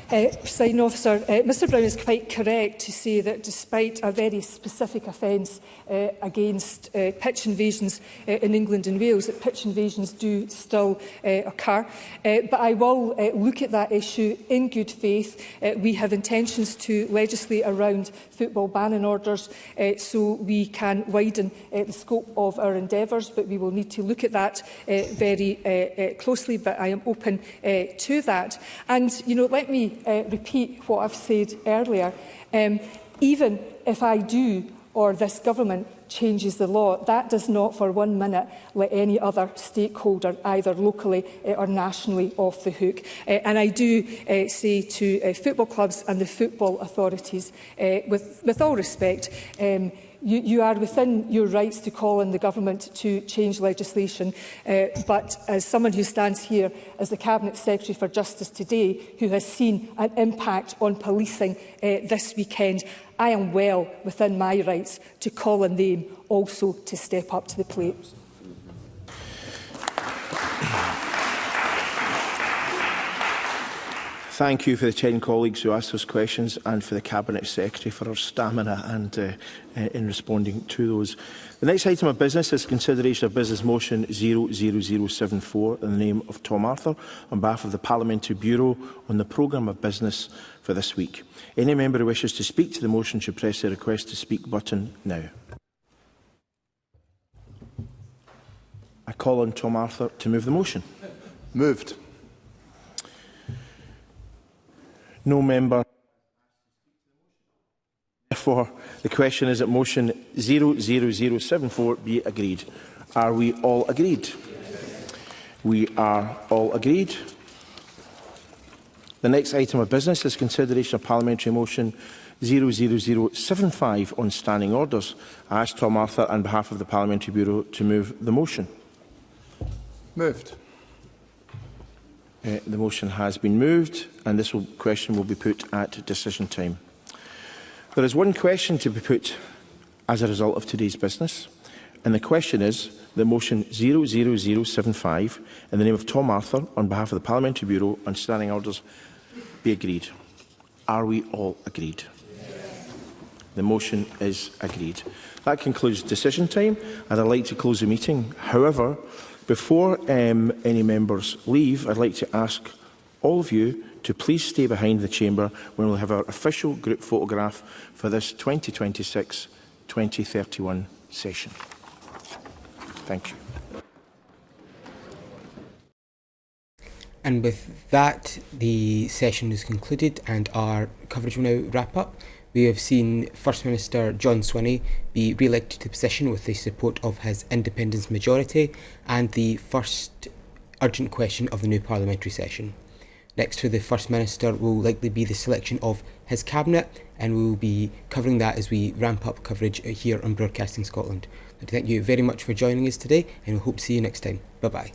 Presiding Officer, Mr Brown is quite correct to say that despite a very specific offence against pitch invasions in England and Wales, that pitch invasions do still occur. But I will look at that issue in good faith. We have intentions to legislate around football banning orders so we can widen the scope of our endeavours, but we will need to look at that very closely, but I am open to that. And, you know, let me repeat what I've said earlier. Even if I do, or this government changes the law, that does not for 1 minute let any other stakeholder, either locally or nationally, off the hook. And I do say to football clubs and the football authorities, with all respect, you are within your rights to call on the government to change legislation, but as someone who stands here as the Cabinet Secretary for Justice today, who has seen an impact on policing this weekend, I am well within my rights to call on them also to step up to the plate. Thank you for the 10 colleagues who asked those questions, and for the Cabinet Secretary for her stamina and in responding to those. The next item of business is consideration of Business Motion 00074 in the name of Tom Arthur on behalf of the Parliamentary Bureau on the programme of business for this week. Any member who wishes to speak to the motion should press the Request to Speak button now. I call on Tom Arthur to move the motion. Moved. No member. Therefore, the question is that motion 00074 be agreed. Are we all agreed? We are all agreed. The next item of business is consideration of parliamentary motion 00075 on standing orders. I ask Tom Arthur on behalf of the Parliamentary Bureau to move the motion. Moved. The motion has been moved, and this question will be put at decision time. There is one question to be put as a result of today's business, and the question is that motion 00075 in the name of Tom Arthur on behalf of the Parliamentary Bureau on standing orders be agreed. Are we all agreed? Yes. The motion is agreed. That concludes decision time, and I'd like to close the meeting. However, before any members leave, I'd like to ask all of you to please stay behind the chamber when we'll have our official group photograph for this 2026-2031 session. Thank you. And with that, the session is concluded and our coverage will now wrap up. We have seen First Minister John Swinney be re-elected to the position with the support of his independence majority and the first urgent question of the new parliamentary session. Next for the First Minister will likely be the selection of his cabinet, and we will be covering that as we ramp up coverage here on Broadcasting Scotland. I'd like to thank you very much for joining us today, and we hope to see you next time. Bye-bye.